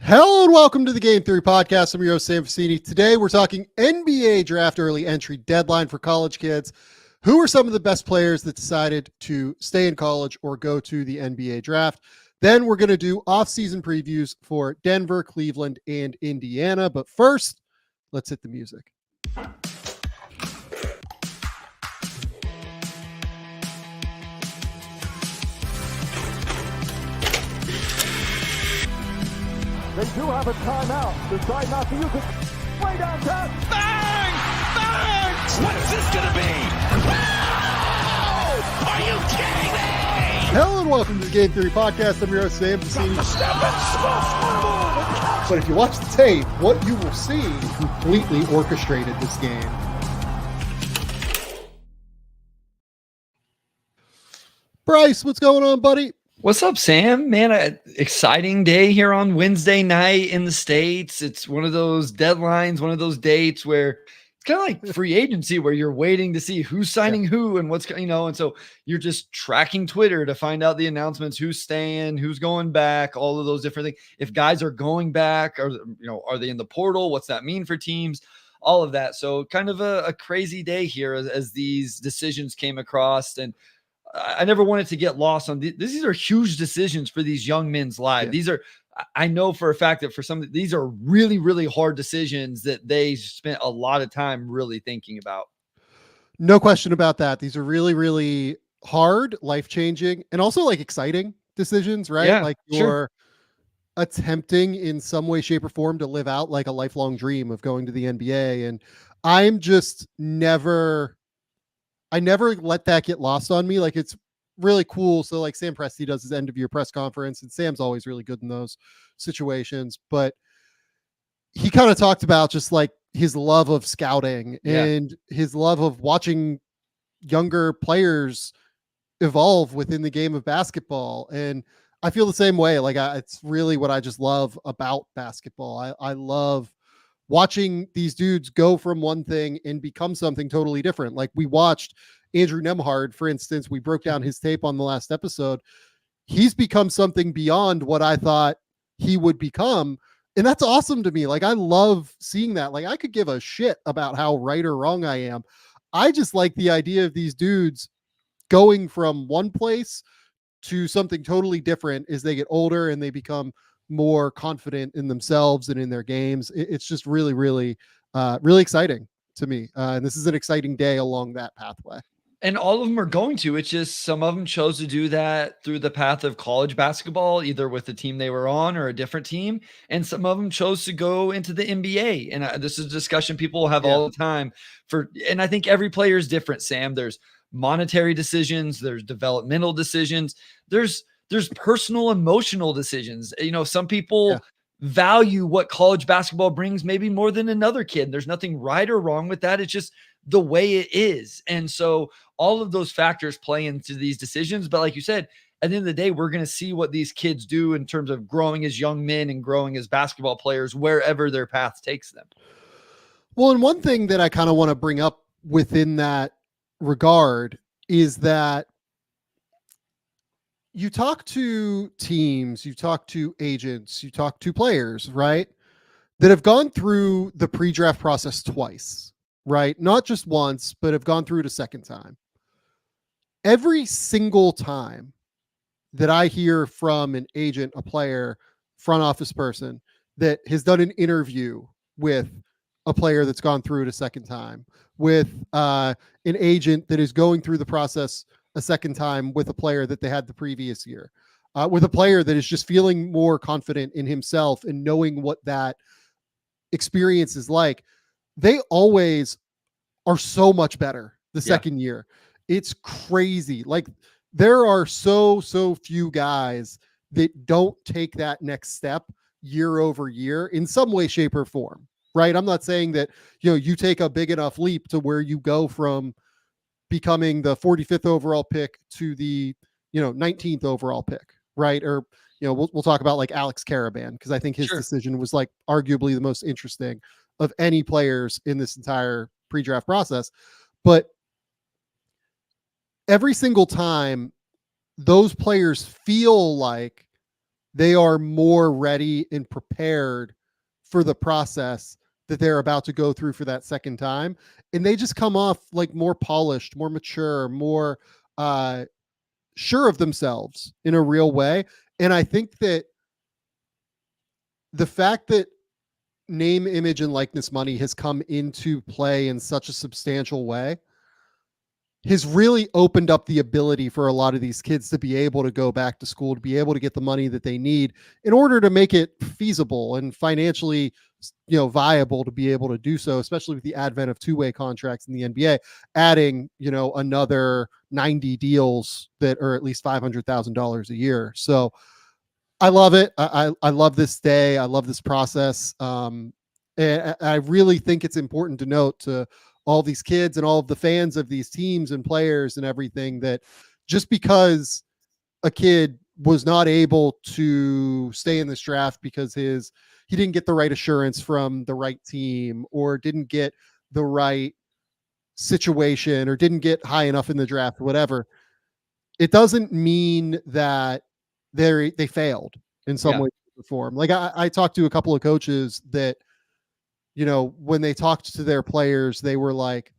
Hello and welcome to the Game Theory Podcast. I'm your host, Sam Vecenie. Today we're talking NBA draft early entry deadline for college kids. Who are some of the best players that decided to stay in college or go to the NBA draft? Then we're going to do off-season previews for Denver, Cleveland, and Indiana. But first, let's hit the music. They do have a timeout. Decide not to use it. Way downtown. Bang! Bang! What is this going to be? Wow! Are you kidding me? Hello and welcome to the Game Theory Podcast. I'm your host, Sam Vecenie. But if you watch the tape, what you will see completely orchestrated this game. Bryce, what's going on, buddy? What's up, Sam? Man, exciting day here on Wednesday night in the States. It's one of those deadlines, one of those dates where it's kind of like free agency where you're waiting to see who's signing who and what's, and so you're just tracking Twitter to find out the announcements, who's staying, who's going back, all of those different things. If guys are going back, or, are they in the portal? What's that mean for teams? All of that. So kind of a crazy day here as these decisions came across, and I never wanted to get lost on these are huge decisions for these young men's lives. Yeah. I know for a fact that for some, these are really, really hard decisions that they spent a lot of time really thinking about. No question about that. These are really, really hard, life-changing, and also like exciting decisions, right? Yeah, like you're attempting in some way, shape, or form to live out like a lifelong dream of going to the NBA. And I'm just I never let that get lost on me. Like, it's really cool. So like Sam Presti does his end of year press conference, and Sam's always really good in those situations, but he kind of talked about just like his love of scouting and his love of watching younger players evolve within the game of basketball. And I feel the same way. Like it's really what I just love about basketball. I love watching these dudes go from one thing and become something totally different. Like we watched Andrew Nembhard, for instance, we broke down his tape on the last episode. He's become something beyond what I thought he would become. And that's awesome to me. Like, I love seeing that. Like, I could give a shit about how right or wrong I am. I just like the idea of these dudes going from one place to something totally different as they get older and they become more confident in themselves and in their games. It's just really, really, really exciting to me. And this is an exciting day along that pathway. And all of them are going to. It's just some of them chose to do that through the path of college basketball, either with the team they were on or a different team. And some of them chose to go into the NBA. And this is a discussion people have all the time and I think every player is different, Sam. There's monetary decisions, there's developmental decisions, there's personal, emotional decisions. Some people value what college basketball brings maybe more than another kid. There's nothing right or wrong with that. It's just the way it is. And so all of those factors play into these decisions. But like you said, at the end of the day, we're going to see what these kids do in terms of growing as young men and growing as basketball players, wherever their path takes them. Well, and one thing that I kind of want to bring up within that regard is that you talk to teams, you talk to agents, you talk to players, right, that have gone through the pre-draft process twice, right? Not just once, but have gone through it a second time. Every single time that I hear from an agent, a player, front office person that has done an interview with a player that's gone through it a second time, with an agent that is going through the process a second time with a player that they had the previous year, with a player that is just feeling more confident in himself and knowing what that experience is like, they always are so much better the second year. It's crazy. Like, there are so few guys that don't take that next step year over year in some way, shape, or form, right? I'm not saying that, you take a big enough leap to where you go from becoming the 45th overall pick to the 19th overall pick, right? Or we'll talk about like Alex Karaban, because I think his decision was like arguably the most interesting of any players in this entire pre-draft process. But every single time those players feel like they are more ready and prepared for the process that they're about to go through for that second time. And they just come off like more polished, more mature, more sure of themselves in a real way. And I think that the fact that name, image, and likeness money has come into play in such a substantial way has really opened up the ability for a lot of these kids to be able to go back to school, to be able to get the money that they need in order to make it feasible and financially, viable to be able to do so, especially with the advent of two-way contracts in the NBA, adding, another 90 deals that are at least $500,000 a year. So I love it. I love this day. I love this process. And I really think it's important to note to all these kids and all of the fans of these teams and players and everything that just because a kid was not able to stay in this draft because he didn't get the right assurance from the right team or didn't get the right situation or didn't get high enough in the draft, whatever, it doesn't mean that they failed in some Yeah. way or form. Like I talked to a couple of coaches that, when they talked to their players, they were like,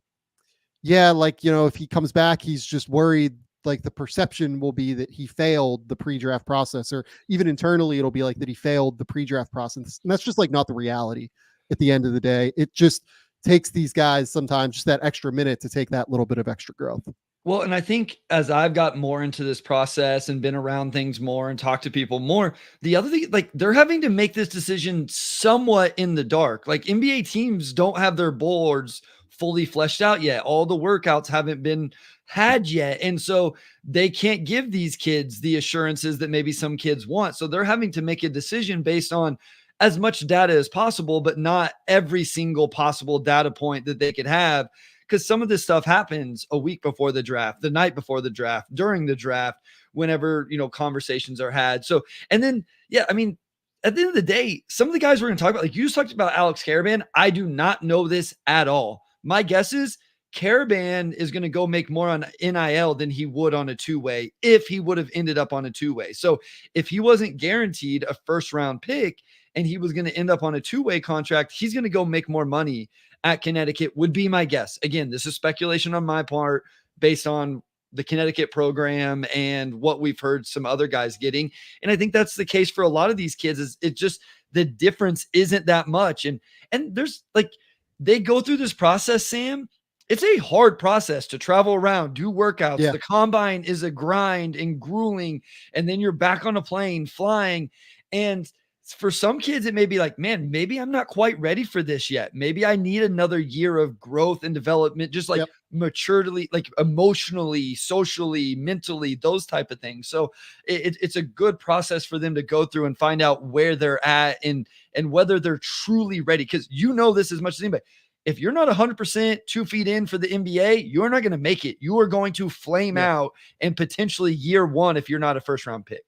yeah, like, if he comes back, he's just worried, like the perception will be that he failed the pre-draft process, or even internally, it'll be like that he failed the pre-draft process. And that's just like not the reality at the end of the day. It just takes these guys sometimes just that extra minute to take that little bit of extra growth. Well, and I think as I've got more into this process and been around things more and talked to people more, the other thing, like they're having to make this decision somewhat in the dark. Like NBA teams don't have their boards fully fleshed out yet. All the workouts haven't been had yet. And so they can't give these kids the assurances that maybe some kids want. So they're having to make a decision based on as much data as possible, but not every single possible data point that they could have, because some of this stuff happens a week before the draft, the night before the draft, during the draft, whenever, conversations are had. So, and then, yeah, I mean, at the end of the day, some of the guys we're going to talk about, like you just talked about Alex Karaban. I do not know this at all. My guess is Karaban is going to go make more on NIL than he would on a two-way if he would have ended up on a two-way. So if he wasn't guaranteed a first-round pick and he was going to end up on a two-way contract, he's going to go make more money at Connecticut, would be my guess. Again, this is speculation on my part based on the Connecticut program and what we've heard some other guys getting. And I think that's the case for a lot of these kids. Is it just the difference isn't that much. And there's like, they go through this process, Sam. It's a hard process to travel around, do workouts. Yeah. The combine is a grind and grueling. And then you're back on a plane flying. And for some kids, it may be like, man, maybe I'm not quite ready for this yet. Maybe I need another year of growth and development, just like maturely, like emotionally, socially, mentally, those type of things. So it's a good process for them to go through and find out where they're at and whether they're truly ready. Because this as much as anybody. If you're not 100% 2 feet in for the NBA, you're not going to make it. You are going to flame out and potentially year one if you're not a first round pick.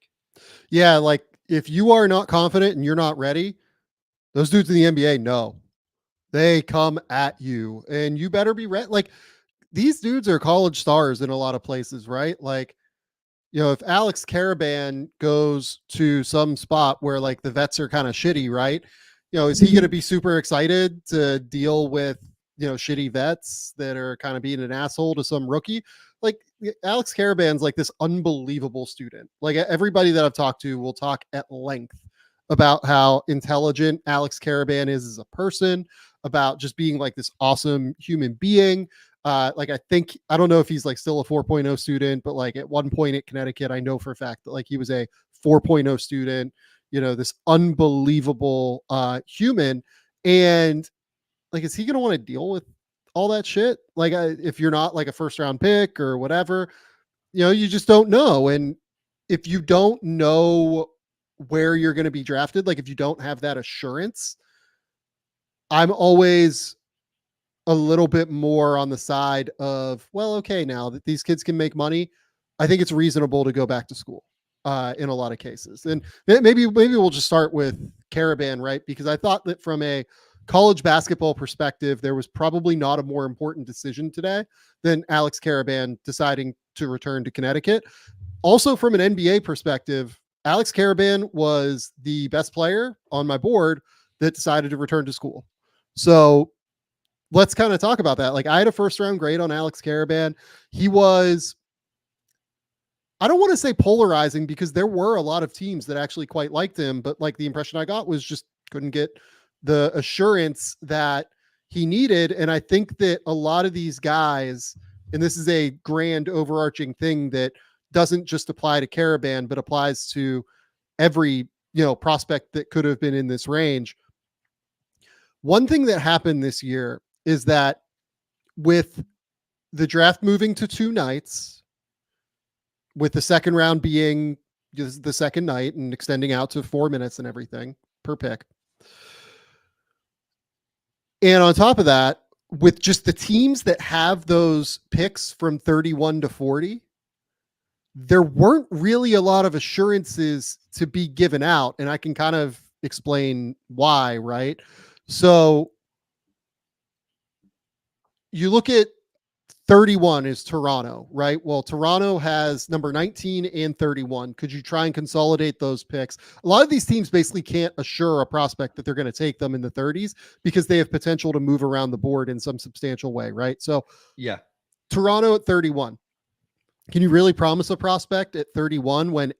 Yeah, like if you are not confident and you're not ready, those dudes in the NBA know. They come at you and you better be ready. Like these dudes are college stars in a lot of places, right? Like, if Alex Karaban goes to some spot where like the vets are kind of shitty, right? Is he going to be super excited to deal with, shitty vets that are kind of being an asshole to some rookie? Like Alex Karaban's like this unbelievable student. Like everybody that I've talked to will talk at length about how intelligent Alex Karaban is as a person, about just being like this awesome human being. Like I don't know if he's like still a 4.0 student, but like at one point at Connecticut, I know for a fact that like he was a 4.0 student, this unbelievable human. And like, is he going to want to deal with all that shit? Like if you're not like a first round pick or whatever, you just don't know. And if you don't know where you're going to be drafted, like if you don't have that assurance, I'm always a little bit more on the side of, well, okay, now that these kids can make money, I think it's reasonable to go back to school in a lot of cases. And maybe we'll just start with Karaban, right? Because I thought that from a college basketball perspective, there was probably not a more important decision today than Alex Karaban deciding to return to Connecticut. Also from an NBA perspective, Alex Karaban was the best player on my board that decided to return to school. So let's kind of talk about that. Like, I had a first round grade on Alex Karaban. He was, I don't want to say polarizing, because there were a lot of teams that actually quite liked him, but like the impression I got was just couldn't get the assurance that he needed. And I think that a lot of these guys, and this is a grand overarching thing that doesn't just apply to Karaban, but applies to every, prospect that could have been in this range. One thing that happened this year is that with the draft moving to 2 nights, with the second round being the second night and extending out to 4 minutes and everything per pick. And on top of that, with just the teams that have those picks from 31 to 40, there weren't really a lot of assurances to be given out. And I can kind of explain why, right? So you look at 31 is Toronto, right? Well, Toronto has number 19 and 31. Could you try and consolidate those picks? A lot of these teams basically can't assure a prospect that they're going to take them in the 30s because they have potential to move around the board in some substantial way, right? So, yeah, Toronto at 31. Can you really promise a prospect at 31 when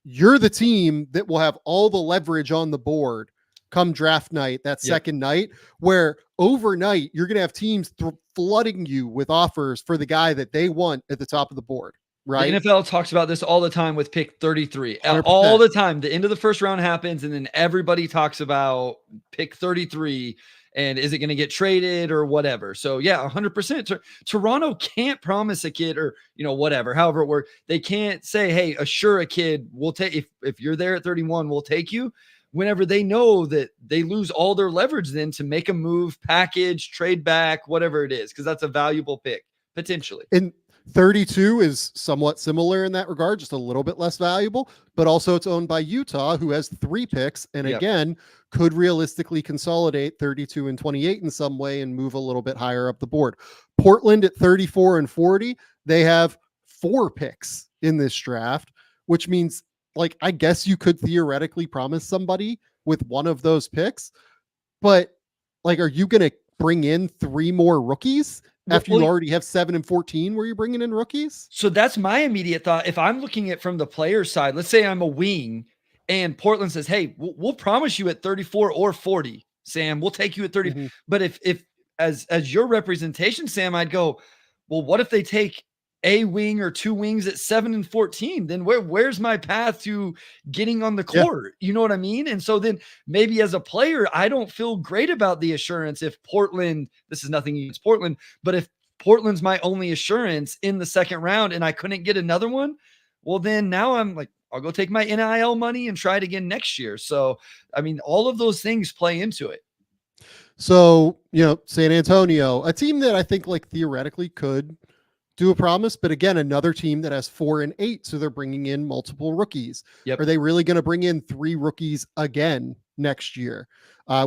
you're the team that will have all the leverage on the board come draft night, that second night, where overnight you're going to have teams flooding you with offers for the guy that they want at the top of the board, right? The NFL talks about this all the time with pick 33. 100%. All the time. The end of the first round happens, and then everybody talks about pick 33 and is it going to get traded or whatever. So yeah, 100%. Toronto can't promise a kid or, whatever, however it works. They can't say, hey, assure a kid, we'll take, if you're there at 31, we'll take you. Whenever they know that they lose all their leverage then to make a move, package, trade back, whatever it is, because that's a valuable pick, potentially. And 32 is somewhat similar in that regard, just a little bit less valuable, but also it's owned by Utah, who has 3 picks, and again, could realistically consolidate 32 and 28 in some way and move a little bit higher up the board. Portland at 34 and 40, they have 4 picks in this draft, which means, like, I guess you could theoretically promise somebody with one of those picks, but like, are you going to bring in 3 more rookies after you already have 7 and 14 where you're bringing in rookies? So that's my immediate thought. If I'm looking at from the player side, let's say I'm a wing and Portland says, hey, we'll promise you at 34 or 40, Sam, we'll take you at 30. Mm-hmm. But if as your representation, Sam, I'd go, well, what if they take a wing or 2 wings at 7 and 14, then where's my path to getting on the court? Yeah. You know what I mean? And so then maybe as a player, I don't feel great about the assurance if Portland, this is nothing against Portland, but if Portland's my only assurance in the second round and I couldn't get another one, well, then now I'm like, I'll go take my NIL money and try it again next year. So, I mean, all of those things play into it. So, San Antonio, a team that I think like theoretically could do a promise, but again, another team that has 4 and 8, so they're bringing in multiple rookies. Yep. Are they really going to bring in 3 rookies again next year,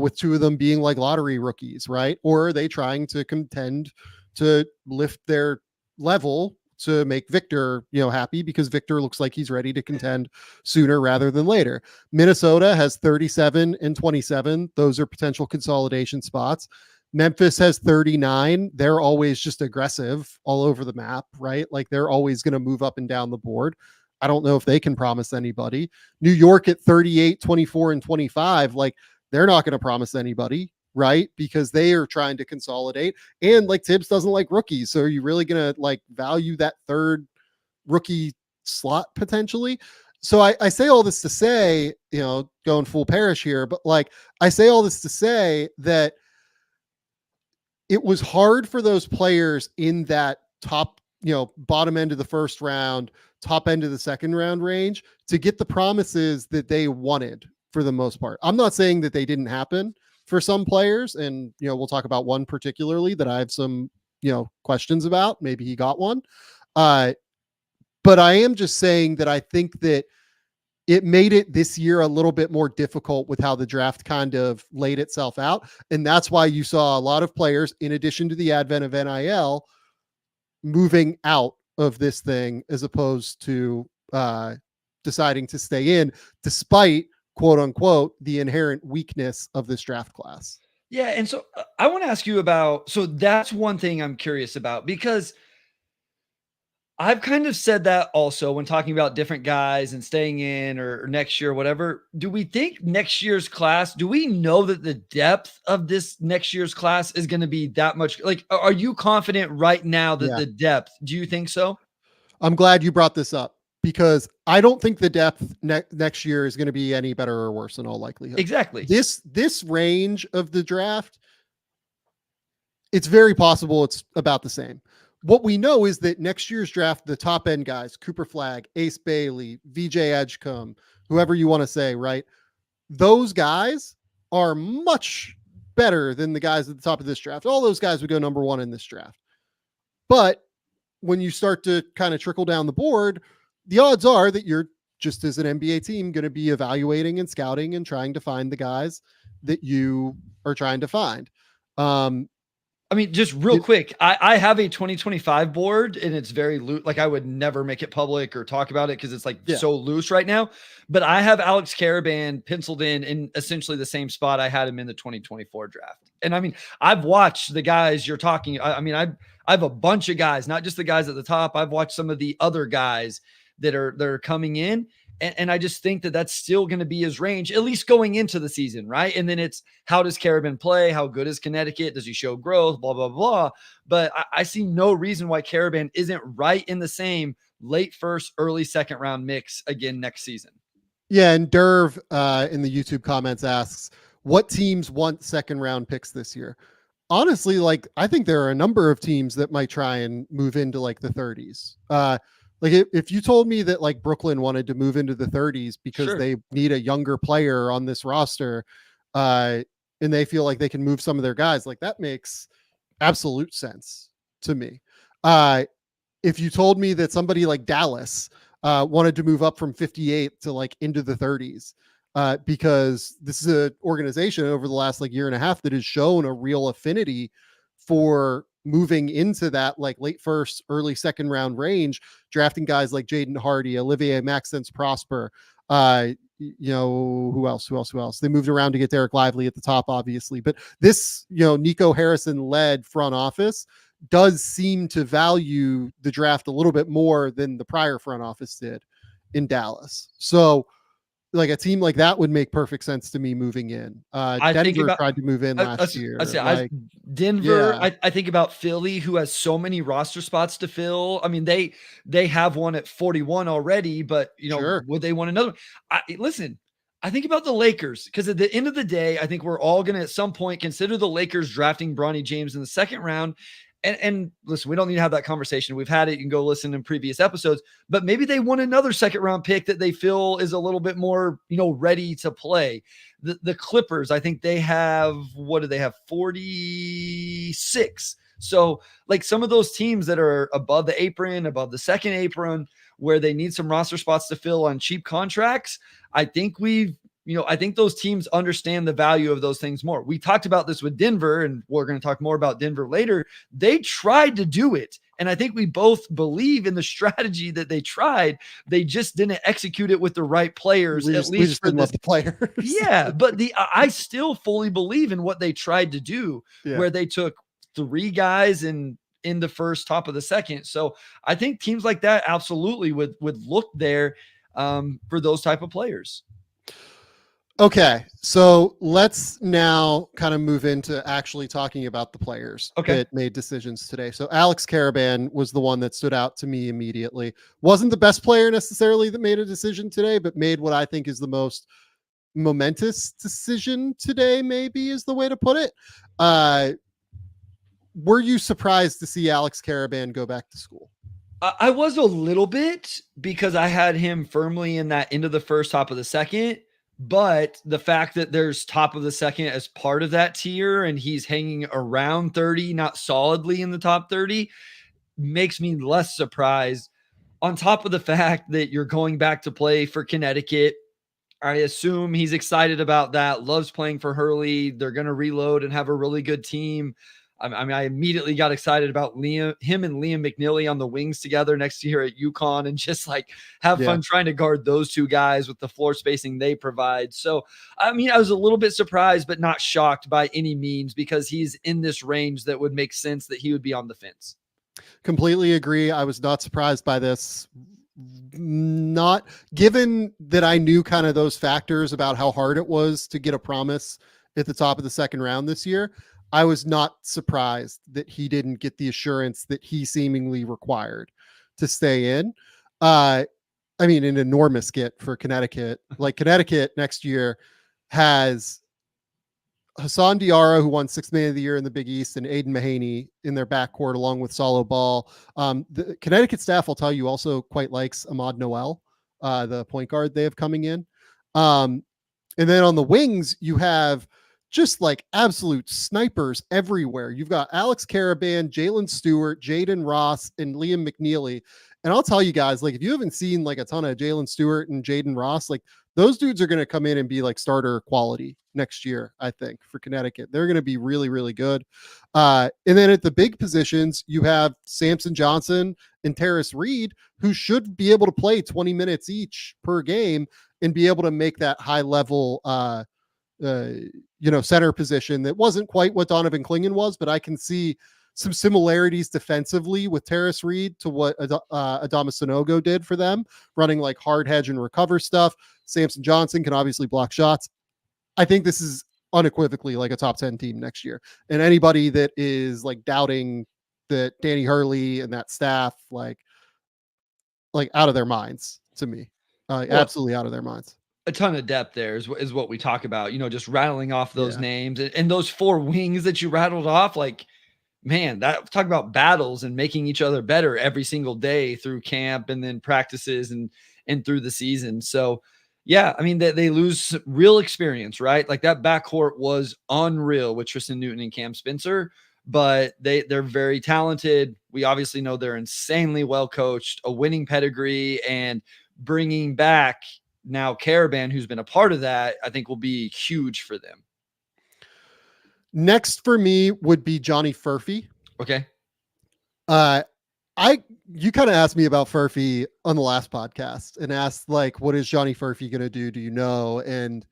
with 2 of them being like lottery rookies, right? Or are they trying to contend to lift their level to make Victor, happy, because Victor looks like he's ready to contend sooner rather than later? Minnesota has 37 and 27. Those are potential consolidation spots. Memphis has 39. They're always just aggressive all over the map, right? Like, they're always going to move up and down the board. I don't know if they can promise anybody. New York at 38, 24, and 25. Like, they're not going to promise anybody, right? Because they are trying to consolidate. And like, Tibbs doesn't like rookies. So are you really going to like value that 3rd rookie slot potentially? So I say all this to say, going full parish here, but like, I say all this to say that it was hard for those players in that top, bottom end of the first round, top end of the second round range to get the promises that they wanted for the most part. I'm not saying that they didn't happen for some players. And, we'll talk about one particularly that I have some, questions about. Maybe he got one. But I am just saying that I think that it made it this year a little bit more difficult with how the draft kind of laid itself out. And that's why you saw a lot of players, in addition to the advent of NIL, moving out of this thing as opposed to deciding to stay in despite quote unquote the inherent weakness of this draft class. Yeah. And so I want to ask you about, so that's one thing I'm curious about, because I've kind of said that also when talking about different guys and staying in or next year, whatever. Do we think next year's class, do we know that the depth of this next year's class is going to be that much? Like, are you confident right now that the depth, do you think so? I'm glad you brought this up because I don't think the depth next year is going to be any better or worse in all likelihood. Exactly. This range of the draft, it's very possible it's about the same. What we know is that next year's draft, the top end guys, Cooper Flagg, Ace Bailey, VJ Edgecombe, whoever you want to say, right? Those guys are much better than the guys at the top of this draft. All those guys would go number one in this draft. But when you start to kind of trickle down the board, the odds are that you're just as an NBA team going to be evaluating and scouting and trying to find the guys that you are trying to find. I mean, just real quick, I have a 2025 board and it's very loose. Like I would never make it public or talk about it because it's like so loose right now. But I have Alex Karaban penciled in essentially the same spot I had him in the 2024 draft. And I mean, I've watched the guys you're talking. I mean, I have a bunch of guys, not just the guys at the top. I've watched some of the other guys that are coming in. And I just think that that's still going to be his range, at least going into the season, right? And then it's how does Karaban play? How good is Connecticut? Does he show growth? Blah, blah, blah. But I see no reason why Karaban isn't right in the same late first, early second round mix again next season. Yeah, and Derv in the YouTube comments asks, what teams want second round picks this year? Honestly, like I think there are a number of teams that might try and move into like the 30s. Like if you told me that like Brooklyn wanted to move into the 30s because they need a younger player on this roster, and they feel like they can move some of their guys, like that makes absolute sense to me. If you told me that somebody like Dallas wanted to move up from 58 to like into the 30s, because this is an organization over the last like year and a half that has shown a real affinity for moving into that like late first, early second round range, drafting guys like Jaden Hardy, Olivier Maxence Prosper, you know, who else? They moved around to get Derek Lively at the top, obviously, but this, you know, Nico Harrison led front office does seem to value the draft a little bit more than the prior front office did in Dallas. So like a team like that would make perfect sense to me moving in. Denver tried to move in last year. Denver. Yeah. I think about Philly, who has so many roster spots to fill. I mean, they have one at 41 already, but you know, would they want another one? Listen, I think about the Lakers because at the end of the day, I think we're all going to at some point consider the Lakers drafting Bronny James in the second round. And listen, we don't need to have that conversation. We've had it. You can go listen in previous episodes, but maybe they want another second round pick that they feel is a little bit more, you know, ready to play. The Clippers, I think they have, what do they have? 46. So like some of those teams that are above the apron, above the second apron, where they need some roster spots to fill on cheap contracts. I think I think those teams understand the value of those things more. We talked about this with Denver, and we're going to talk more about Denver later. They tried to do it, and I think we both believe in the strategy that they tried. They just didn't execute it with the right players. We just didn't love the players. Yeah, but I still fully believe in what they tried to do, where they took 3 guys in the first, top of the second. So I think teams like that absolutely would look there for those type of players. Okay, so let's now kind of move into actually talking about the players that made decisions today. So Alex Karaban was the one that stood out to me immediately. Wasn't the best player necessarily that made a decision today, but made what I think is the most momentous decision today, maybe is the way to put it. Were you surprised to see Alex Karaban go back to school? I was a little bit because I had him firmly in that end of the first, top of the second. But the fact that there's top of the second as part of that tier and he's hanging around 30, not solidly in the top 30, makes me less surprised. On top of the fact that you're going back to play for Connecticut, I assume he's excited about that, loves playing for Hurley. They're going to reload and have a really good team. I immediately got excited about him and Liam McNeely on the wings together next year at UConn, and just like have fun trying to guard those two guys with the floor spacing they provide. So, I mean, I was a little bit surprised, but not shocked by any means, because he's in this range that would make sense that he would be on the fence. Completely agree. I was not surprised by this. Not given that I knew kind of those factors about how hard it was to get a promise at the top of the second round this year. I was not surprised that he didn't get the assurance that he seemingly required to stay in. I mean, an enormous get for Connecticut. Like, Connecticut next year has Hassan Diarra, who won Sixth Man of the Year in the Big East, and Aiden Mahaney in their backcourt, along with Salo Ball. The Connecticut staff, I'll tell you, also quite likes Ahmad Noel, the point guard they have coming in. And then on the wings, you have just like absolute snipers everywhere. You've got Alex Karaban, Jalen Stewart, Jaden Ross, and Liam McNeely. And I'll tell you guys, like, if you haven't seen like a ton of Jalen Stewart and Jaden Ross, like, those dudes are going to come in and be like starter quality next year, I think, for Connecticut. They're going to be really, really good. And then at the big positions, you have Samson Johnson and Terrace Reed, who should be able to play 20 minutes each per game and be able to make that high level, center position. That wasn't quite what Donovan Clingan was, but I can see some similarities defensively with Terrace Reed to what Adama Sanogo did for them, running like hard hedge and recover stuff. Samson Johnson can obviously block shots. I think this is unequivocally like a top 10 team next year. And anybody that is like doubting that Danny Hurley and that staff, like out of their minds to me, absolutely out of their minds. A ton of depth there is what we talk about, just rattling off those names and those four wings that you rattled off. Like, man, that talk about battles and making each other better every single day through camp and then practices and through the season. So yeah, I mean, they lose real experience, right? Like, that backcourt was unreal with Tristan Newton and Cam Spencer, but they're very talented. We obviously know they're insanely well coached, a winning pedigree, and bringing back now Karaban, who's been a part of that, I think will be huge for them. Next for me would be Johnny Furphy. Okay. You kind of asked me about Furphy on the last podcast and asked, like, what is Johnny Furphy going to do? Do you know? And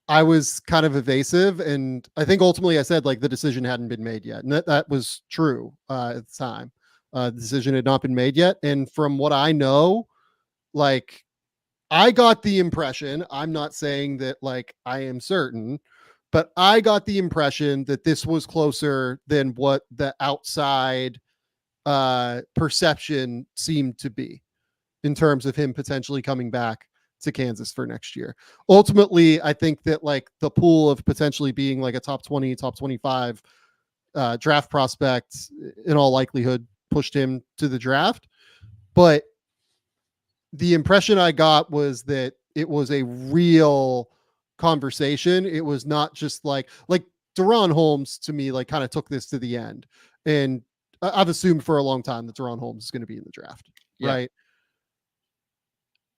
I was kind of evasive. And I think ultimately I said, like, the decision hadn't been made yet. And that was true at the time. The decision had not been made yet. And from what I know, like, I got the impression, I'm not saying that like I am certain, but I got the impression that this was closer than what the outside perception seemed to be in terms of him potentially coming back to Kansas for next year. Ultimately, I think that like the pool of potentially being like a top 20, top 25 draft prospect in all likelihood pushed him to the draft. But the impression I got was that it was a real conversation. It was not just like Deron Holmes, to me, like, kind of took this to the end. And I've assumed for a long time that Deron Holmes is going to be in the draft. Yeah. Right.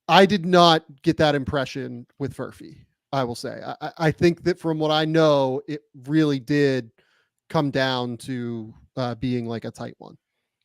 I did not get that impression with Furphy, I will say. I think that from what I know, it really did come down to being like a tight one.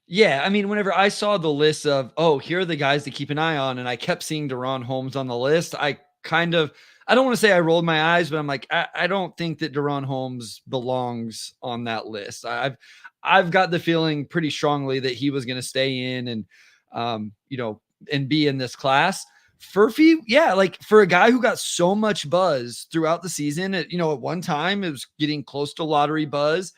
Yeah, I mean, whenever I saw the list of, here are the guys to keep an eye on, and I kept seeing Deron Holmes on the list, I don't want to say I rolled my eyes, but I'm like, I don't think that Deron Holmes belongs on that list. I've got the feeling pretty strongly that he was going to stay in and, and be in this class. Furphy, yeah, like, for a guy who got so much buzz throughout the season, at one time it was getting close to lottery buzz.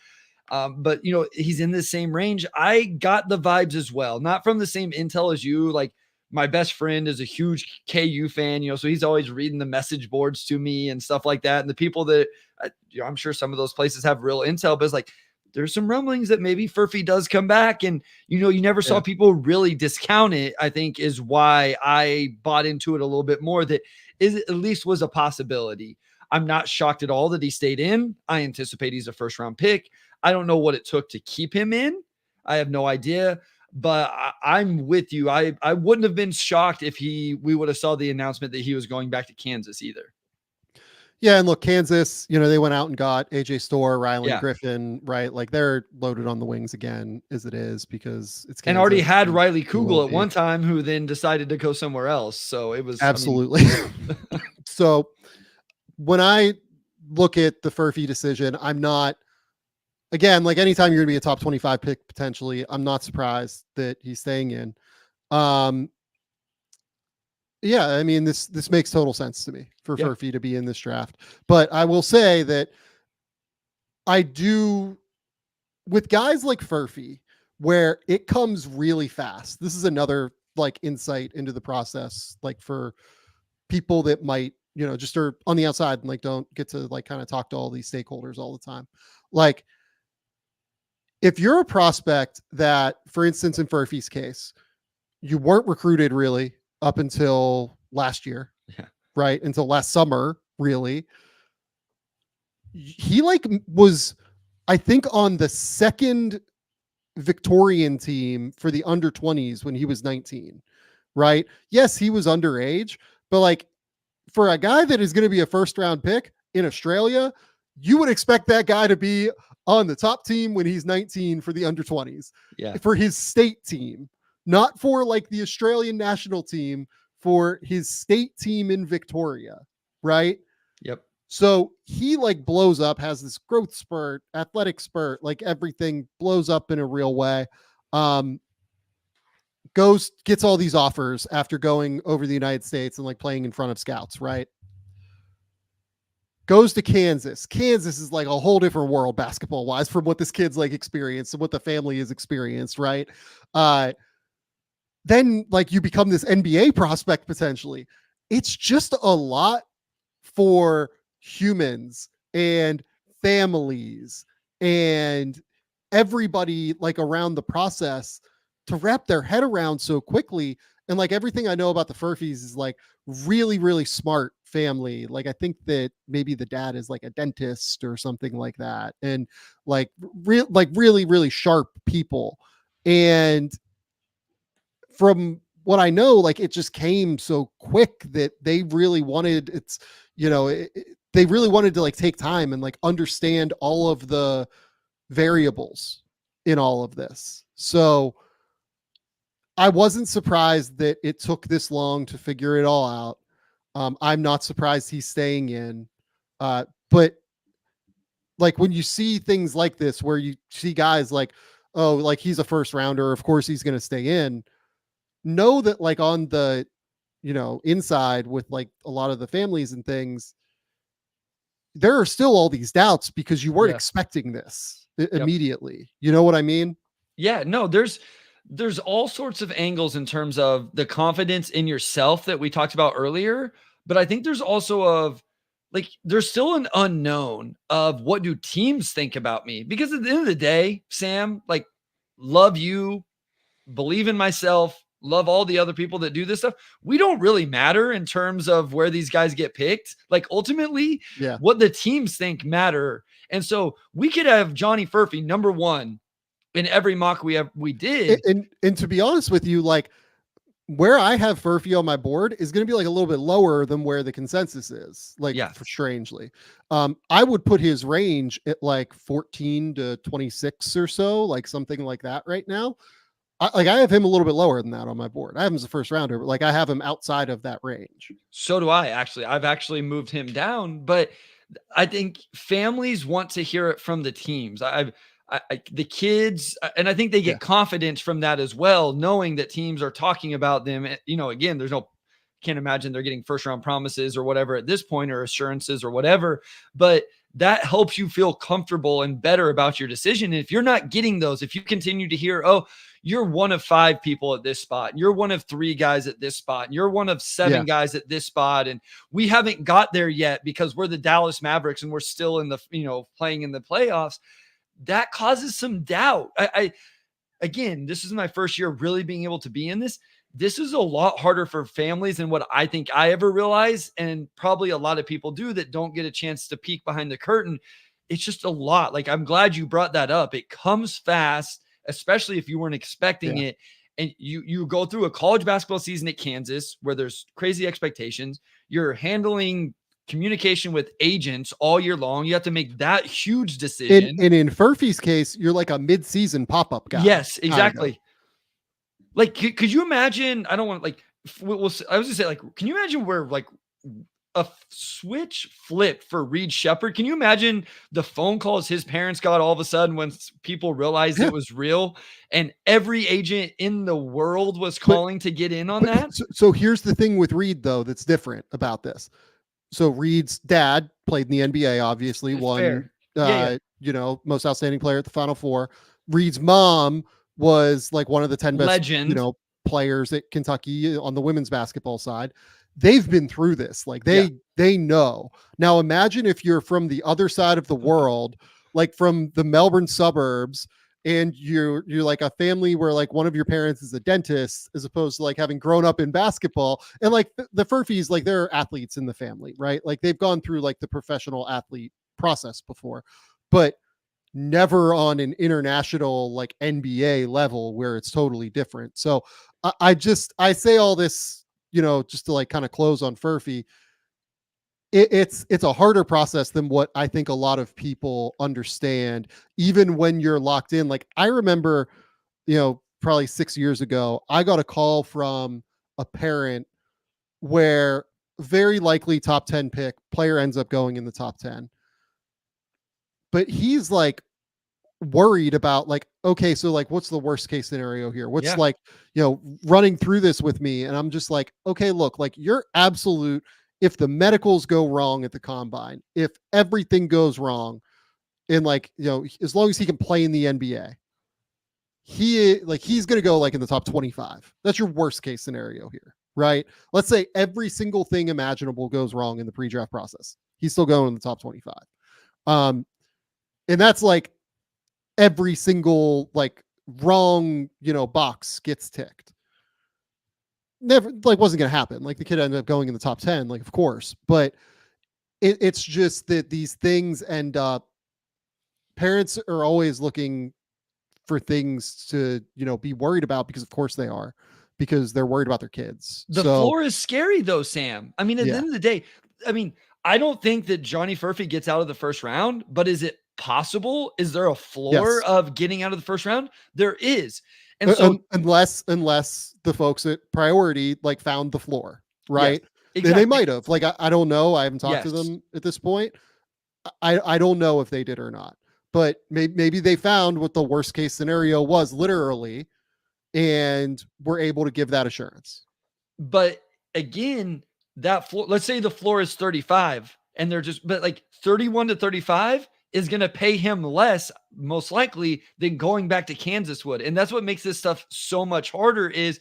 But he's in the same range. I got the vibes as well, not from the same intel as you. Like, my best friend is a huge KU fan, so he's always reading the message boards to me and stuff like that. And the people that I'm sure some of those places have real intel, but it's like, there's some rumblings that maybe Furphy does come back. And, you never saw people really discount it, I think, is why I bought into it a little bit more, that at least was a possibility. I'm not shocked at all that he stayed in. I anticipate he's a first round pick. I don't know what it took to keep him in. I have no idea, but I'm with you. I wouldn't have been shocked if we would have saw the announcement that he was going back to Kansas either. Yeah, and look, Kansas, they went out and got AJ Storr, Ryland Yeah. Griffin, right? Like they're loaded on the wings again, as it is, because it's And Kansas. already had and Riley they will Kugel at be. one time, who then decided to go somewhere else. So it was Absolutely. So when I look at the Furphy decision, I'm not, again, like anytime you're going to be a top 25 pick potentially, I'm not surprised that he's staying in. Yeah, I mean, this makes total sense to me for Furphy to be in this draft. But I will say that I do, with guys like Furphy, where it comes really fast. This is another like insight into the process, like for people that might, just are on the outside and like don't get to like kind of talk to all these stakeholders all the time. Like, if you're a prospect that, for instance, in Furphy's case, you weren't recruited really up until last year, right? Until last summer, really. He like was, I think, on the second Victorian team for the under 20s when he was 19, right? Yes, he was underage, but like for a guy that is going to be a first round pick in Australia, you would expect that guy to be on the top team when he's 19 for the under 20s, for his state team, not for like the Australian national team, for his state team in Victoria, right? Yep. So he like blows up, has this growth spurt, athletic spurt, like everything blows up in a real way. Gets all these offers after going over the United States and like playing in front of scouts, right? Goes to Kansas. Kansas is like a whole different world basketball wise from what this kid's like experienced and what the family has experienced, right? Then like you become this NBA prospect potentially. It's just a lot for humans and families and everybody like around the process to wrap their head around so quickly. And like everything I know about the Furphys is like really, really smart family. Like I think that maybe the dad is like a dentist or something like that. And like really, really sharp people. And from what I know, like it just came so quick that they really wanted they really wanted to like take time and like understand all of the variables in all of this. So I wasn't surprised that it took this long to figure it all out. I'm not surprised he's staying in. But like when you see things like this, where you see guys like, oh, like he's a first rounder, of course he's going to stay in. Know that like on the, inside with like a lot of the families and things, there are still all these doubts because you weren't expecting this immediately. You know what I mean? Yeah, no, there's all sorts of angles in terms of the confidence in yourself that we talked about earlier. But I think there's also there's still an unknown of what do teams think about me? Because at the end of the day, Sam, like, love you, believe in myself, love all the other people that do this stuff. We don't really matter in terms of where these guys get picked. Like ultimately, what the teams think matter. And so we could have Johnny Furphy number 1 in every mock we did. And to be honest with you, like where I have Furphy on my board is going to be like a little bit lower than where the consensus is, like strangely. I would put his range at like 14 to 26 or so, like something like that right now. I have him a little bit lower than that on my board. I have him as a first rounder, but like I have him outside of that range. So do I actually. I've actually moved him down, but I think families want to hear it from the teams. The kids, and I think they get confidence from that as well, knowing that teams are talking about them. Again, can't imagine they're getting first round promises or whatever at this point, or assurances or whatever, but that helps you feel comfortable and better about your decision. And if you're not getting those, if you continue to hear, oh, you're one of 5 people at this spot, you're one of 3 guys at this spot, and you're one of 7 guys at this spot, and we haven't got there yet because we're the Dallas Mavericks and we're still in the, playing in the playoffs, that causes some doubt. Again, this is my first year really being able to be in this. This is a lot harder for families than what I think I ever realized. And probably a lot of people do that don't get a chance to peek behind the curtain. It's just a lot. Like, I'm glad you brought that up. It comes fast, especially if you weren't expecting it. And you go through a college basketball season at Kansas where there's crazy expectations. You're handling communication with agents all year long. You have to make that huge decision. And in Furphy's case, you're like a mid-season pop-up guy. Yes, exactly. Kinda. Like, could you imagine? I don't want like. I was gonna say, like, can you imagine where like a switch flipped for Reed Shepherd? Can you imagine the phone calls his parents got all of a sudden when people realized it was real, and every agent in the world was calling to get in on that? So here's the thing with Reed, though, that's different about this. So Reed's dad played in the NBA, obviously, won, most outstanding player at the Final Four. Reed's mom was like one of the 10 best, Legend. players at Kentucky on the women's basketball side. They've been through this. Like they know. Now imagine if you're from the other side of the world, like from the Melbourne suburbs, and you're like a family where like one of your parents is a dentist, as opposed to like having grown up in basketball. And like the Furphys, like they're athletes in the family, right? Like they've gone through like the professional athlete process before, but never on an international like NBA level where it's totally different. So I say all this, just to like kind of close on Furphy. It's a harder process than what I think a lot of people understand, even when you're locked in. Like I remember, probably 6 years ago, I got a call from a parent where very likely top 10 pick player ends up going in the top 10. But he's like worried about like, okay, so like, what's the worst case scenario here? What's like, running through this with me. And I'm just like, okay, look, like you're absolute. If the medicals go wrong at the combine, if everything goes wrong, and like, as long as he can play in the NBA, he's going to go like in the top 25. That's your worst case scenario here, right? Let's say every single thing imaginable goes wrong in the pre-draft process. He's still going in the top 25. And that's like every single like wrong, box gets ticked. Never like wasn't going to happen. Like the kid ended up going in the top 10, like of course, but it's just that these things end up, parents are always looking for things to, be worried about, because of course they are, because they're worried about their kids. The floor is scary though, Sam. I mean, at the end of the day, I don't think that Johnny Furphy gets out of the first round, but is it possible? Is there a floor of getting out of the first round? There is. And so unless the folks at Priority like found the floor, right? Yes, exactly. They might have. Like I don't know. I haven't talked to them at this point. I don't know if they did or not. But maybe they found what the worst case scenario was literally, and were able to give that assurance. But again, that floor, let's say the floor is 35 and but like 31 to 35 is going to pay him less, most likely, than going back to Kansas would. And that's what makes this stuff so much harder. Is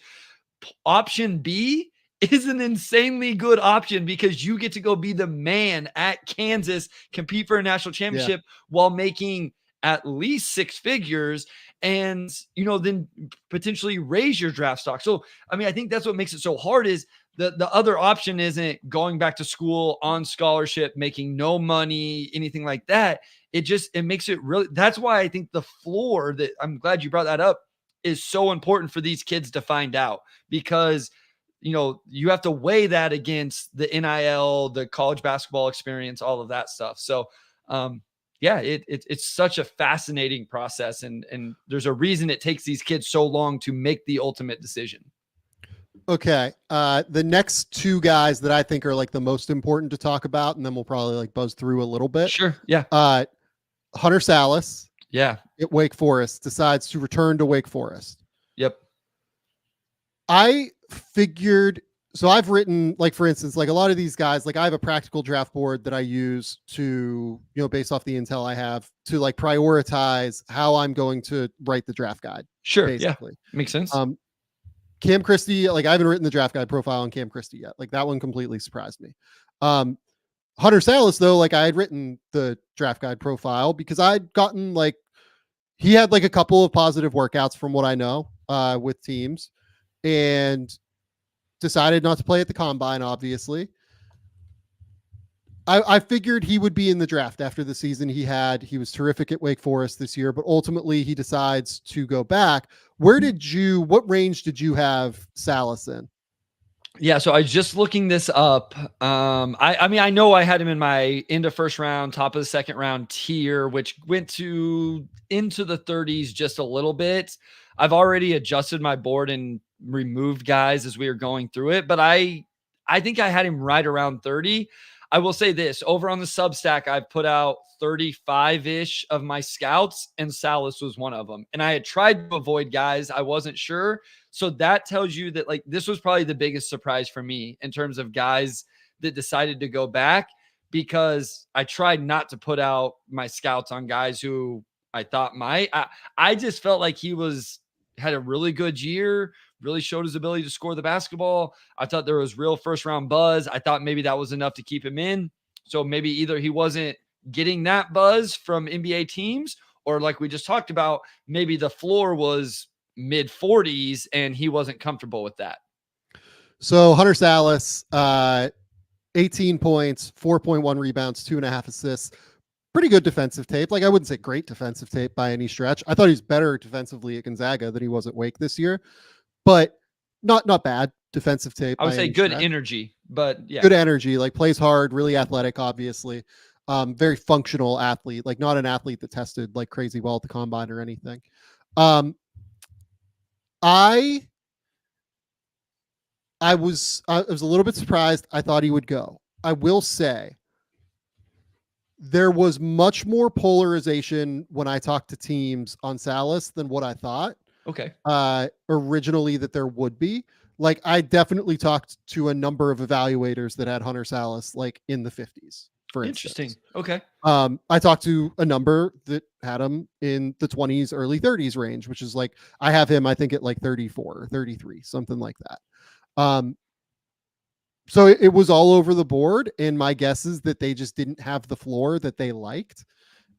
option B is an insanely good option, because you get to go be the man at Kansas, compete for a national championship while making at least six figures, and then potentially raise your draft stock. So I think that's what makes it so hard. Is the other option isn't going back to school on scholarship, making no money, anything like that. It makes it really, that's why I think the floor, that I'm glad you brought that up, is so important for these kids to find out, because you have to weigh that against the NIL, the college basketball experience, all of that stuff. So it's such a fascinating process, and there's a reason it takes these kids so long to make the ultimate decision. Okay. The next two guys that I think are like the most important to talk about, and then we'll probably like buzz through a little bit. Sure. Yeah. Hunter Salas. Yeah. At Wake Forest decides to return to Wake Forest. Yep. I figured, so I've written, like, for instance, like a lot of these guys, like I have a practical draft board that I use to, based off the intel I have, to like prioritize how I'm going to write the draft guide. Sure. Basically. Yeah. Makes sense. Cam Christie, like I haven't written the draft guide profile on Cam Christie yet. Like that one completely surprised me. Hunter Salas, though, like I had written the draft guide profile because I'd gotten like, he had like a couple of positive workouts from what I know with teams, and decided not to play at the combine, obviously. I figured he would be in the draft after the season he had. He was terrific at Wake Forest this year, but ultimately he decides to go back. What range did you have Salas in? Yeah, so I was just looking this up. I mean, I know I had him in my into first round, top of the second round tier, which went to into the 30s just a little bit. I've already adjusted my board and removed guys as we were going through it, but I think I had him right around 30. I will say this, over on the Substack, I've put out 35-ish of my scouts, and Salas was one of them. And I had tried to avoid guys I wasn't sure. So that tells you that like this was probably the biggest surprise for me in terms of guys that decided to go back, because I tried not to put out my scouts on guys who I thought might. I just felt like he had a really good year, really showed his ability to score the basketball. I thought there was real first round buzz. I thought maybe that was enough to keep him in. So maybe either he wasn't getting that buzz from NBA teams, or like we just talked about, maybe the floor was mid 40s and he wasn't comfortable with that. So Hunter Salas, 18 points, 4.1 rebounds, 2.5 assists. Pretty good defensive tape. Like, I wouldn't say great defensive tape by any stretch. I thought he was better defensively at Gonzaga than he was at Wake this year, but not bad defensive tape. I would say good energy, but yeah, good energy. Like, plays hard, really athletic, obviously. Very functional athlete. Like, not an athlete that tested like crazy well at the combine or anything. I was a little bit surprised. I thought he would go. I will say there was much more polarization when I talked to teams on Salas than what I thought. Okay. Originally that there would be. Like, I definitely talked to a number of evaluators that had Hunter Salas like in the 50s, for instance. Interesting. Okay. I talked to a number that had him in the 20s, early 30s range, which is like, I have him, I think, at like 34 or 33, something like that. So it was all over the board, and my guess is that they just didn't have the floor that they liked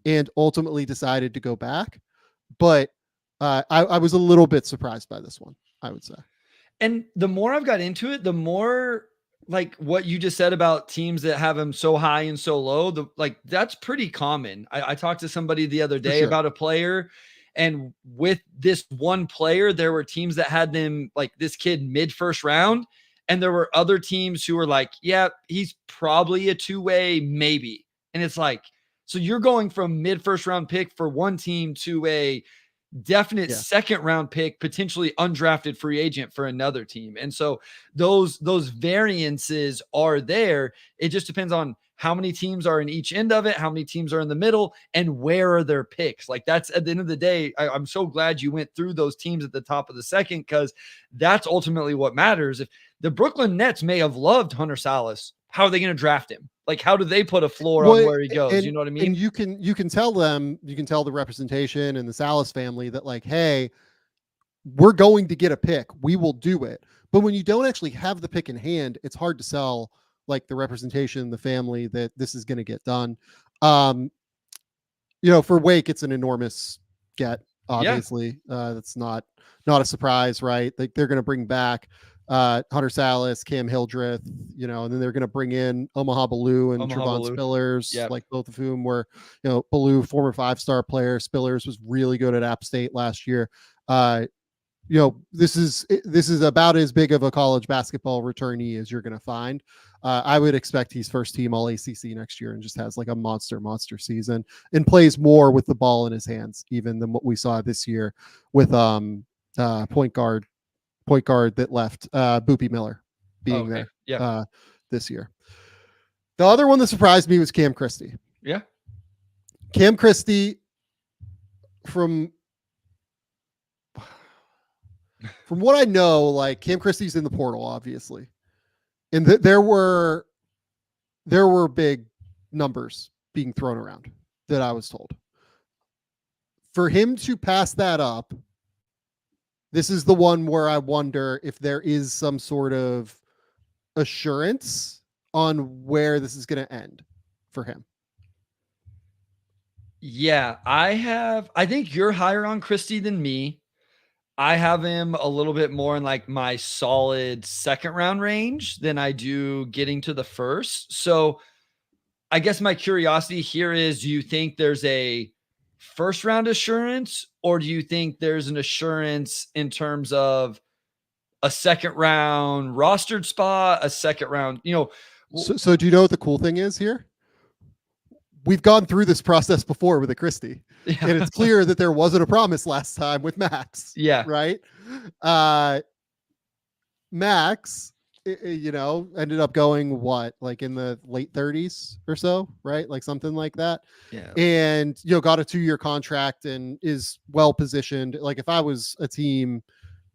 and ultimately decided to go back. But I was a little bit surprised by this one, I would say. And the more I've got into it, the more like what you just said about teams that have him so high and so low, that's pretty common. I talked to somebody the other day about a player, and with this one player, there were teams that had them like this kid mid first round. And there were other teams who were like, yeah, he's probably a two-way, maybe. And it's like, so you're going from mid first round pick for one team to a definite second round pick, potentially undrafted free agent for another team. And so those variances are there. It just depends on how many teams are in each end of it, how many teams are in the middle, and where are their picks. Like, that's at the end of the day, I'm so glad you went through those teams at the top of the second, because that's ultimately what matters. If the Brooklyn Nets may have loved Hunter Salas, how are they going to draft him? Like, how do they put a floor on where he goes? You know what I mean? And you can tell them, you can tell the representation and the Salas family that like, hey, we're going to get a pick. We will do it. But when you don't actually have the pick in hand, it's hard to sell like the representation, the family, that this is going to get done. For Wake, it's an enormous get. Obviously, that's not a surprise, right? Like, they're going to bring back Hunter Salas, Cam Hildreth, and then they're going to bring in Omaha Ballou and Trevon Spillers, like both of whom were, Ballou, former 5-star player. Spillers was really good at App State last year. This is about as big of a college basketball returnee as you're going to find. I would expect he's first team All ACC next year and just has like a monster season and plays more with the ball in his hands even than what we saw this year with point guard that left, Boopy Miller being there this year. The other one that surprised me was Cam Christie. Yeah. Cam Christie, from what I know, like, Cam Christie's in the portal, obviously. And there were big numbers being thrown around that I was told. For him to pass that up, this is the one where I wonder if there is some sort of assurance on where this is going to end for him. Yeah, I think you're higher on Christie than me. I have him a little bit more in like my solid second round range than I do getting to the first. So I guess my curiosity here is, do you think there's a first round assurance, or do you think there's an assurance in terms of a second round rostered spot, a second round, So do you know what the cool thing is here? We've gone through this process before with a Christie, and it's clear that there wasn't a promise last time with Max. Yeah. Right. Max, ended up going like in the late 30s or so, right? Like something like that. Yeah. And, got a 2-year contract and is well positioned. Like if I was a team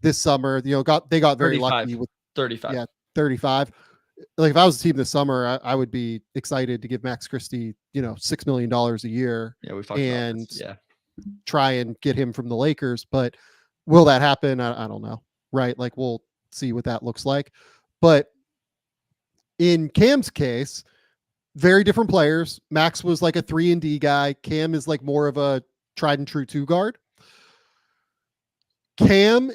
this summer, they got very 35, lucky with 35. Yeah, 35. Like if I was a team this summer, I would be excited to give Max Christie, $6 million a year. Yeah, we've talked about this. Yeah. Try and get him from the Lakers. But will that happen? I don't know. Right. Like we'll see what that looks like. But in Cam's case, very different players. Max was like a 3-and-D guy. Cam is like more of a tried and true 2 guard. Cam,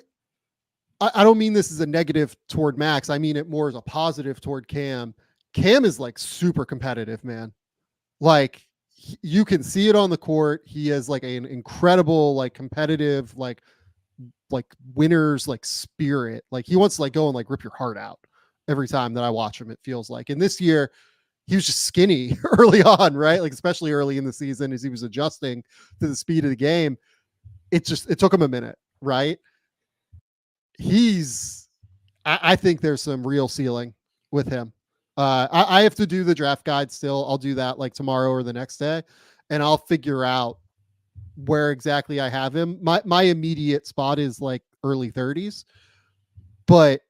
I don't mean this as a negative toward Max. I mean it more as a positive toward Cam. Cam is like super competitive, man. Like you can see it on the court. He has like an incredible, like competitive, like winners, like spirit. Like he wants to like go and like rip your heart out every time that I watch him, it feels like. And this year he was just skinny early on, right? Like especially early in the season as he was adjusting to the speed of the game. It took him a minute, right? I think there's some real ceiling with him. I have to do the draft guide still. I'll do that like tomorrow or the next day, and I'll figure out where exactly I have him. My immediate spot is like early 30s, but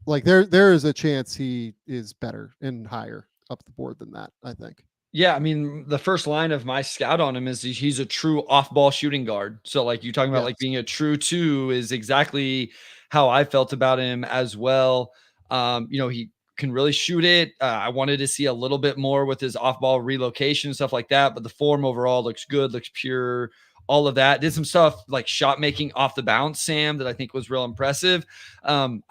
like there is a chance he is better and higher up the board than that, I think. Yeah, I mean, the first line of my scout on him is he's a true off-ball shooting guard. So like you talking about like being a true 2 is exactly how I felt about him as well. He can really shoot it. I wanted to see a little bit more with his off-ball relocation, stuff like that, but the form overall looks good, looks pure, all of that. Did some stuff like shot making off the bounce, Sam, that I think was real impressive. I'm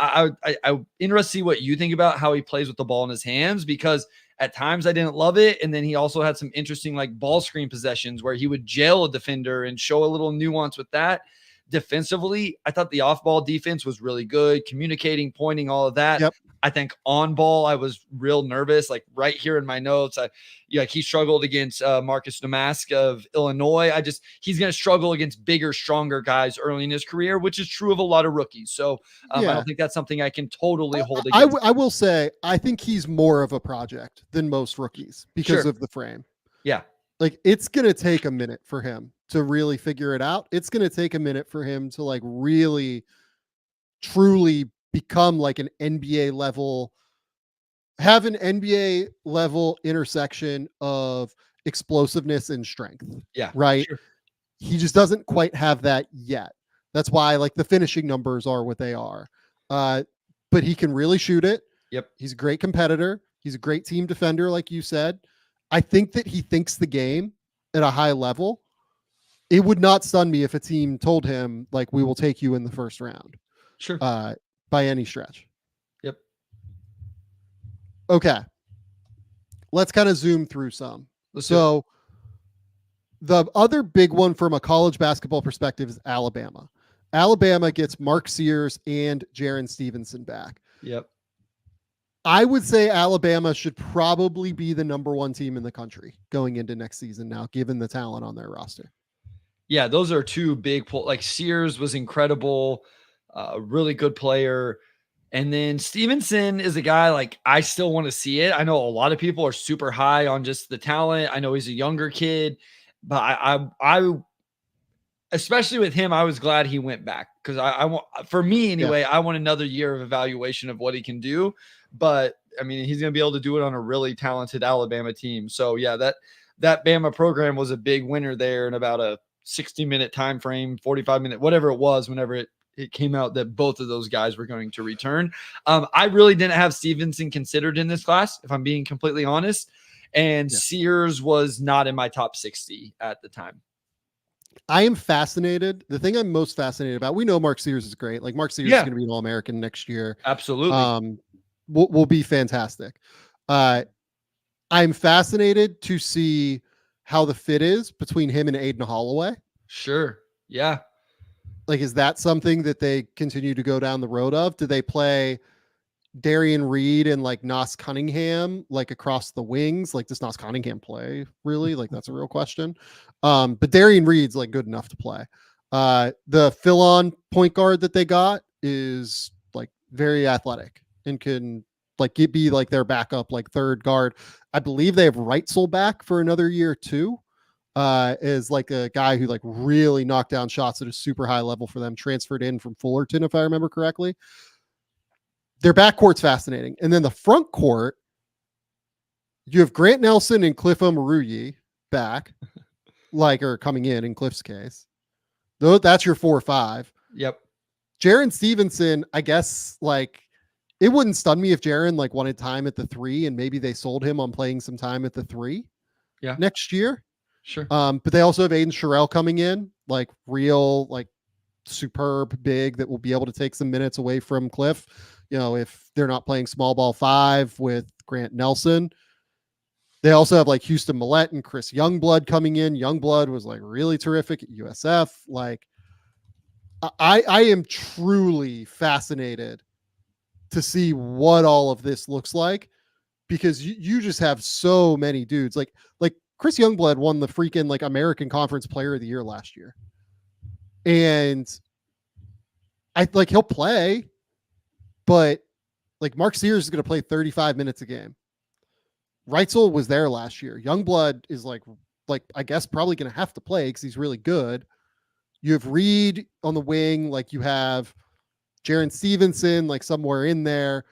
interested to see what you think about how he plays with the ball in his hands, because at times I didn't love it. And then he also had some interesting like ball screen possessions where he would jail a defender and show a little nuance with that. Defensively, I thought the off-ball defense was really good, communicating, pointing, all of that. Yep. I think on ball, I was real nervous. Like right here in my notes, he struggled against Marcus Damask of Illinois. He's going to struggle against bigger, stronger guys early in his career, which is true of a lot of rookies. So I don't think that's something I can totally hold against. I will say, I think he's more of a project than most rookies because of the frame. Yeah. Like it's going to take a minute for him to really figure it out. It's going to take a minute for him to like really, truly become like an NBA level, have an NBA level intersection of explosiveness and strength. Yeah. Right. Sure. He just doesn't quite have that yet. That's why like the finishing numbers are what they are. But he can really shoot it. Yep. He's a great competitor. He's a great team defender. Like you said, I think that he thinks the game at a high level. It would not stun me if a team told him like, we will take you in the first round. Sure. By any stretch. Yep. Okay. Let's kind of zoom through some. So the other big one from a college basketball perspective is Alabama. Alabama gets Mark Sears and Jaren Stevenson back. Yep. I would say Alabama should probably be the number 1 team in the country going into next season now, given the talent on their roster. Yeah, those are 2 big like Sears was incredible, really good player. And then Stevenson is a guy like I still want to see it. I know a lot of people are super high on just the talent. I know he's a younger kid, but I especially with him, I was glad he went back because I want, for me anyway, I want another year of evaluation of what he can do. But I mean, he's going to be able to do it on a really talented Alabama team. So yeah, that Bama program was a big winner there in about a 60-minute time frame, 45-minute, whatever it was, whenever it came out that both of those guys were going to return. I really didn't have Stevenson considered in this class, if I'm being completely honest. And Sears was not in my top 60 at the time. I am fascinated. The thing I'm most fascinated about, we know Mark Sears is great. Like Mark Sears is going to be an All-American next year. Absolutely. Will be fantastic. I'm fascinated to see how the fit is between him and Aiden Holloway. Sure. Yeah. Like, is that something that they continue to go down the road of? Do they play Darian Reed and like Nos Cunningham like across the wings? Like, does Nos Cunningham play really? Like, that's a real question. But Darian Reed's like good enough to play. The fill-on point guard that they got is like very athletic and can like be like their backup, like third guard. I believe they have Reitzel back for another year too. Is like a guy who like really knocked down shots at a super high level for them, transferred in from Fullerton, if I remember correctly. Their backcourt's fascinating. And then the front court, you have Grant Nelson and Cliff Omoruyi back, like, or coming in Cliff's case. Though that's your 4 or 5. Yep. Jaren Stevenson, I guess, like, it wouldn't stun me if Jaren like wanted time at the 3 and maybe they sold him on playing some time at the 3 next year. Sure. But they also have Aiden Sherrill coming in, like real, like superb big that will be able to take some minutes away from Cliff. You know, if they're not playing small ball 5 with Grant Nelson. They also have like Houston Millett and Chris Youngblood coming in. Youngblood was like really terrific at USF. Like, I am truly fascinated to see what all of this looks like, because you just have so many dudes. Like Chris Youngblood won the freaking like American Conference Player of the Year last year. And I like he'll play, but like Mark Sears is going to play 35 minutes a game. Reitzel was there last year. Youngblood is like I guess probably going to have to play because he's really good. You have Reed on the wing, like you have Jaren Stevenson, like somewhere in there.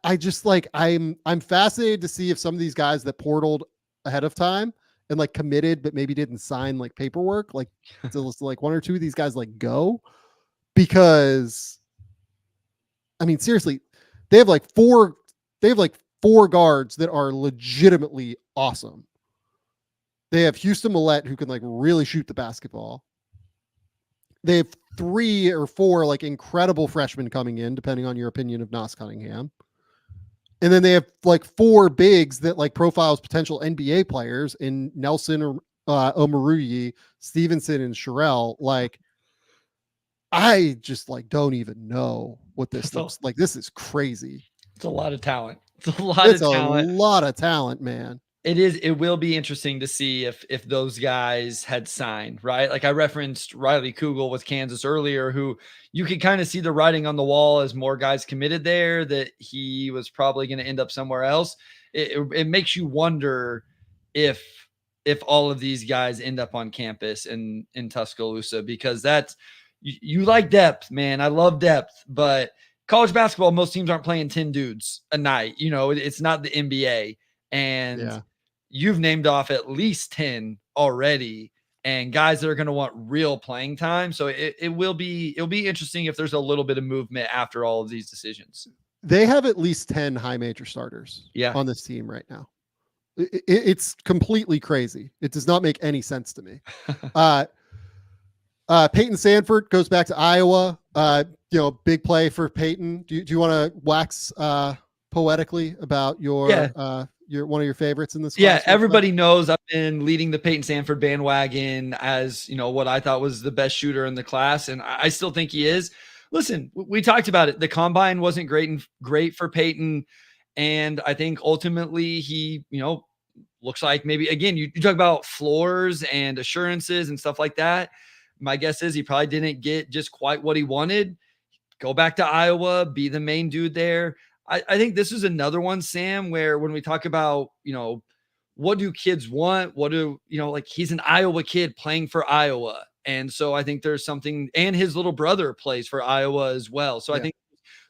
I just like I'm fascinated to see if some of these guys that portaled ahead of time and like committed but maybe didn't sign like paperwork, like to like 1 or 2 of these guys like go, because I mean seriously, they have like 4 guards that are legitimately awesome. They have Houston Millett who can like really shoot the basketball. They have 3 or 4 like incredible freshmen coming in, depending on your opinion of Nos Cunningham. And then they have like 4 bigs that like profiles potential NBA players in Nelson or Omoruyi, Stevenson, and Sherrill. Like, I just like don't even know what this looks like. This is crazy. It's a lot of talent. It's a lot of talent, man. It is. It will be interesting to see if those guys had signed, right? Like I referenced Riley Kugel with Kansas earlier, who you could kind of see the writing on the wall as more guys committed there that he was probably going to end up somewhere else. It makes you wonder if all of these guys end up on campus in Tuscaloosa, because that's you like depth, man. I love depth, but college basketball, most teams aren't playing 10 dudes a night. You know, it's not the NBA, and you've named off at least 10 already, and guys that are going to want real playing time. So it'll be interesting if there's a little bit of movement after all of these decisions. They have at least 10 high major starters on this team right now. It's completely crazy. It does not make any sense to me. Payton Sanford goes back to Iowa. Big play for Payton. Do you want to wax poetically about your one of your favorites in this class? Yeah, everybody knows I've been leading the Payton Sanford bandwagon as, what I thought was the best shooter in the class, and I still think he is. Listen, we talked about it. The combine wasn't great for Payton, and I think ultimately he, looks like maybe, again, you talk about floors and assurances and stuff like that. My guess is he probably didn't get just quite what he wanted. Go back to Iowa, be the main dude there. I think this is another one, Sam, where when we talk about, what do kids want? What do, like he's an Iowa kid playing for Iowa. And so I think there's something, and his little brother plays for Iowa as well. So I think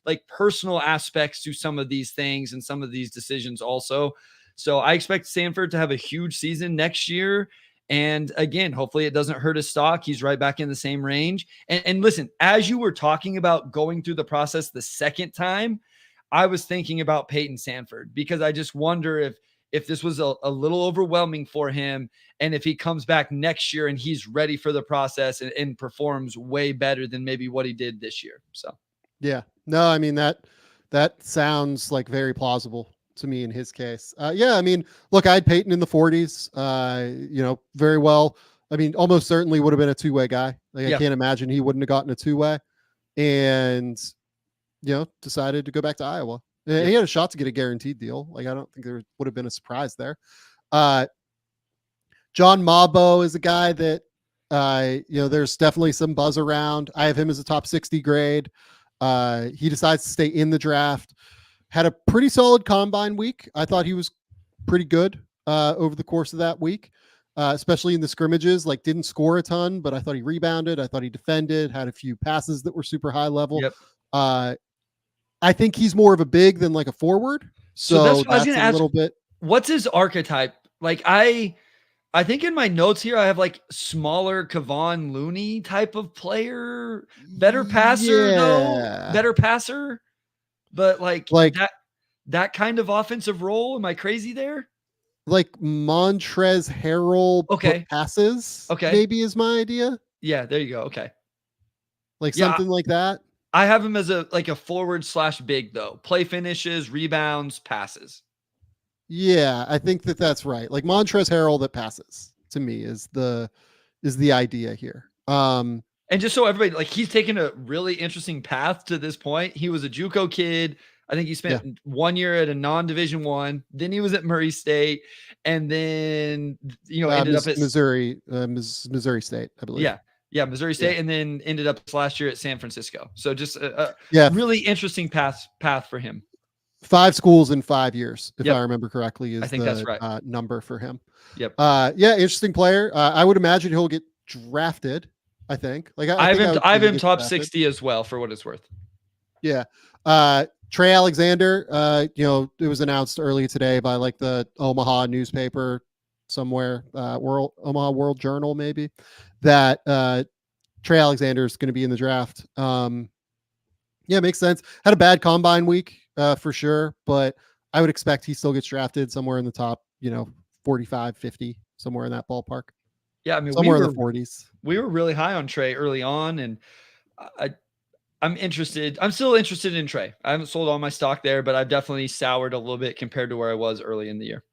like personal aspects to some of these things and some of these decisions also. So I expect Sanford to have a huge season next year. And again, hopefully it doesn't hurt his stock. He's right back in the same range. And listen, as you were talking about going through the process the second time, I was thinking about Payton Sanford, because I just wonder if this was a little overwhelming for him, and if he comes back next year and he's ready for the process and performs way better than maybe what he did this year. So, yeah, no, I mean, that sounds like very plausible to me in his case. I mean, look, I had Payton in the 40s, very well I mean, almost certainly would have been a two-way guy. Like, Yeah. I can't imagine he wouldn't have gotten a two-way, and decided to go back to Iowa. And he had a shot to get a guaranteed deal. Like, I don't think there would have been a surprise there. John Mabo is a guy that there's definitely some buzz around. I have him as a top 60 grade. He decides to stay in the draft. Had a pretty solid combine week. I thought he was pretty good over the course of that week, especially in the scrimmages. Like, didn't score a ton, but I thought he rebounded. I thought he defended, had a few passes that were super high level. Yep. I think he's more of a big than like a forward. So that's what I was gonna ask. little bit. What's his archetype? Like, I think in my notes here, I have like smaller Kevon Looney type of player, better passer though, better passer, but like that kind of offensive role. Am I crazy there? Like Montrezl Harrell passes. Okay. Maybe is my idea. Yeah, there you go. Okay. Like something like that. I have him as a forward/big though. Play finishes, rebounds, passes. Yeah, I think that's right. Like Montrezl Harrell that passes to me is the idea here. And just so everybody, like, he's taken a really interesting path to this point. He was a JUCO kid. I think he spent 1 year at a non-Division I. Then he was at Murray State, and then ended up at Missouri State, I believe. Yeah, Missouri State, and then ended up last year at San Francisco. So just a really interesting path for him. 5 schools in 5 years, if I remember correctly, I think that's right. Number for him. Yep. Interesting player. I would imagine he'll get drafted. I think. Like I have him top 60 as well, for what it's worth. Yeah. Trey Alexander. It was announced earlier today by like the Omaha newspaper somewhere, Omaha World Journal maybe, that Trey Alexander is going to be in the draft. Makes sense. Had a bad combine week for sure, but I would expect he still gets drafted somewhere in the top, 45, 50, somewhere in that ballpark. Yeah, I mean, somewhere in the 40s. We were really high on Trey early on, and I'm interested. I'm still interested in Trey. I haven't sold all my stock there, but I've definitely soured a little bit compared to where I was early in the year.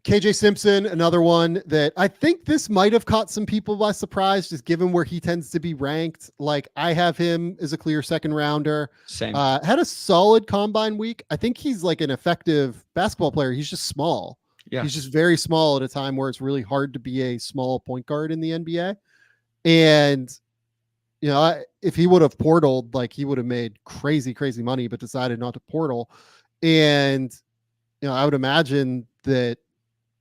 KJ Simpson, another one that I think this might have caught some people by surprise, just given where he tends to be ranked. Like, I have him as a clear second rounder. Same. Had a solid combine week. I think he's like an effective basketball player. He's just small. Yeah. He's just very small at a time where it's really hard to be a small point guard in the NBA. And, if he would have portaled, like, he would have made crazy, crazy money, but decided not to portal. And, I would imagine that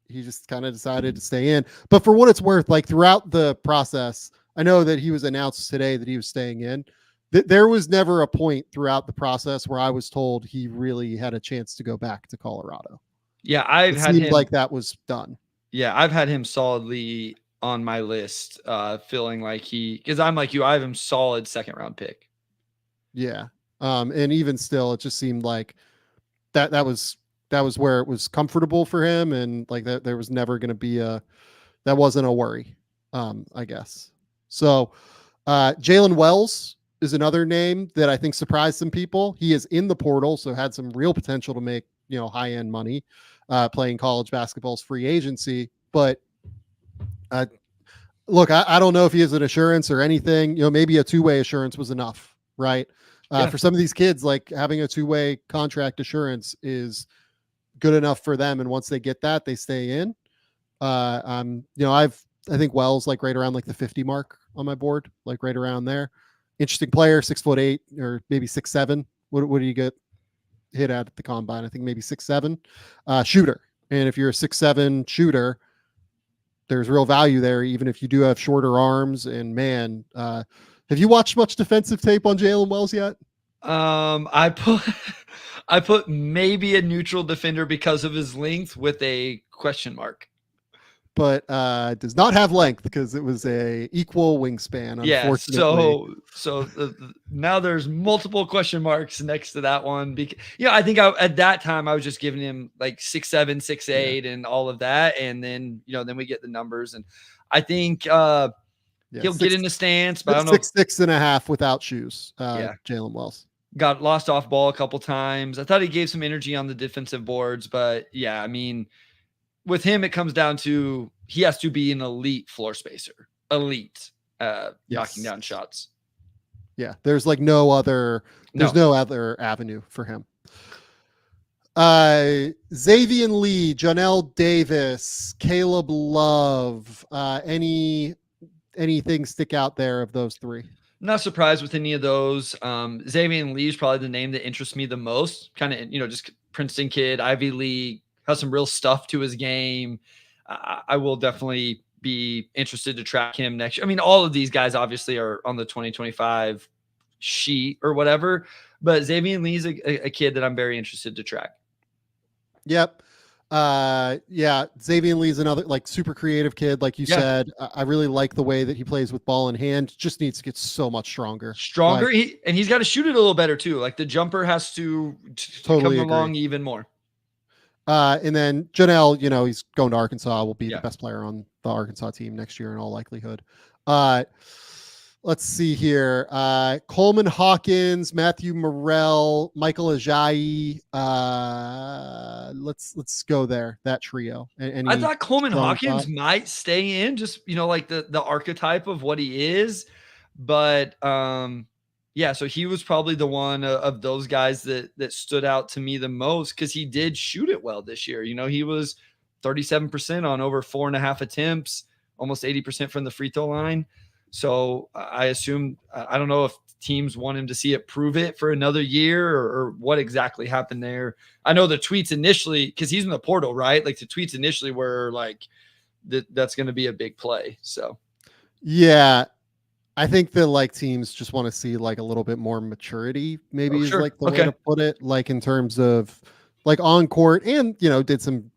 he just kind of decided to stay in. But for what it's worth, like, throughout the process, I know that he was announced today that he was staying in. There was never a point throughout the process where I was told he really had a chance to go back to Colorado. Yeah, it seemed like that was done. Yeah, I've had him solidly on my list, feeling like because I'm like you, I have him solid second round pick. Yeah. And even still, it just seemed like that was where it was comfortable for him. And like that, there was never going to be that wasn't a worry, I guess. So Jalen Wells is another name that I think surprised some people. He is in the portal, so had some real potential to make, high-end money playing college basketball's free agency. But look, I don't know if he has an assurance or anything. Maybe a two-way assurance was enough, right? For some of these kids, like, having a two-way contract assurance is good enough for them, and once they get that, they stay in. I think Wells, like, right around like the 50 mark on my board, like right around there. Interesting player, 6'8" or maybe 6'7". What do you get hit at the combine? I think maybe 6'7". Shooter, and if you're a 6'7" shooter, there's real value there, even if you do have shorter arms. And man, have you watched much defensive tape on Jalen Wells yet? I put maybe a neutral defender because of his length with a question mark. But does not have length because it was a equal wingspan. Unfortunately. So now there's multiple question marks next to that one. Because I think at that time I was just giving him like 6'7", 6'8", and all of that, and then then we get the numbers, and I think he'll get in the stance, but I don't know. 6'6.5" without shoes. Jalen Wells got lost off ball a couple times. I thought he gave some energy on the defensive boards, but yeah, I mean, with him, it comes down to he has to be an elite floor spacer, knocking down shots. Yeah, there's like no other avenue for him. Xavier Lee, Janelle Davis, Caleb Love, anything stick out there of those three? Not surprised with any of those. Xavier Lee is probably the name that interests me the most. Kind of, just Princeton kid, Ivy League, has some real stuff to his game. I will definitely be interested to track him next year. I mean, all of these guys obviously are on the 2025 sheet or whatever, but Xavier Lee is a kid that I'm very interested to track. Yep. Yeah, Xavier Lee's another like super creative kid, like you said. I really like the way that he plays with ball in hand. Just needs to get so much stronger. And he's got to shoot it a little better too. Like the jumper has to totally come along even more. And then Janelle, he's going to Arkansas, will be the best player on the Arkansas team next year in all likelihood. Let's see here. Coleman Hawkins, Matthew Morrell, Michael Ajayi. Let's go there. That trio. I thought Coleman Hawkins might stay in, just like the archetype of what he is. But so he was probably the one of those guys that stood out to me the most because he did shoot it well this year. He was 37% on over 4.5 attempts, almost 80% from the free throw line. So I assume, I don't know if teams want him to see it prove it for another year or what exactly happened there. I know the tweets initially, because he's in the portal, right? Like the tweets initially were like, that's going to be a big play. So, yeah, I think that like teams just want to see like a little bit more maturity, maybe is like the way to put it, like in terms of like on court and, did some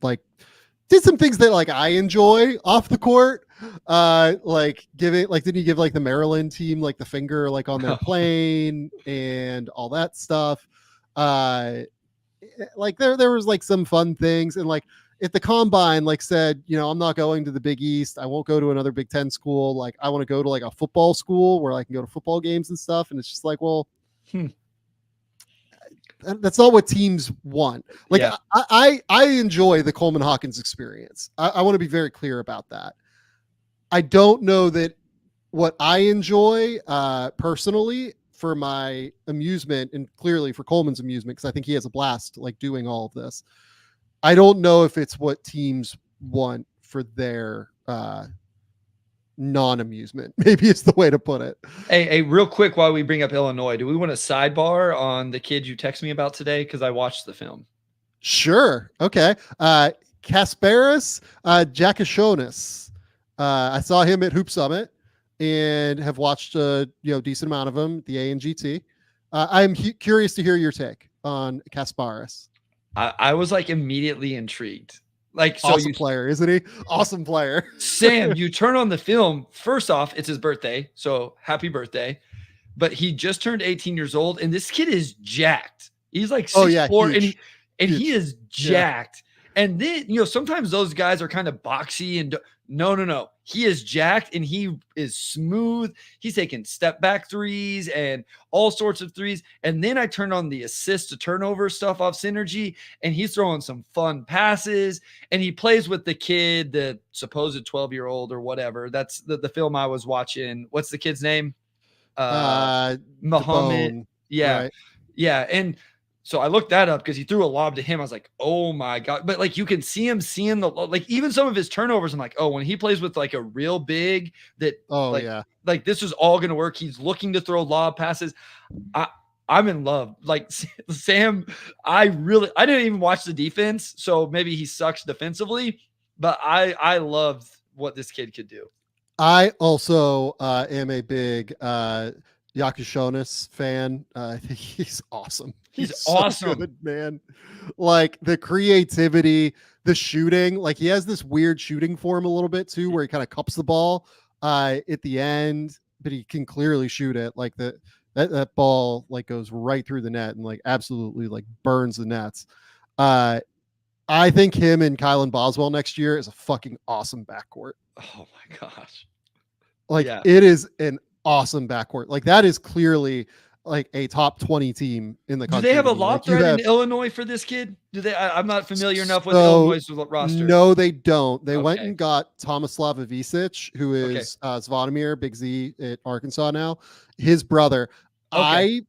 things that like I enjoy off the court. Didn't he give like the Maryland team like the finger like on their plane and all that stuff? Like there was like some fun things, and like if the combine like said, I'm not going to the Big East, I won't go to another Big Ten school, like I want to go to like a football school where I can go to football games and stuff, and it's just like, well, that's not what teams want. Like I enjoy the Coleman Hawkins experience. I want to be very clear about that. I don't know that what I enjoy personally for my amusement and clearly for Coleman's amusement, because I think he has a blast like doing all of this. I don't know if it's what teams want for their non-amusement, maybe is the way to put it. Hey, real quick, while we bring up Illinois, do we want to sidebar on the kid you text me about today? Because I watched the film. Sure. Okay. Kasparis Jakashonis. I saw him at Hoop Summit and have watched a decent amount of him, the ANGT. I'm curious to hear your take on Kasparis. I was like immediately intrigued. Like, so awesome player, isn't he? Awesome player. Sam, you turn on the film. First off, it's his birthday, so happy birthday. But he just turned 18 years old, and this kid is jacked. He's like 6'4", and he is jacked. Yeah. And then sometimes those guys are kind of boxy and no. He is jacked and he is smooth. He's taking step back threes and all sorts of threes. And then I turned on the assist to turnover stuff off Synergy, and he's throwing some fun passes, and he plays with the kid, the supposed 12-year-old or whatever. That's the film I was watching. What's the kid's name? Muhammad. Yeah. Right. Yeah. And so I looked that up because he threw a lob to him. I was like, oh my God. But like, you can see him seeing like even some of his turnovers. I'm like, oh, when he plays with like a real big like this is all going to work. He's looking to throw lob passes. I'm in love. Like Sam, I didn't even watch the defense. So maybe he sucks defensively, but I loved what this kid could do. I also am a big Yakashonis fan. I think he's awesome. He's awesome, so good, man. Like the creativity, the shooting. Like he has this weird shooting form a little bit too, where he kind of cups the ball at the end, but he can clearly shoot it. Like that ball like goes right through the net and like absolutely like burns the nets. I think him and Kylan Boswell next year is a fucking awesome backcourt. Oh my gosh. Like it is an awesome backcourt. Like that is clearly like a top 20 team in the Do country. they have a to me. lob Like, you threat have in Illinois for this kid? Do they? I'm not familiar enough with so Illinois' roster. no, they don't. They went Okay. and got Tomislav Ivicic, who Okay. is Zvonimir Big Z at Arkansas now, his brother. Okay. I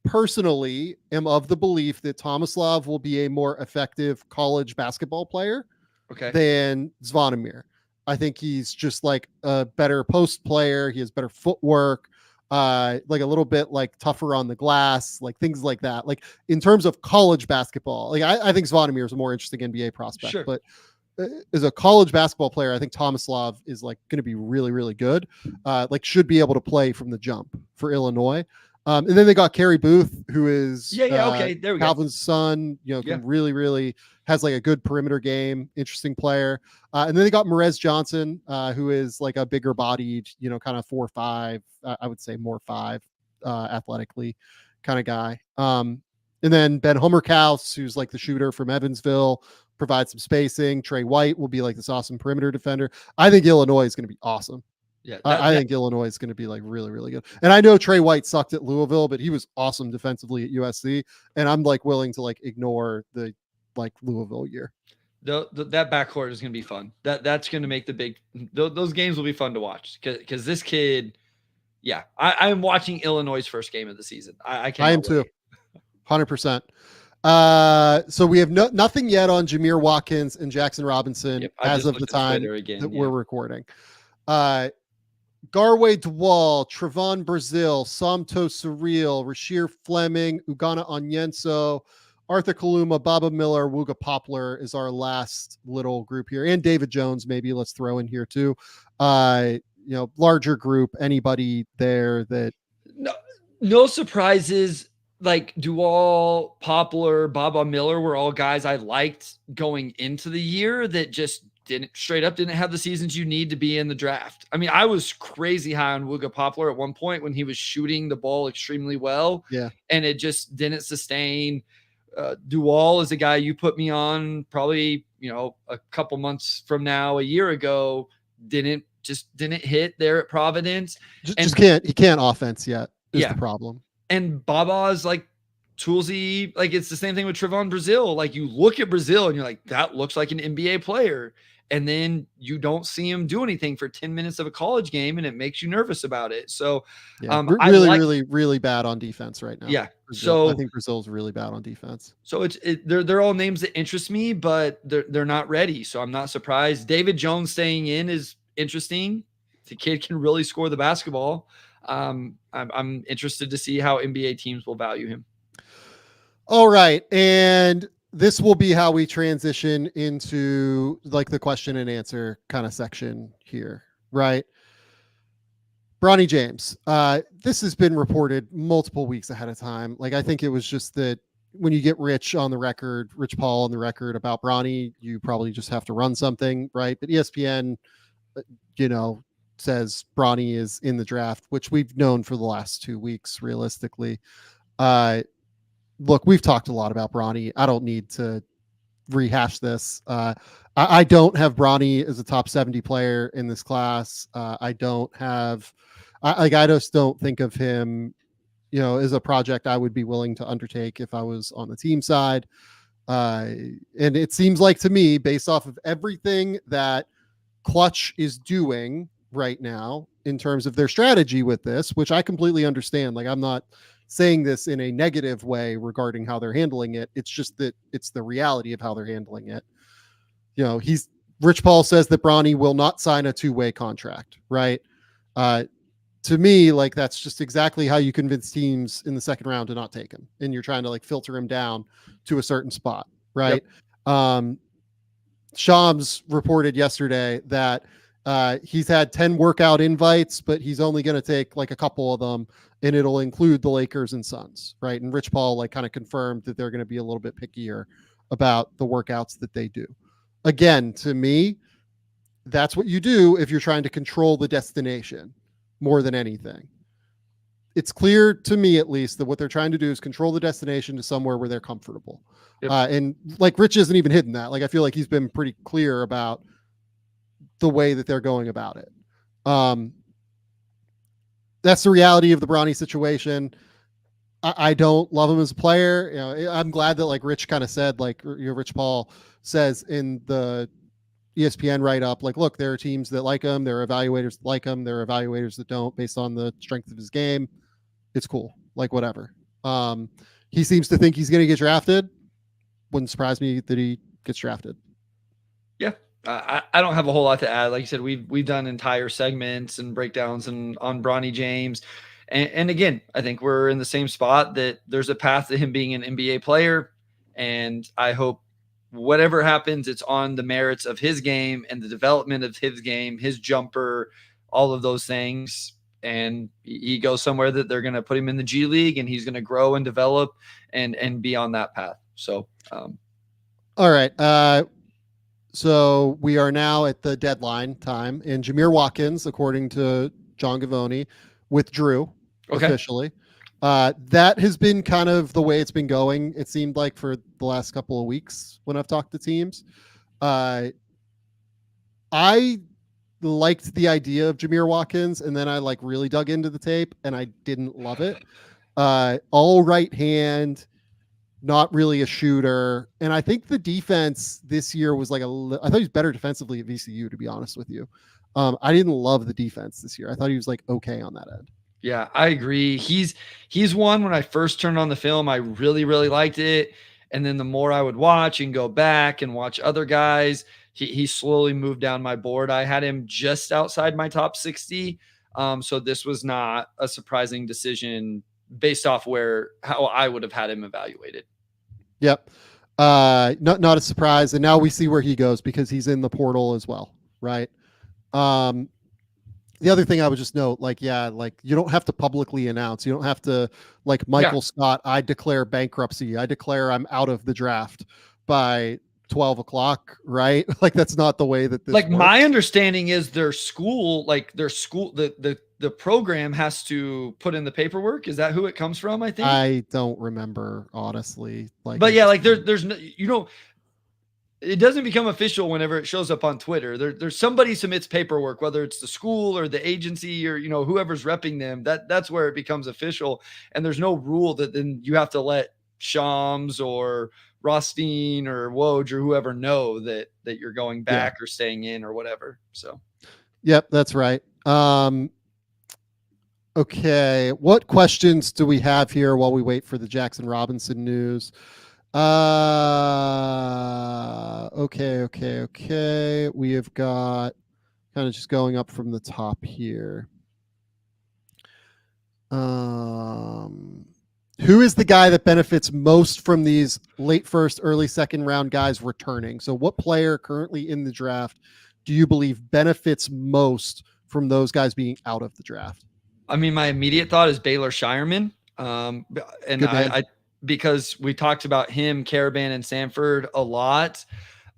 personally am of the belief that Tomislav will be a more effective college basketball player Okay. than Zvonimir. I think he's just like a better post player. He has better footwork, like a little bit like tougher on the glass, like things like that. Like in terms of college basketball, like I think Zvonimir is a more interesting NBA prospect, Sure. but as a college basketball player, I think Tomislav is like going to be really, really good. Like should be able to play from the jump for Illinois. And then they got Kerry Booth, who is Okay, there we go. Calvin's son. You know, can really, really has like a good perimeter game, interesting player. And then they got Merez Johnson, who is like a bigger bodied, you know, kind of 4'5", I would say more 5, athletically kind of guy. And then Ben Hummerkaus, who's like the shooter from Evansville, provides some spacing. Trey White will be like this awesome perimeter defender. I think Illinois is going to be awesome. Yeah, I think Illinois is going to be like really, really good. And I know Trey White sucked at Louisville, but he was awesome defensively at USC. And I'm like willing to like ignore the like Louisville year. That backcourt is going to be fun. That's going to make those games will be fun to watch because this kid, I'm watching Illinois' first game of the season. I am too, 100%. So we have nothing yet on Jameer Watkins and Jackson Robinson as of the time that we're recording. Garway Dwal, Trevon Brazil, Somto Surreal, Rashir Fleming, Ugana Onyenso, Arthur Kaluma, Baba Miller, Wooga Poplar is our last little group here. And David Jones, maybe let's throw in here too. You know, larger group, anybody there that no surprises. Like Dwal, Poplar, Baba Miller were all guys I liked going into the year that just didn't have the seasons you need to be in the draft. I mean, I was crazy high on Wooga Poplar at one point when he was shooting the ball extremely well. Yeah. And it just didn't sustain. Dwal is a guy you put me on probably, you know, a couple months from now, a year ago, didn't hit there at Providence. He can't offense yet is the problem. And Baba's like toolsy. Like it's the same thing with Trevon Brazil. Like you look at Brazil and you're like, that looks like an NBA player. And then you don't see him do anything for 10 minutes of a college game and it makes you nervous about it. So really bad on defense right now. Yeah. Brazil. So I think Brazil's really bad on defense. So they're all names that interest me, but they're not ready. So I'm not surprised. David Jones staying in is interesting. The kid can really score the basketball. I'm interested to see how NBA teams will value him. All right. And this will be how we transition into like the question and answer kind of section here, right? Bronny James. This has been reported multiple weeks ahead of time. Like, I think it was just that when you get Rich Paul on the record about Bronny, you probably just have to run something, right? But ESPN, you know, says Bronny is in the draft, which we've known for the last 2 weeks, realistically. Look, we've talked a lot about Bronny. I don't need to rehash this. I don't have Bronny as a top 70 player in this class. I just don't think of him, you know, as a project I would be willing to undertake if I was on the team side. And it seems like to me, based off of everything that Clutch is doing right now in terms of their strategy with this, which I completely understand. Like, I'm not saying this in a negative way regarding how they're handling it. It's just that it's the reality of how they're handling it. You know, Rich Paul says that Bronny will not sign a 2-way contract, right? To me, like, that's just exactly how you convince teams in the second round to not take him. And you're trying to like filter him down to a certain spot, right? Yep. Shams reported yesterday that he's had 10 workout invites, but he's only going to take like a couple of them, and it'll include the Lakers and Suns, right? And Rich Paul like kind of confirmed that they're going to be a little bit pickier about the workouts that they do. Again, to me, that's what you do if you're trying to control the destination more than anything. It's clear to me, at least, that what they're trying to do is control the destination to somewhere where they're comfortable. Yep. And like Rich isn't even hidden that. Like, I feel like he's been pretty clear about the way that they're going about it. That's the reality of the Bronny situation. I don't love him as a player. You know, I'm glad that like Rich kind of said, like Rich Paul says in the ESPN write up, like, look, there are teams that like him, there are evaluators that like him, there are evaluators that don't, based on the strength of his game. It's cool, like whatever. He seems to think he's going to get drafted. Wouldn't surprise me that he gets drafted. Yeah. I don't have a whole lot to add. Like you said, we've done entire segments and breakdowns and on Bronny James. And again, I think we're in the same spot that there's a path to him being an NBA player. And I hope whatever happens, it's on the merits of his game and the development of his game, his jumper, all of those things. And he goes somewhere that they're going to put him in the G League and he's going to grow and develop and be on that path. So, all right. So we are now at the deadline time, and Jameer Watkins, according to John Gavoni, withdrew officially. That has been kind of the way it's been going. It seemed like for the last couple of weeks when I've talked to teams. I liked the idea of Jameer Watkins, and then I like really dug into the tape and I didn't love it. All right hand, not really a shooter. And I think the defense this year was like I thought he was better defensively at VCU, to be honest with you. I didn't love the defense this year. I thought he was like okay on that end. Yeah, I agree. He's one, when I first turned on the film, I really, really liked it. And then the more I would watch and go back and watch other guys, he slowly moved down my board. I had him just outside my top 60. So this was not a surprising decision based off how I would have had him evaluated. Yep. Not a surprise. And now we see where he goes because he's in the portal as well. Right. The other thing I would just note, like, yeah, like you don't have to publicly announce. You don't have to, like Michael Scott, I declare bankruptcy. I declare I'm out of the draft by 12 o'clock, right? Like that's not the way that this like works. My understanding is their school, the program has to put in the paperwork. Is that who it comes from? I think. I don't remember, honestly. Like, but yeah, like there's no, you know, it doesn't become official whenever it shows up on Twitter. There's somebody submits paperwork, whether it's the school or the agency or, you know, whoever's repping them, that's where it becomes official. And there's no rule that then you have to let Shams or Rothstein or Woj or whoever know that you're going back or staying in or whatever. So. Yep, that's right. Okay. What questions do we have here while we wait for the Jackson Robinson news? Okay. We have got kind of just going up from the top here. Who is the guy that benefits most from these late first, early second round guys returning? So what player currently in the draft do you believe benefits most from those guys being out of the draft? I mean, my immediate thought is Baylor Shireman. And because we talked about him, Karaban and Sanford a lot.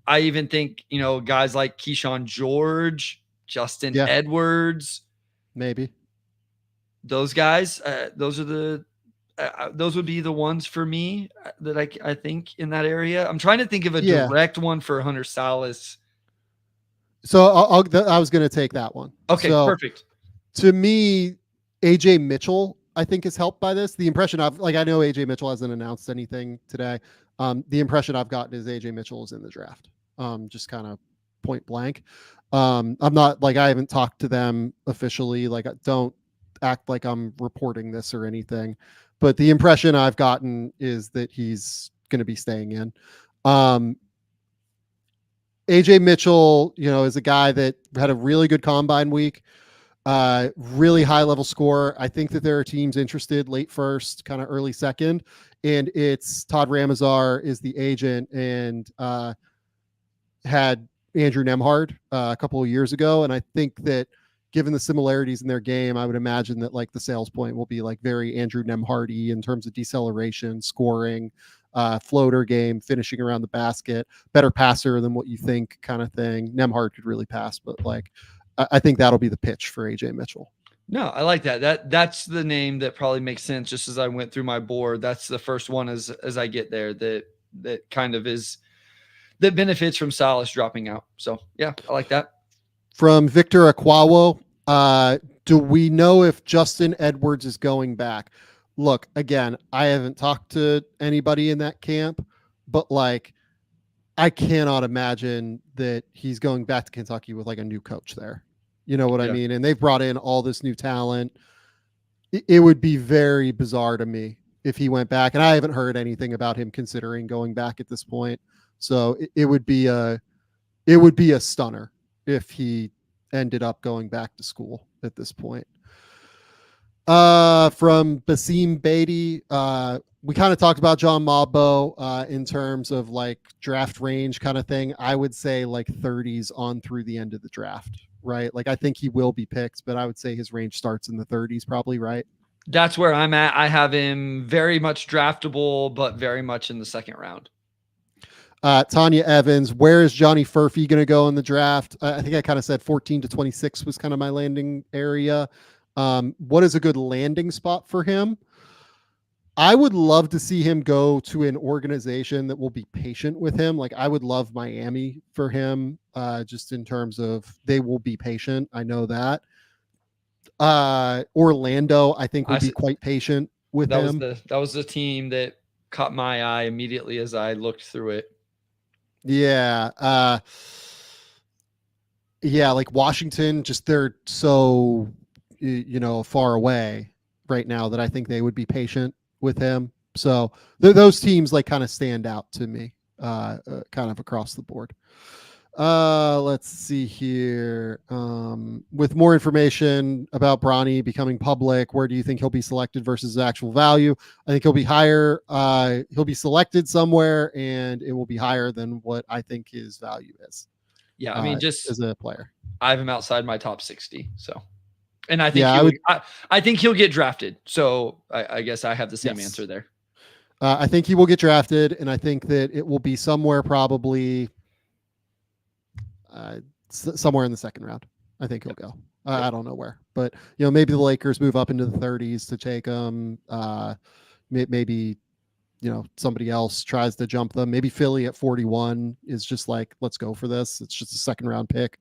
I even think, you know, guys like Keyshawn George, Justin Edwards, maybe those guys, those would be the ones for me that I think in that area. I'm trying to think of a direct one for Hunter Salas. So I was going to take that one. Okay, so, perfect. To me, AJ Mitchell, I think, is helped by this. The impression I know AJ Mitchell hasn't announced anything today. The impression I've gotten is AJ Mitchell is in the draft. Just kind of point blank. I'm not like, I haven't talked to them officially. Like, don't act like I'm reporting this or anything, but the impression I've gotten is that he's going to be staying in. AJ Mitchell, you know, is a guy that had a really good combine week. Really high level score. I think that there are teams interested late first, kind of early second, and it's Todd Ramazar is the agent and had Andrew Nemhard a couple of years ago. And I think that given the similarities in their game, I would imagine that like the sales point will be like very Andrew Nemhardy in terms of deceleration, scoring, floater game, finishing around the basket, better passer than what you think kind of thing. Nemhard could really pass, but like, I think that'll be the pitch for AJ Mitchell. No, I like that. That's the name that probably makes sense. Just as I went through my board, that's the first one as I get there that kind of is that benefits from Salas dropping out. So yeah, I like that. From Victor Aquawo, do we know if Justin Edwards is going back? look, again, I haven't talked to anybody in that camp, but like, I cannot imagine that he's going back to Kentucky with like a new coach there. You know what I Yeah. mean? And they've brought in all this new talent. It would be very bizarre to me if he went back, and I haven't heard anything about him considering going back at this point. So it would be a stunner if he ended up going back to school at this point. From Basim Beatty, we kind of talked about John Mabo in terms of like draft range kind of thing. I would say like 30s on through the end of the draft, right? Like I think he will be picked, but I would say his range starts in the 30s probably, right? That's where I'm at. I have him very much draftable, but very much in the second round. Tanya Evans, where is Johnny Furphy going to go in the draft? I think I kind of said 14 to 26 was kind of my landing area. What is a good landing spot for him? I would love to see him go to an organization that will be patient with him. Like I would love Miami for him, just in terms of they will be patient. I know that. Orlando, I think would be quite patient with him. That was the team that caught my eye immediately as I looked through it. Yeah. Yeah, like Washington, just they're so far away right now that I think they would be patient with him. So those teams like kind of stand out to me, kind of across the board. Let's see here. With more information about Bronny becoming public, where do you think he'll be selected versus actual value? I think he'll be higher. He'll be selected somewhere, and it will be higher than what I think his value is. Yeah, I mean, just as a player, I have him outside my top 60. So, and I think I think he'll get drafted. So I guess I have the same answer there. I think he will get drafted, and I think that it will be somewhere probably somewhere in the second round. I think he'll go. I don't know where, but maybe the Lakers move up into the 30s to take him. Maybe somebody else tries to jump them. Maybe Philly at 41 is just like, let's go for this. It's just a second round pick.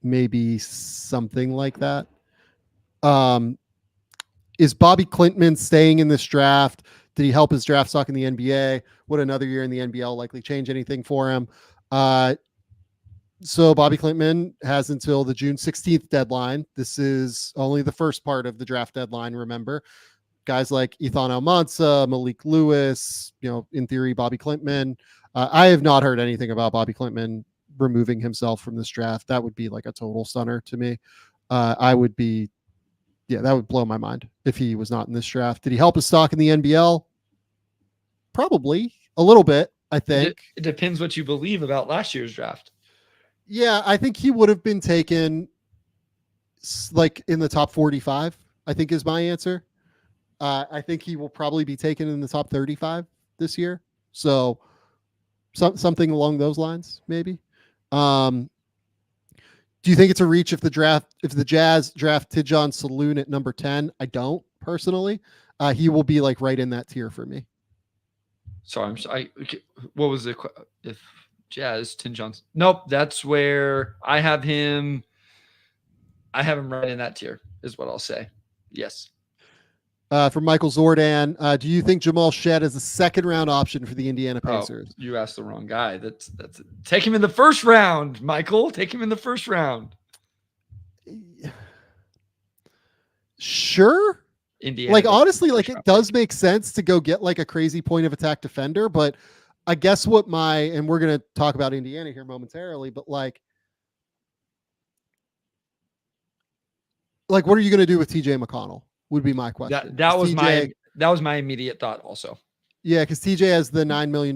Maybe something like that. Is Bobby Klintman staying in this draft? Did he help his draft stock in the NBA? Would another year in the NBL likely change anything for him? So Bobby Klintman has until the June 16th deadline. This is only the first part of the draft deadline. Remember, guys like Ethan Almanza, Malik Lewis, in theory, Bobby Klintman. I have not heard anything about Bobby Klintman removing himself from this draft. That would be like a total stunner to me. That would blow my mind if he was not in this draft. Did he help his stock in the NBL? Probably a little bit, I think. It depends what you believe about last year's draft. Yeah, I think he would have been taken like in the top 45, I think is my answer. I think he will probably be taken in the top 35 this year. So something along those lines, maybe. Do you think it's a reach if the Jazz draft Tidjane Saloon at number 10? I don't personally. He will be like right in that tier for me. Sorry, I'm sorry. What was it? If Jazz Tidjane? Nope, that's where I have him. I have him right in that tier, is what I'll say. Yes. From Michael Zordan, do you think Jamal Shead is a second round option for the Indiana Pacers? You asked the wrong guy. That's take him in the first round, Michael. Take him in the first round. Sure. Indiana. Like honestly, like it does make sense to go get like a crazy point of attack defender, but I guess and we're gonna talk about Indiana here momentarily, but like what are you gonna do with TJ McConnell? Would be my question. That was my immediate thought also. Yeah, because TJ has the $9 million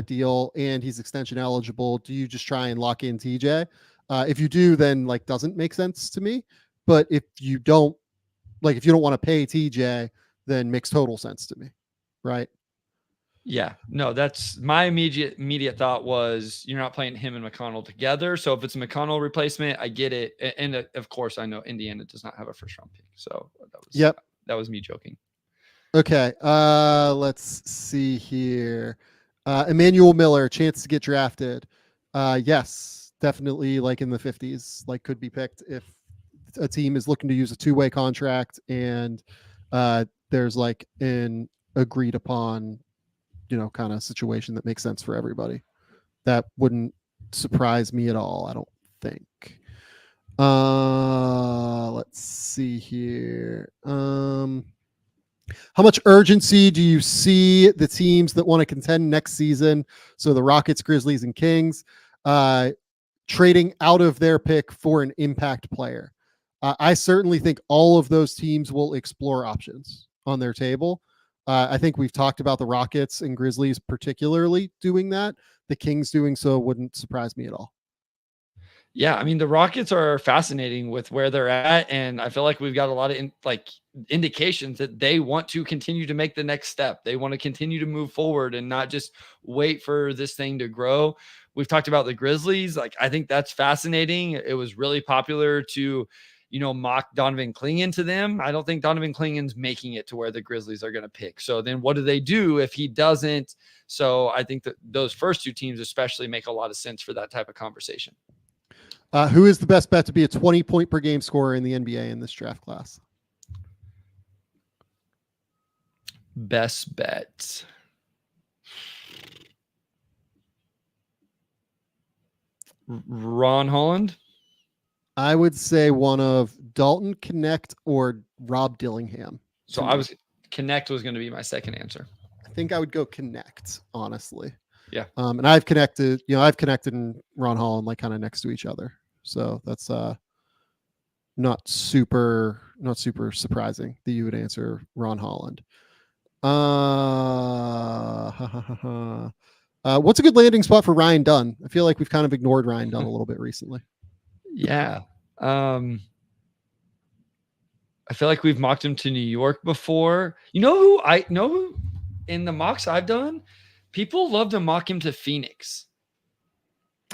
deal and he's extension eligible. Do you just try and lock in TJ? If you do, then like doesn't make sense to me. But if you don't want to pay TJ, then makes total sense to me, right? Yeah, no, that's my immediate thought was you're not playing him and McConnell together. So if it's a McConnell replacement, I get it. And of course, I know Indiana does not have a first round pick. So that was me joking. Okay, let's see here. Emmanuel Miller, chance to get drafted. Yes, definitely like in the 50s, like could be picked if the a team is looking to use a 2-way contract and there's like an agreed upon, kind of situation that makes sense for everybody. That wouldn't surprise me at all, I don't think. Let's see here. How much urgency do you see the teams that want to contend next season? So the Rockets, Grizzlies, and Kings, trading out of their pick for an impact player. I certainly think all of those teams will explore options on their table. I think we've talked about the Rockets and Grizzlies particularly doing that. The Kings doing so wouldn't surprise me at all. Yeah, I mean, the Rockets are fascinating with where they're at, and I feel like we've got a lot of indications that they want to continue to make the next step. They want to continue to move forward and not just wait for this thing to grow. We've talked about the Grizzlies. I think that's fascinating. It was really popular to, mock Donovan Clingan to them. I don't think Donovan Clingan's making it to where the Grizzlies are going to pick. So then what do they do if he doesn't? So I think that those first two teams especially make a lot of sense for that type of conversation. Who is the best bet to be a 20-point per game scorer in the NBA in this draft class? Best bet. Ron Holland? I would say one of Dalton Connect or Rob Dillingham. So Connect was going to be my second answer. I think I would go Connect, honestly. Yeah. And I've connected and Ron Holland kind of next to each other. So that's not super surprising that you would answer Ron Holland. What's a good landing spot for Ryan Dunn? I feel like we've kind of ignored Ryan Dunn a little bit recently. Yeah. I feel like we've mocked him to New York before. You know who in the mocks I've done, people love to mock him to Phoenix.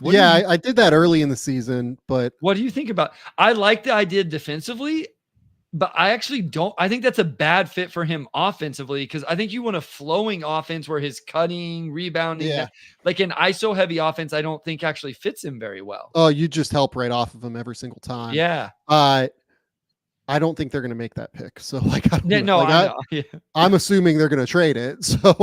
I did that early in the season, but what do you think about? I like the idea defensively, but I actually don't. I think that's a bad fit for him offensively because I think you want a flowing offense where his cutting, rebounding, like an ISO heavy offense, I don't think actually fits him very well. Oh, you just help right off of him every single time. Yeah. I don't think they're going to make that pick. So I'm assuming they're going to trade it. So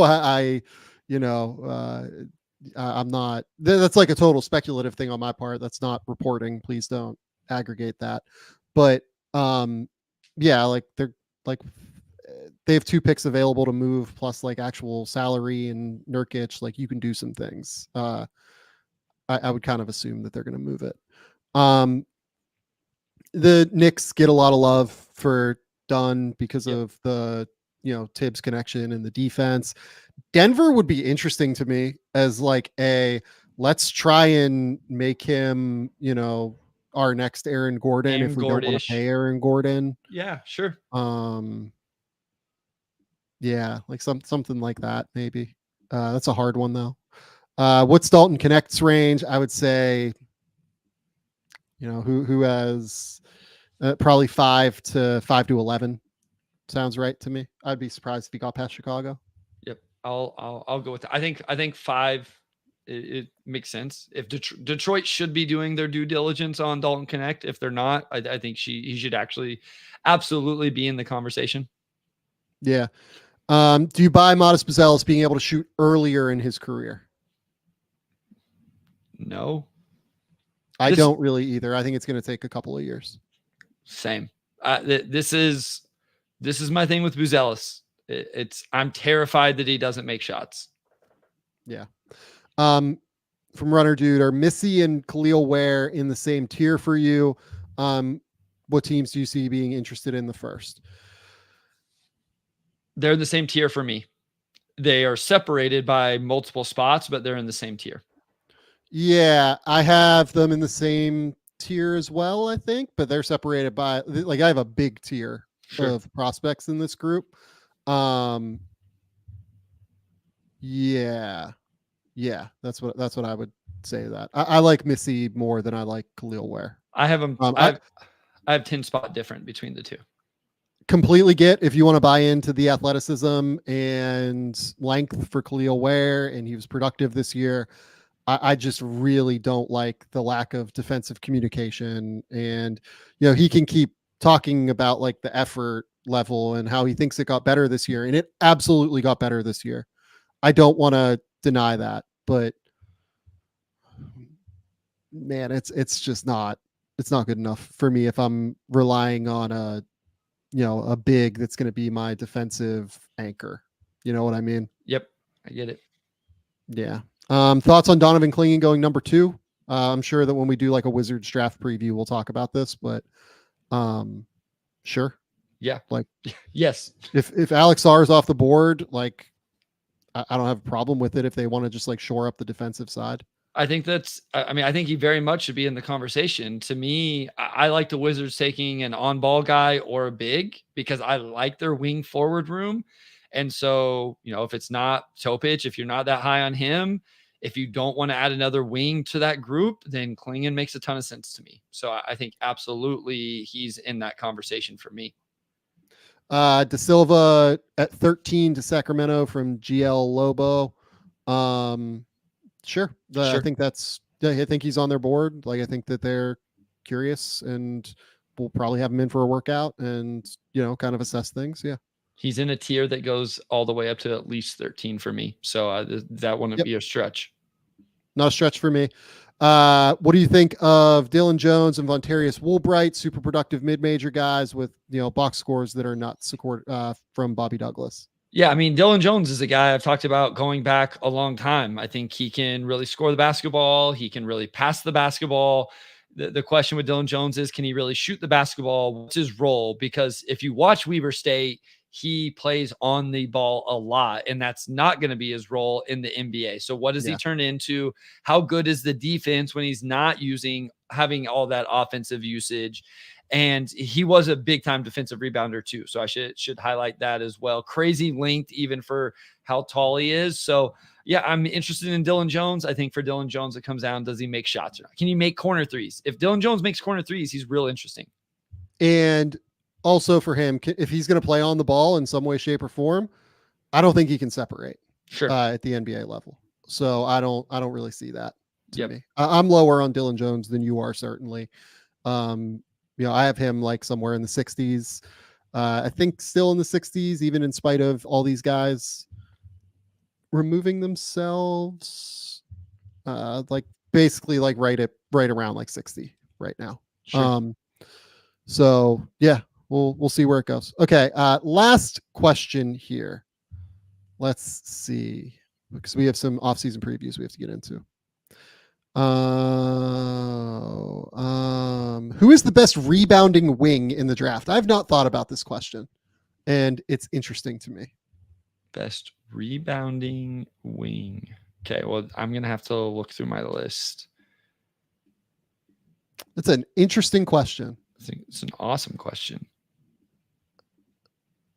I'm not, that's like a total speculative thing on my part. That's not reporting. Please don't aggregate that. But they have 2 picks available to move plus actual salary and Nurkic. You can do some things. I would kind of assume that they're going to move it. The Knicks get a lot of love for Dunn because of the Tibbs connection and the defense. Denver would be interesting to me as let's try and make him our next Aaron Gordon if we don't want to pay Aaron Gordon. Yeah, sure. Something like that maybe. That's a hard one though. What's Dalton Connect's range? I would say who has probably 5 to 11 sounds right to me. I'd be surprised if he got past Chicago. Yep, I'll go with that. I think 5 it makes sense. If Detroit should be doing their due diligence on Dalton Connect, if they're not, I think he should actually absolutely be in the conversation. Yeah. Do you buy Modest Buzelis being able to shoot earlier in his career? No. I don't really either. I think it's going to take a couple of years. Same. This is my thing with Buzelis. I'm terrified that he doesn't make shots. Yeah. From Runner Dude, are Missy and Khalil Ware in the same tier for you? What teams do you see being interested in the first? They're in the same tier for me. They are separated by multiple spots, but they're in the same tier. Yeah, I have them in the same tier as well, I think, but they're separated by I have a big tier of prospects in this group. Yeah, that's what I would say. That I like Missy more than I like Khalil Ware. I have them. I have 10 spot different between the two. Completely get if you want to buy into the athleticism and length for Khalil Ware, and he was productive this year. I just really don't like the lack of defensive communication. And, he can keep talking about like the effort level and how he thinks it got better this year. And it absolutely got better this year. I don't want to deny that, but man, it's just not good enough for me if I'm relying on a big that's going to be my defensive anchor. You know what I mean? Yep, I get it. Yeah. Thoughts on Donovan Clingan going number 2? I'm sure that when we do like a Wizards draft preview, we'll talk about this, but sure. Yeah. Like, yes. If Alex Sarr is off the board, like I don't have a problem with it if they want to just like shore up the defensive side. I think I think he very much should be in the conversation. To me, I like the Wizards taking an on-ball guy or a big because I like their wing forward room. And so, if it's not Topic, if you're not that high on him, if you don't want to add another wing to that group, then Clingan makes a ton of sense to me. So I think absolutely he's in that conversation for me. De Silva at 13 to Sacramento from GL Lobo. Sure. I think I think he's on their board. Like, I think that they're curious and we'll probably have him in for a workout and, kind of assess things. Yeah. He's in a tier that goes all the way up to at least 13 for me. So that wouldn't be a stretch. Not a stretch for me. What do you think of Dylan Jones and Vontarius Woolbright, super productive mid-major guys with, box scores that are not from Bobby Douglas? Yeah, I mean, Dylan Jones is a guy I've talked about going back a long time. I think he can really score the basketball. He can really pass the basketball. The question with Dylan Jones is, can he really shoot the basketball? What's his role? Because if you watch Weber State, he plays on the ball a lot, and that's not going to be his role in the NBA. So what does he turn into? How good is the defense when he's not having all that offensive usage? And he was a big time defensive rebounder too. So I should highlight that as well. Crazy length, even for how tall he is. So yeah, I'm interested in Dylan Jones. I think for Dylan Jones, it comes down, does he make shots or not? Can he make corner threes? If Dylan Jones makes corner threes, he's real interesting. And also for him, if he's going to play on the ball in some way, shape, or form, I don't think he can separate at the NBA level. So I don't really see that to me. I'm lower on Dylan Jones than you are, certainly. I have him like somewhere in the 60s. I think still in the 60s, even in spite of all these guys removing themselves, like basically like right around like 60 right now. Sure. So yeah, we'll see where it goes. Okay. Last question here. Let's see, because we have some off-season previews we have to get into. Who is the best rebounding wing in the draft? I've not thought about this question, and it's interesting to me. Best rebounding wing. Okay, well, I'm going to have to look through my list. It's an interesting question. I think it's an awesome question.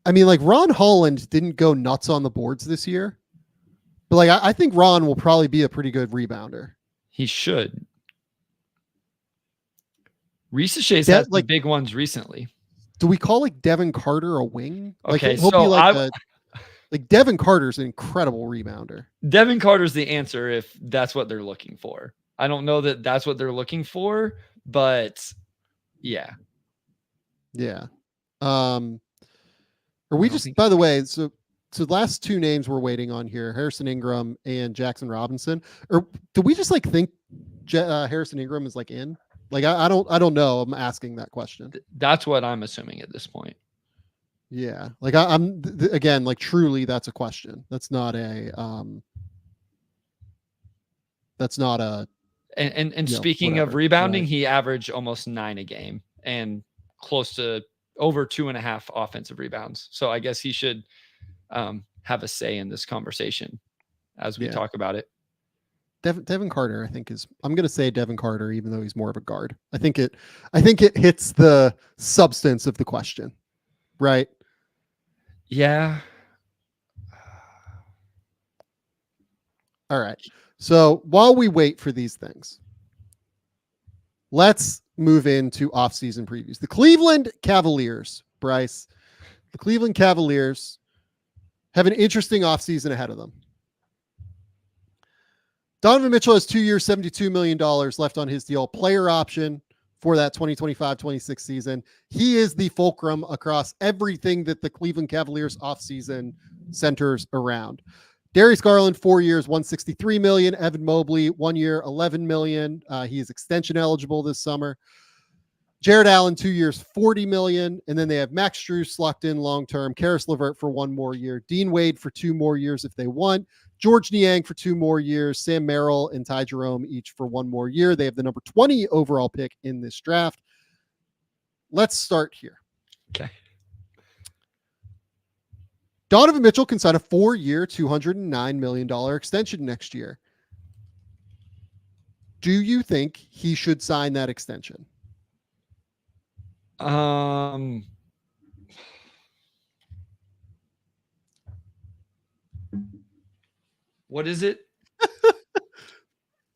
I mean, like Ron Holland didn't go nuts on the boards this year, but like I think Ron will probably be a pretty good rebounder. He should. Reese Shay's had like big ones recently. Do we call like Devin Carter a wing? Okay, like, he'll be like Devin Carter's an incredible rebounder. Devin Carter's the answer if that's what they're looking for. I don't know that that's what they're looking for, but yeah. Yeah. Are we just, by the way, so the last two names we're waiting on here, Harrison Ingram and Jackson Robinson, or do we just like think Harrison Ingram is like in? Like, I don't know. I'm asking that question. That's what I'm assuming at this point. Yeah. Like I'm again, like truly that's a question. That's not a, and speaking of rebounding, he averaged almost 9 a game and close to over 2.5 offensive rebounds. So I guess he should have a say in this conversation as we talk about it. Devin Carter, I think I'm going to say Devin Carter, even though he's more of a guard. I think it hits the substance of the question, right? Yeah. All right. So while we wait for these things, let's move into off-season previews. The Cleveland Cavaliers, Bryce, the Cleveland Cavaliers have an interesting offseason ahead of them. Donovan Mitchell has 2 years, $72 million left on his deal. Player option for that 2025-26 season. He is the fulcrum across everything that the Cleveland Cavaliers offseason centers around. Darius Garland, 4 years, $163 million. Evan Mobley, 1 year, $11 million. He is extension eligible this summer. Jared Allen, 2 years, $40 million. And then they have Max Strus locked in long-term. Karis LeVert for 1 more year. Dean Wade for 2 more years if they want. George Niang for 2 more years. Sam Merrill and Ty Jerome each for 1 more year. They have the number 20 overall pick in this draft. Let's start here. Okay. Donovan Mitchell can sign a 4-year, $209 million extension next year. Do you think he should sign that extension? What is it?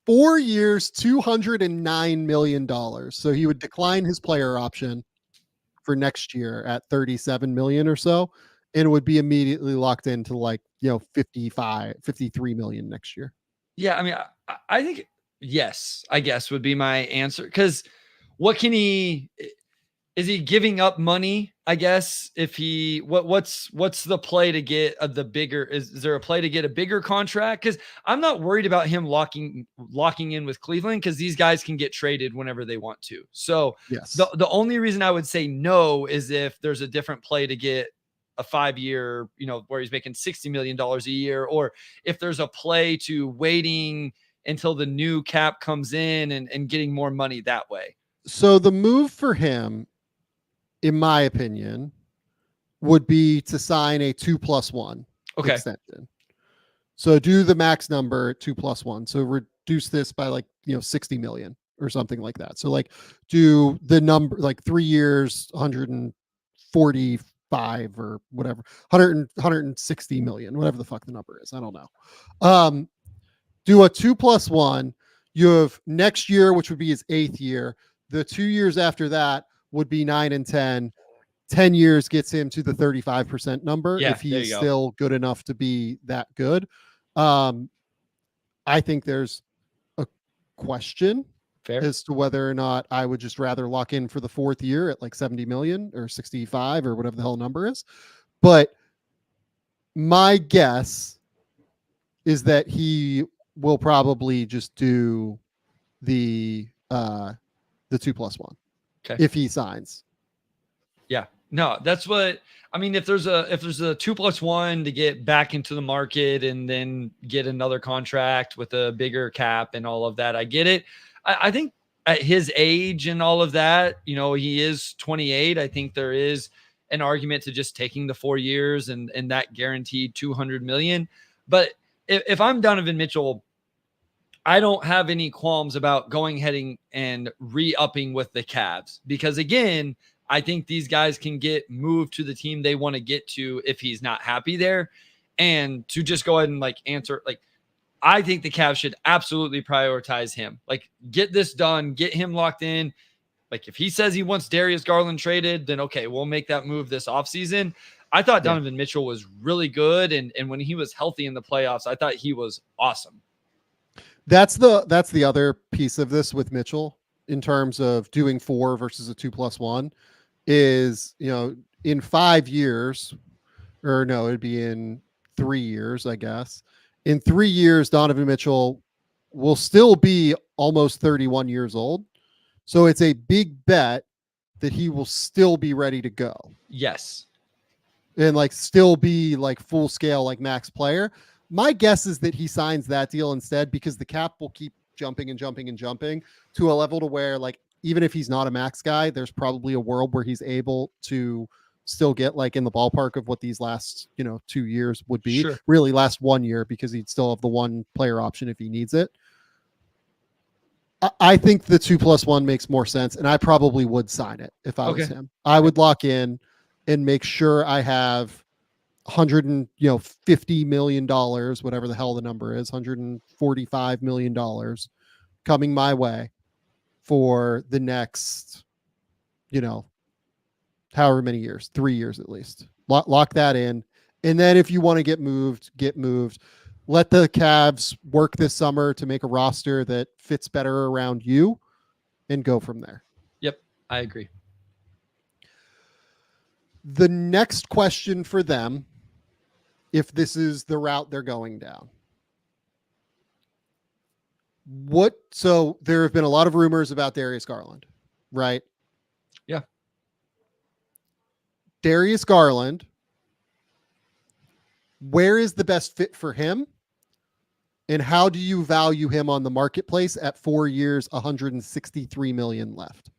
4 years, $209 million. So he would decline his player option for next year at $37 million or so, and would be immediately locked into like, 53 million next year. Yeah, I mean, I think yes, I guess would be my answer. Because what can he? Is he giving up money? I guess if he what's the play to get the bigger? Is there a play to get a bigger contract? Because I'm not worried about him locking in with Cleveland, because these guys can get traded whenever they want to. So yes, the only reason I would say no is if there's a different play to get a 5-year, where he's making $60 million a year, or if there's a play to waiting until the new cap comes in and getting more money that way. So the move for him, in my opinion, would be to sign a 2+1 extension. So do the max number 2+1. So reduce this by like, 60 million or something like that. So like do the number, like 3 years, 145 or whatever, 160 million, whatever the fuck the number is. I don't know. Do a 2+1. You have next year, which would be his 8th year. The 2 years after that would be 9 and 10. 10 years gets him to the 35% number. Yeah, if he's still good enough to be that good. I think there's a question as to whether or not I would just rather lock in for the 4th year at like 70 million or 65 or whatever the hell number is. But my guess is that he will probably just do the 2+1 if he signs. Yeah, no, that's what I mean. If there's a 2+1 to get back into the market and then get another contract with a bigger cap and all of that, I get it. I think at his age and all of that, he is 28. I think there is an argument to just taking the 4 years and that guaranteed $200 million. But if I'm Donovan Mitchell, I don't have any qualms about going ahead and re-upping with the Cavs, because again, I think these guys can get moved to the team they want to get to if he's not happy there. And to just go ahead and answer, I think the Cavs should absolutely prioritize him. Get this done, get him locked in. If he says he wants Darius Garland traded, then okay, we'll make that move this offseason. I thought Donovan Mitchell was really good. And when he was healthy in the playoffs, I thought he was awesome. That's the other piece of this with Mitchell in terms of doing 4 versus a 2+1 is, in 5 years, or no, it'd be in 3 years, I guess. In 3 years, Donovan Mitchell will still be almost 31 years old. So it's a big bet that he will still be ready to go. Yes. And still be full scale, max player. My guess is that he signs that deal instead, because the cap will keep jumping and jumping and jumping to a level to where even if he's not a max guy, there's probably a world where he's able to still get in the ballpark of what these last 2 years would be. Sure. Really last 1 year, because he'd still have the 1 player option if he needs it. I think the 2+1 makes more sense, and I probably would sign it if I was him. I would lock in and make sure I have $150 million, whatever the hell the number is, $145 million coming my way for the next, however many years, 3 years at least. Lock that in. And then if you want to get moved, let the Cavs work this summer to make a roster that fits better around you and go from there. Yep, I agree. The next question for them, if this is the route they're going down, so there have been a lot of rumors about Darius Garland, right? Yeah. Darius Garland, where is the best fit for him? And how do you value him on the marketplace at 4 years, 163 million left?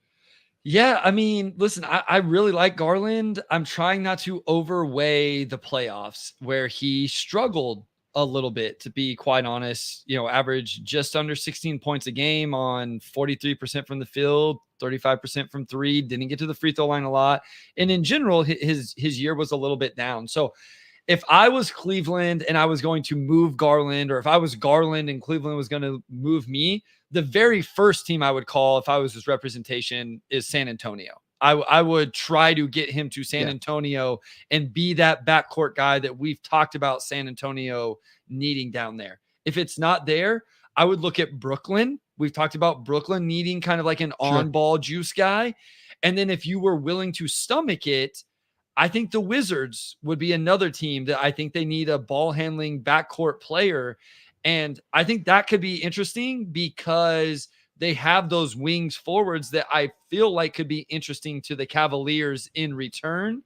Yeah, I mean, listen, I really like Garland. I'm trying not to overweigh the playoffs where he struggled a little bit, to be quite honest. Average just under 16 points a game on 43% from the field, 35% from three, didn't get to the free throw line a lot. And in general, his year was a little bit down. So if I was Cleveland and I was going to move Garland, or if I was Garland and Cleveland was going to move me, the very first team I would call if I was his representation is San Antonio. I would try to get him to San Antonio and be that backcourt guy that we've talked about San Antonio needing down there. If it's not there, I would look at Brooklyn. We've talked about Brooklyn needing kind of like an on-ball juice guy. And then if you were willing to stomach it, I think the Wizards would be another team that I think they need a ball handling backcourt player. And I think that could be interesting because they have those wings forwards that I feel like could be interesting to the Cavaliers in return.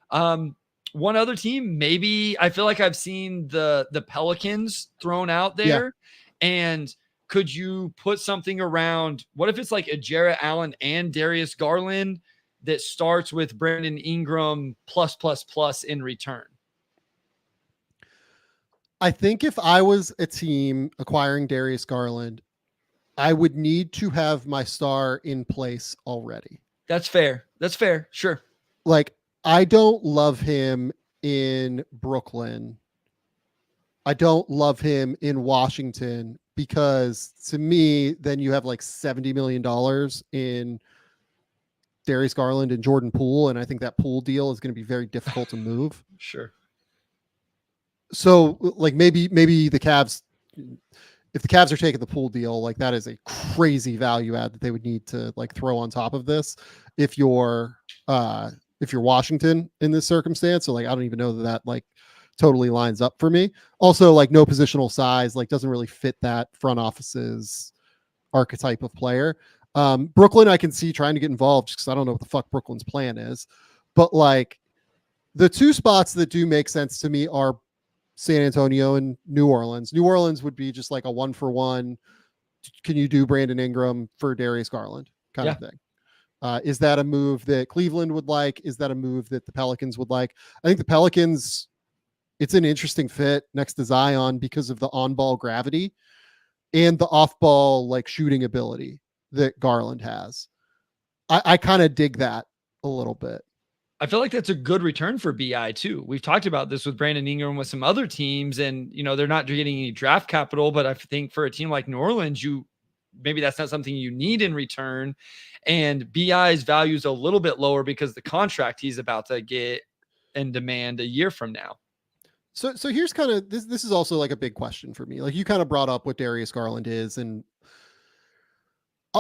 One other team, maybe I feel like I've seen the Pelicans thrown out there. Yeah. And could you put something around, what if it's like a Jarrett Allen and Darius Garland that starts with Brandon Ingram plus in return? I think if I was a team acquiring Darius Garland, I would need to have my star in place already. That's fair. Sure. Like, I don't love him in Brooklyn. I don't love him in Washington because to me, then you have like $70 million in Darius Garland and Jordan Poole. And I think that Poole deal is going to be very difficult to move. Sure. So like maybe the Cavs, if the Cavs are taking the Poole deal, like that is a crazy value add that they would need to like throw on top of this. If you're Washington in this circumstance, so like, I don't even know that like totally lines up for me. Also, like no positional size, like doesn't really fit that front office's archetype of player. Brooklyn, I can see trying to get involved because I don't know what the fuck Brooklyn's plan is, but like the two spots that do make sense to me are San Antonio and New Orleans. New Orleans would be just like a 1-for-1. Can you do Brandon Ingram for Darius Garland kind of thing? Is that a move that Cleveland would like? Is that a move that the Pelicans would like? I think the Pelicans, it's an interesting fit next to Zion because of the on-ball gravity and the off-ball like shooting ability that Garland has. I kind of dig that a little bit. I feel like that's a good return for BI too. We've talked about this with Brandon Ingram with some other teams, and they're not getting any draft capital, but I think for a team like New Orleans, maybe that's not something you need in return. And BI's value is a little bit lower because the contract he's about to get and demand a year from now. So here's kind of this is also like a big question for me. Like you kind of brought up what Darius Garland is, and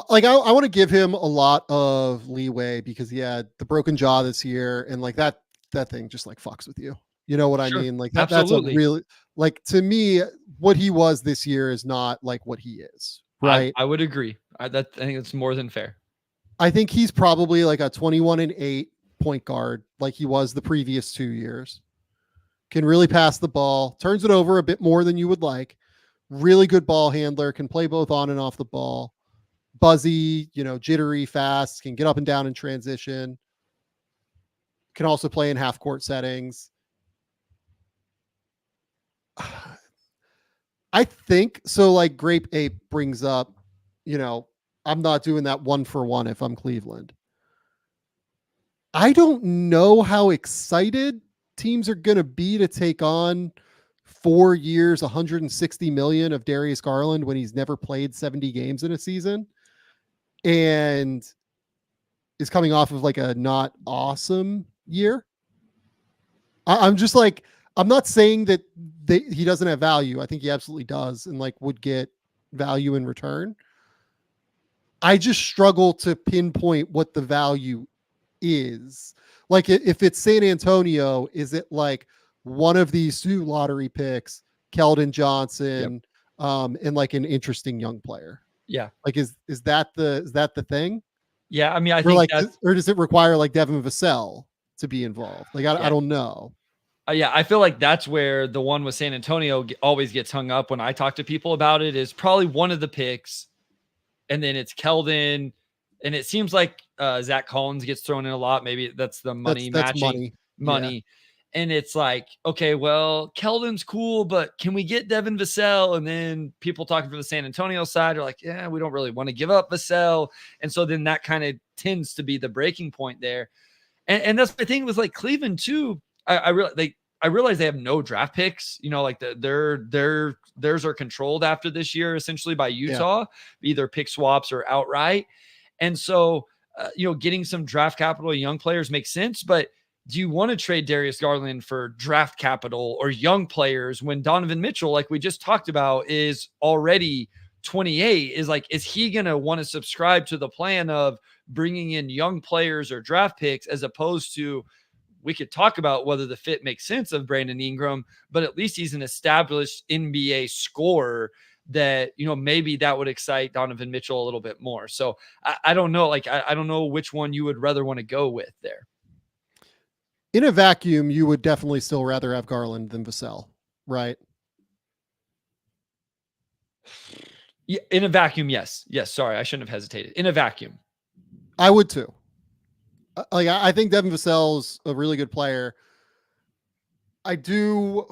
like I want to give him a lot of leeway because he had the broken jaw this year, and like that thing just like fucks with you. You know what I mean? Like that's a really, like, to me, what he was this year is not like what he is. Right. I would agree. I think it's more than fair. I think he's probably like a 21-8 point guard, like he was the previous 2 years. Can really pass the ball, turns it over a bit more than you would like. Really good ball handler, can play both on and off the ball. Buzzy, jittery, fast, can get up and down in transition. Can also play in half court settings. I think so. Like Grape Ape brings up, I'm not doing that 1-for-1 if I'm Cleveland. I don't know how excited teams are going to be to take on 4 years, 160 million of Darius Garland when he's never played 70 games in a season and is coming off of like a not awesome year. I'm just like, I'm not saying that he doesn't have value. I think he absolutely does, and like would get value in return. I just struggle to pinpoint what the value is. Like if it's San Antonio, is it like one of these 2 lottery picks, Keldon Johnson, and like an interesting young player? Yeah. Like is that the thing? Yeah, I mean, I Or think like, that's or does it require like Devin Vassell to be involved? Like I yeah. don't know. Yeah, I feel like that's where the one with San Antonio always gets hung up when I talk to people about it, is probably one of the picks, and then it's Keldon, and it seems like Zach Collins gets thrown in a lot. Maybe that's the money That's matching money. Yeah. And it's like, okay, well, Keldon's cool, but can we get Devin Vassell? And then people talking from the San Antonio side are like, yeah, we don't really want to give up Vassell. And so then that kind of tends to be the breaking point there. And that's the thing with like Cleveland too. I realize they have no draft picks. You know, like theirs are controlled after this year essentially by Utah, either pick swaps or outright. And so, getting some draft capital, young players makes sense. But do you want to trade Darius Garland for draft capital or young players when Donovan Mitchell, like we just talked about, is already 28? Is he going to want to subscribe to the plan of bringing in young players or draft picks, as opposed to, we could talk about whether the fit makes sense of Brandon Ingram, but at least he's an established NBA scorer that, maybe that would excite Donovan Mitchell a little bit more. So I don't know. Like, I don't know which one you would rather want to go with there. In a vacuum, you would definitely still rather have Garland than Vassell, right? Yeah, in a vacuum, yes. Yes, sorry, I shouldn't have hesitated. In a vacuum. I would too. Like I think Devin Vassell's a really good player. I do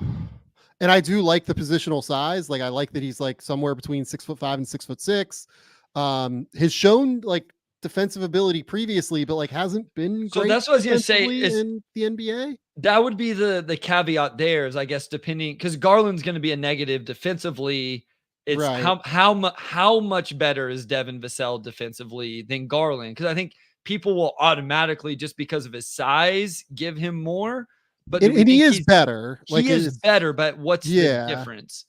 like the positional size. Like I like that he's like somewhere between 6'5" and 6'6". Has shown like defensive ability previously, but like hasn't been so great. That's what I was gonna say in the NBA. That would be the caveat there, is I guess depending, because Garland's going to be a negative defensively. It's right. how much better is Devin Vassell defensively than Garland? Because I think people will automatically, just because of his size, give him more. But and he is better. He is better, but what's the difference?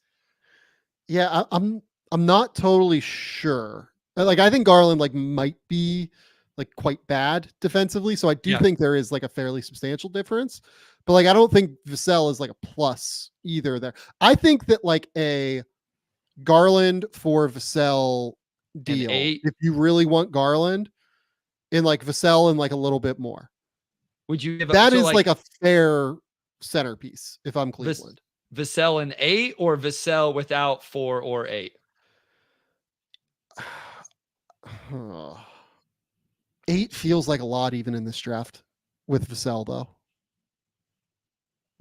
Yeah, I'm not totally sure. Like I think Garland like might be like quite bad defensively, so I do think there is like a fairly substantial difference. But like I don't think Vassell is like a plus either there. I think that like a Garland for Vassell deal, if you really want Garland, and like Vassell and like a little bit more, would you give that? So is like a fair centerpiece if I'm Cleveland. Vassell an 8 or Vassell without 4 or 8? 8 feels like a lot even in this draft with Vassell though.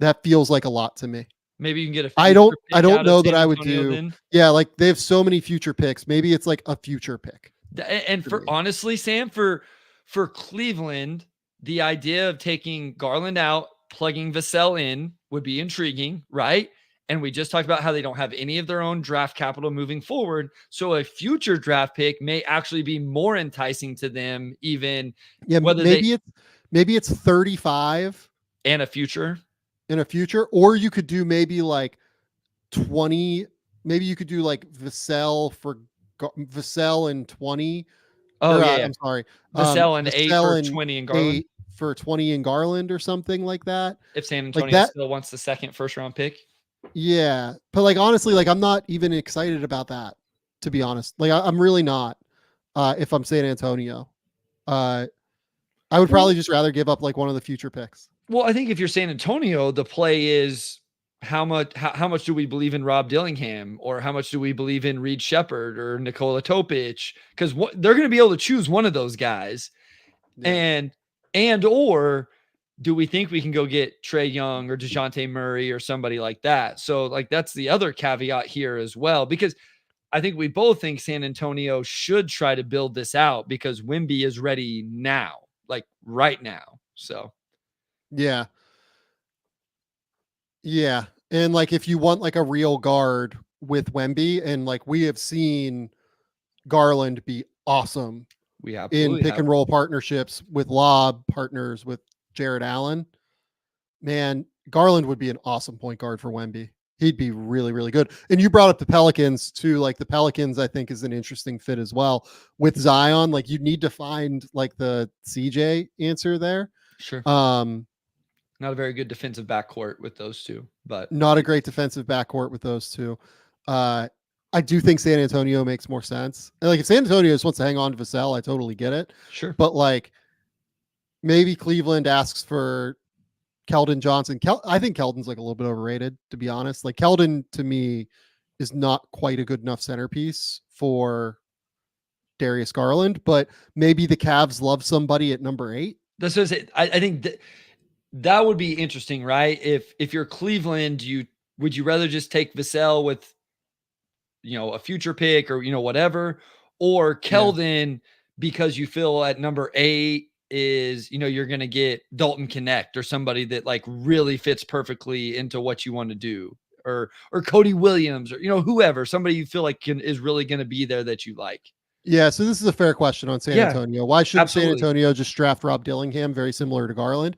That feels like a lot to me. Maybe you can get a I don't know that I would do then. Yeah, like they have so many future picks. Maybe it's like a future pick. And for honestly, Sam, for Cleveland, the idea of taking Garland out, plugging Vassell in would be intriguing, right? And we just talked about how they don't have any of their own draft capital moving forward. So a future draft pick may actually be more enticing to them, even whether maybe it's 35 and a future. In a future, or you could do maybe like 20. Maybe you could do like Vassell and 20. Oh, yeah. I'm sorry. Vassell and 8 for 20 and Garland. 8 for 20 and Garland or something like that. If San Antonio still wants the second first-round pick. Yeah. But like, honestly, like I'm not even excited about that, to be honest. Like I'm really not, if I'm San Antonio. I would probably just rather give up like one of the future picks. Well, I think if you're San Antonio, the play is how much do we believe in Rob Dillingham, or how much do we believe in Reed Shepherd or Nikola Topic? Because they're going to be able to choose one of those guys, or do we think we can go get Trae Young or DeJounte Murray or somebody like that? So like that's the other caveat here as well, because I think we both think San Antonio should try to build this out because Wemby is ready now, like right now. So. Yeah. And like, if you want like a real guard with Wemby, and like we have seen Garland be awesome in pick and roll partnerships with lob partners with Jared Allen, man, Garland would be an awesome point guard for Wemby. He'd be really, really good. And you brought up the Pelicans too. Like the Pelicans, I think is an interesting fit as well with Zion. Like you need to find like the CJ answer there. Sure. Um, Not a very good defensive backcourt with those two, but not a great defensive backcourt with those two. I do think San Antonio makes more sense. And like if San Antonio just wants to hang on to Vassell, I totally get it. sure. But like maybe Cleveland asks for Keldon Johnson. I think Keldon's like a little bit overrated, to be honest. Like Keldon to me is not quite a good enough centerpiece for Darius Garland, but maybe the Cavs love somebody at number 8. That's what I think that would be interesting, right? If you're Cleveland, would you rather just take Vassell with a future pick or whatever, or Keldon because you feel at number 8 is you're going to get Dalton Connect or somebody that like really fits perfectly into what you want to do, or Cody Williams or whoever, somebody you feel like is really going to be there that you like. Yeah, so this is a fair question on San Antonio. Why shouldn't San Antonio just draft Rob Dillingham, very similar to Garland?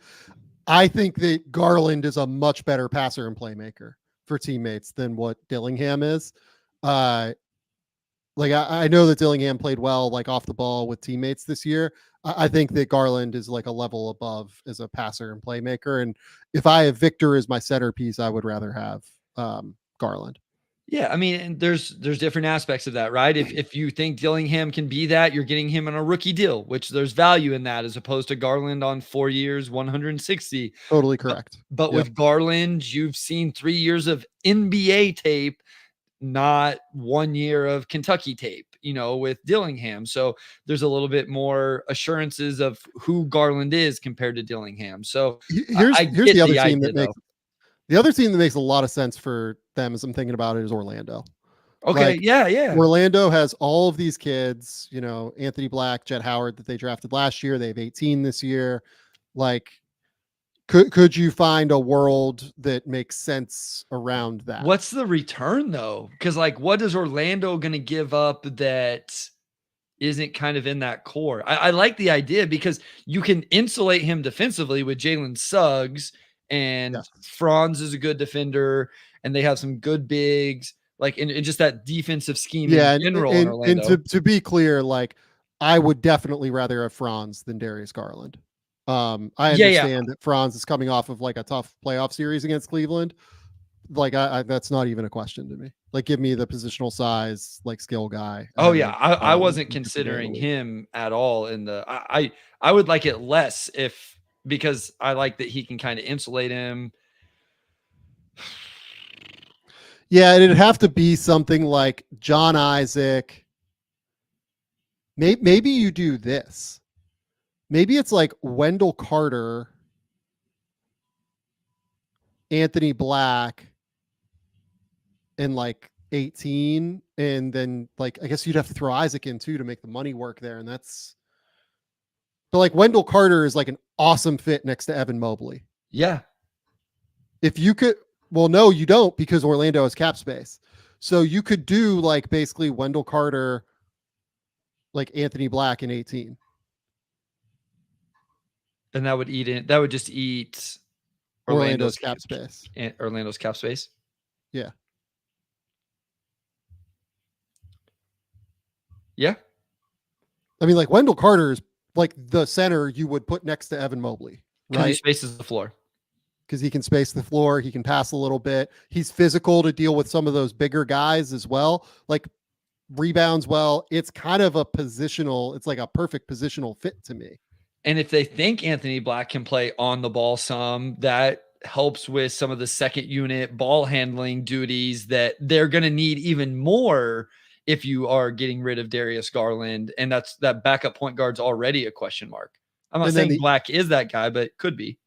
I think that Garland is a much better passer and playmaker for teammates than what Dillingham is. Like I know that Dillingham played well, like off the ball with teammates this year. I think that Garland is like a level above as a passer and playmaker. And if I have Victor as my centerpiece, I would rather have Garland. Yeah, I mean, and there's different aspects of that, right? If you think Dillingham can be that, you're getting him on a rookie deal, which there's value in that, as opposed to Garland on 4 years, 160. Totally correct. But with Garland, you've seen 3 years of NBA tape, not 1 year of Kentucky tape, with Dillingham. So there's a little bit more assurances of who Garland is compared to Dillingham. So here's the other team that makes the other team that makes a lot of sense for them, as I'm thinking about it, is Orlando. Okay, like, yeah. Orlando has all of these kids, Anthony Black, Jet Howard that they drafted last year. They have 18 this year. Like, could you find a world that makes sense around that? What's the return though? Because like, what is Orlando going to give up that isn't kind of in that core? I like the idea because you can insulate him defensively with Jalen Suggs, and Franz is a good defender, and they have some good bigs, like in just that defensive scheme in general. And to be clear, like I would definitely rather have Franz than Darius Garland. I understand that Franz is coming off of like a tough playoff series against Cleveland. Like I that's not even a question to me. Like give me the positional size, like skill guy. I wasn't considering him at all in the, I would like it less because I like that he can kind of insulate him. Yeah, it'd have to be something like John Isaac. Maybe you do this. Maybe it's like Wendell Carter, Anthony Black, and like 18. And then like, I guess you'd have to throw Isaac in too to make the money work there. But like Wendell Carter is like an awesome fit next to Evan Mobley. Yeah. If you could, well, no, you don't, because Orlando has cap space. So you could do like basically Wendell Carter, like Anthony Black in 18. And that would just eat Orlando's cap space. Orlando's cap space. Yeah. Yeah. I mean, like Wendell Carter is like the center you would put next to Evan Mobley, right? He spaces the floor. Because he can space the floor. He can pass a little bit. He's physical to deal with some of those bigger guys as well. Like rebounds well. It's kind of it's like a perfect positional fit to me. And if they think Anthony Black can play on the ball some, that helps with some of the second unit ball handling duties that they're going to need even more if you are getting rid of Darius Garland. And that backup point guard's already a question mark. I'm not saying Black is that guy, but could be.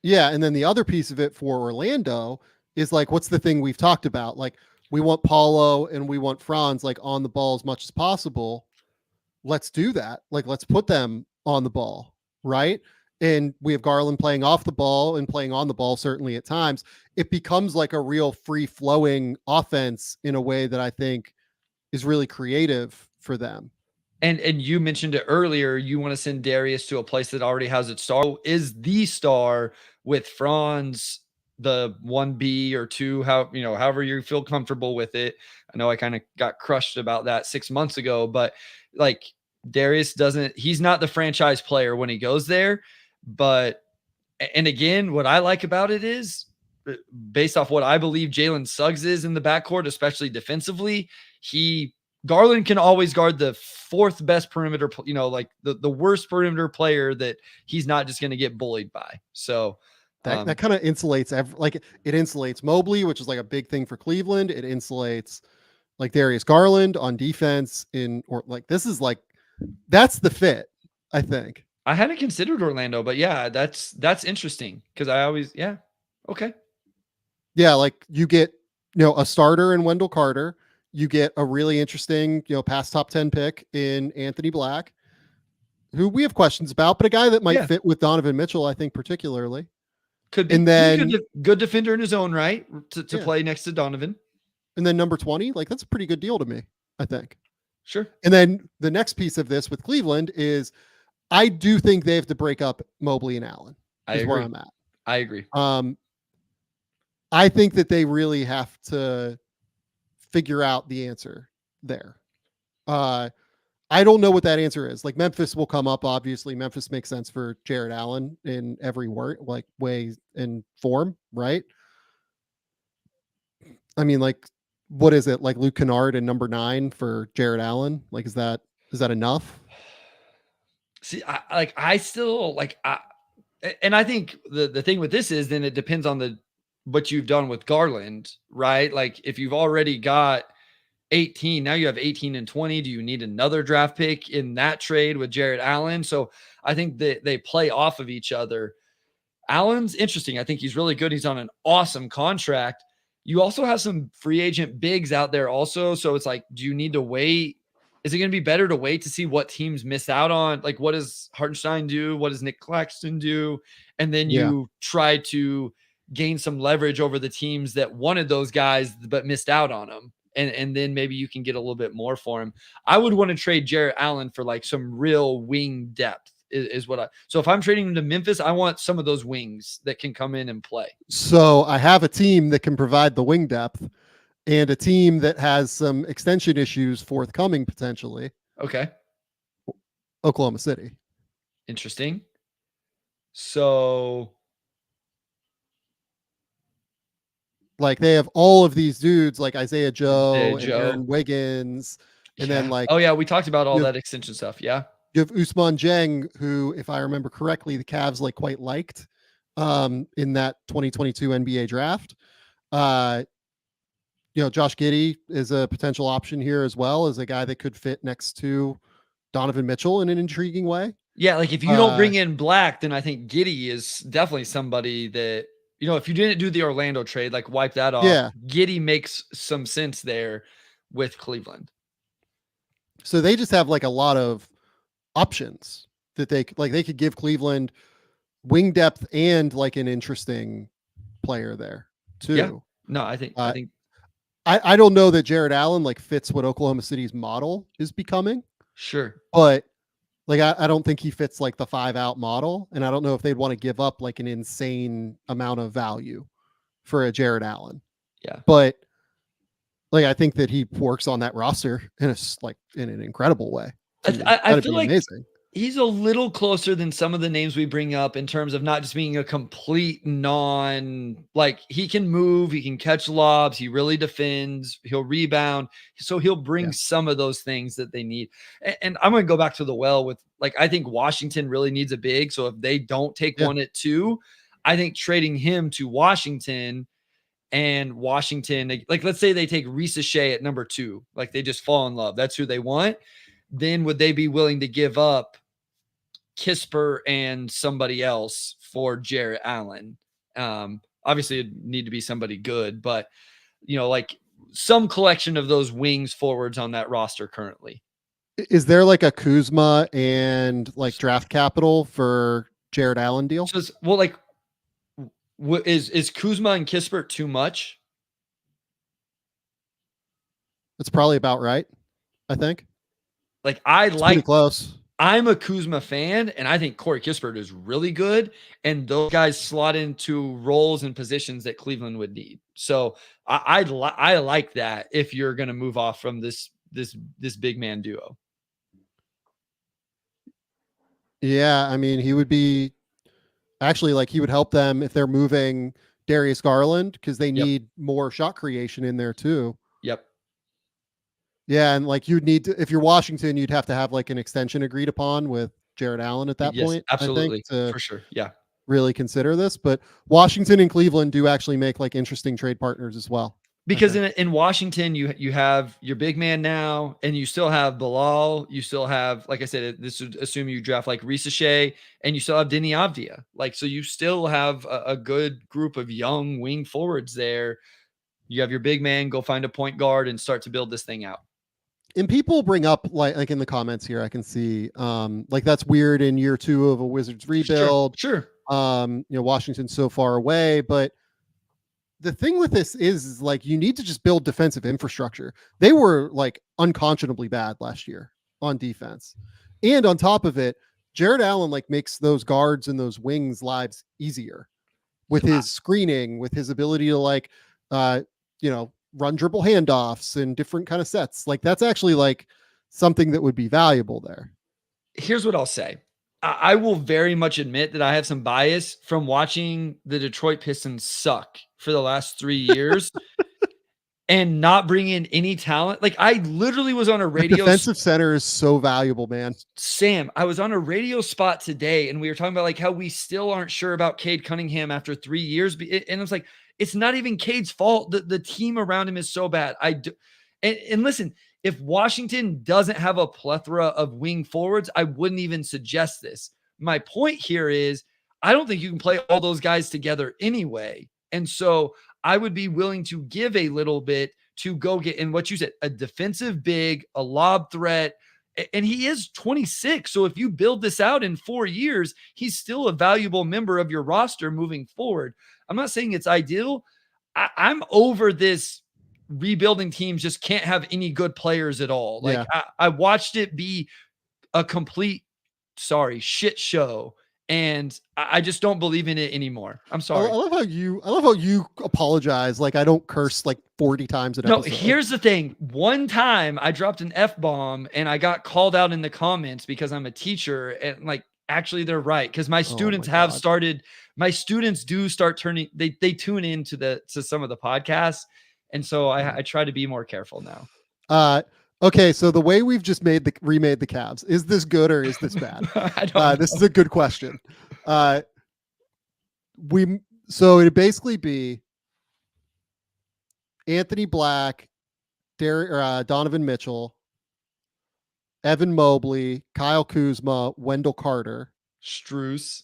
Yeah. And then the other piece of it for Orlando is like, what's the thing we've talked about? Like we want Paulo and we want Franz like on the ball as much as possible. Let's do that. Like, let's put them on the ball. Right. And we have Garland playing off the ball and playing on the ball, certainly at times. It becomes like a real free flowing offense in a way that I think is really creative for them. And you mentioned it earlier. You want to send Darius to a place that already has its star. Is the star with Franz the 1B or 2, however you feel comfortable with it. I know I kind of got crushed about that 6 months ago, but like Darius he's not the franchise player when he goes there. But, and again, what I like about it is based off what I believe Jalen Suggs is in the backcourt, especially defensively, Garland can always guard the fourth best perimeter, like the worst perimeter player that he's not just going to get bullied by. So that kind of insulates it insulates Mobley, which is like a big thing for Cleveland. It insulates like Darius Garland on defense that's the fit, I think. I hadn't considered Orlando, but yeah, that's interesting because okay. Yeah, like you get, a starter in Wendell Carter. You get a really interesting, past top 10 pick in Anthony Black, who we have questions about, but a guy that might fit with Donovan Mitchell, I think, particularly. Could be. And then good defender in his own right to play next to Donovan. And then number 20, like that's a pretty good deal to me, I think. Sure. And then the next piece of this with Cleveland is I do think they have to break up Mobley and Allen. I agree. Where I'm at. I agree. I think that they really have to figure out the answer there. I don't know what that answer is. Like Memphis will come up. Obviously, Memphis makes sense for Jared Allen in every way and form, right? I mean, like, what is it? Like Luke Kennard and number 9 for Jared Allen? Like, is that enough? See, I think the thing with this is then it depends on what you've done with Garland, right? Like if you've already got 18, now you have 18 and 20. Do you need another draft pick in that trade with Jared Allen? So I think that they play off of each other. Allen's interesting. I think he's really good. He's on an awesome contract. You also have some free agent bigs out there also. So it's like, do you need to wait? Is it going to be better to wait to see what teams miss out on? Like, what does Hartenstein do? What does Nick Claxton do? And then you try to gain some leverage over the teams that wanted those guys but missed out on them. And then maybe you can get a little bit more for him. I would want to trade Jarrett Allen for like some real wing depth so if I'm trading him to Memphis, I want some of those wings that can come in and play. So I have a team that can provide the wing depth and a team that has some extension issues forthcoming potentially. Okay. Oklahoma City. Interesting. So like they have all of these dudes like Isaiah Joe and Aaron Wiggins. And then like, oh yeah, we talked about all that extension stuff. Yeah. You have Ousmane Dieng, who, if I remember correctly, the Cavs like quite liked in that 2022 NBA draft. Josh Giddey is a potential option here as well as a guy that could fit next to Donovan Mitchell in an intriguing way. Yeah, like if you don't bring in Black, then I think Giddey is definitely somebody that, if you didn't do the Orlando trade, like wipe that off. Yeah. Giddey makes some sense there with Cleveland. So they just have like a lot of options that they could give Cleveland wing depth and like an interesting player there too. Yeah. No, I think I don't know that Jared Allen like fits what Oklahoma City's model is becoming. Sure. But like I don't think he fits like the 5-out model, and I don't know if they'd want to give up like an insane amount of value for a Jared Allen. Yeah. But like I think that he works on that roster in an incredible way. I feel like amazing. He's a little closer than some of the names we bring up in terms of not just being a complete like he can move, he can catch lobs, he really defends, he'll rebound. So he'll bring some of those things that they need. And I'm going to go back to the well with like, I think Washington really needs a big. So if they don't take one at 2, I think trading him to Washington and Washington, like let's say they take Reese Shea at number 2, like they just fall in love. That's who they want. Then would they be willing to give up Kisper and somebody else for Jarrett Allen? Obviously it'd need to be somebody good, but like some collection of those wings forwards on that roster currently. Is there like a Kuzma and like draft capital for Jarrett Allen deal? Well, like is Kuzma and Kispert too much? That's probably about right, I think. Like I pretty close. I'm a Kuzma fan, and I think Corey Kispert is really good, and those guys slot into roles and positions that Cleveland would need. So I like that if you're going to move off from this big man duo. Yeah, I mean, he would be actually like he would help them if they're moving Darius Garland because they Yep. need more shot creation in there too. Yep. Yeah, and like you'd need to, if you're Washington, you'd have to have like an extension agreed upon with Jared Allen at that Yes, point, I think, absolutely. to For sure. Yeah. really consider this. But Washington and Cleveland do actually make like interesting trade partners as well. Because in Washington, you have your big man now, and you still have Bilal. You still have, like I said, this would assume you draft like Ricochet, and you still have Denny Avdia. Like, so you still have a good group of young wing forwards there. You have your big man, go find a point guard and start to build this thing out. And people bring up like in the comments here, I can see like that's weird in year 2 of a Wizards rebuild. Sure. Washington's so far away, but the thing with this is like you need to just build defensive infrastructure. They were like unconscionably bad last year on defense. And on top of it, Jared Allen like makes those guards and those wings lives easier with his screening, with his ability to like run dribble handoffs and different kind of sets. Like that's actually like something that would be valuable there. Here's what I'll say. I will very much admit that I have some bias from watching the Detroit Pistons suck for the last 3 years and not bring in any talent. Like I literally was on a radio. Defensive center is so valuable, man. Sam, I was on a radio spot today and we were talking about like how we still aren't sure about Cade Cunningham after 3 years. And I was like, it's not even Cade's fault. The team around him is so bad. And listen, if Washington doesn't have a plethora of wing forwards, I wouldn't even suggest this. My point here is I don't think you can play all those guys together anyway. And so I would be willing to give a little bit to go get, in what you said, a defensive big, a lob threat. And he is 26. So if you build this out in 4 years, he's still a valuable member of your roster moving forward. I'm not saying it's ideal. I'm over this rebuilding teams just can't have any good players at all. Like I watched it be a complete shit show. And I just don't believe in it anymore. I'm sorry. I love how you apologize. Like I don't curse like 40 times an episode. No, here's the thing. One time I dropped an F-bomb and I got called out in the comments because I'm a teacher, and like, actually they're right. Cause my students my students do start turning, they tune into to some of the podcasts. And so I try to be more careful now. Okay, so the way we've just remade the Cavs, is this good or is this bad? This is a good question. So it'd basically be Anthony Black, Donovan Mitchell, Evan Mobley, Kyle Kuzma, Wendell Carter, Strus.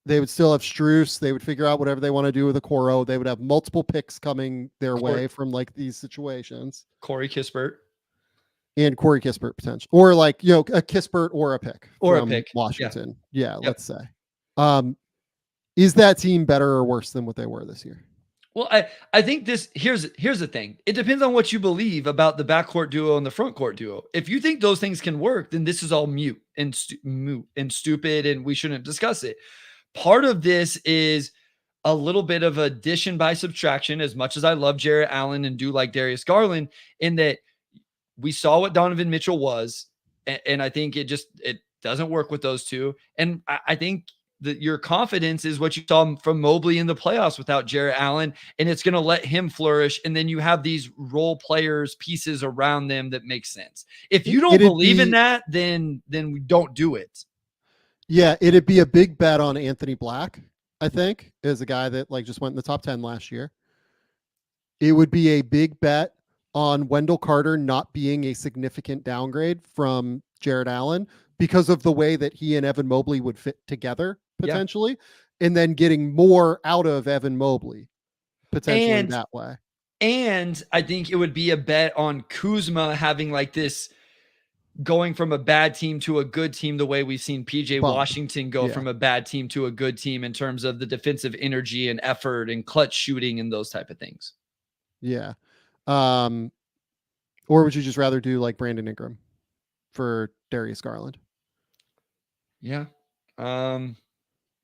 They would still have Strus. They would figure out whatever they want to do with a Coro. They would have multiple picks coming their way from like these situations. Corey Kispert. And Corey Kispert potential, or like, a Kispert or a pick from Washington. Yeah. Let's say. Is that team better or worse than what they were this year? Well, I think here's the thing. It depends on what you believe about the backcourt duo and the front court duo. If you think those things can work, then this is all mute and stupid, and we shouldn't discuss it. Part of this is a little bit of addition by subtraction, as much as I love Jarrett Allen and do like Darius Garland, in that we saw what Donovan Mitchell was, and I think it doesn't work with those two. And I think that your confidence is what you saw from Mobley in the playoffs without Jarrett Allen, and it's going to let him flourish. And then you have these role players, pieces around them that make sense. If you don't believe in that, then we don't do it. Yeah, it'd be a big bet on Anthony Black, I think, as a guy that like just went in the top 10 last year. It would be a big bet on Wendell Carter not being a significant downgrade from Jarrett Allen because of the way that he and Evan Mobley would fit together potentially, and then getting more out of Evan Mobley potentially that way. And I think it would be a bet on Kuzma having like this, going from a bad team to a good team, the way we've seen PJ Washington go from a bad team to a good team in terms of the defensive energy and effort and clutch shooting and those type of things. Yeah. Or would you just rather do like Brandon Ingram for Darius Garland? Yeah.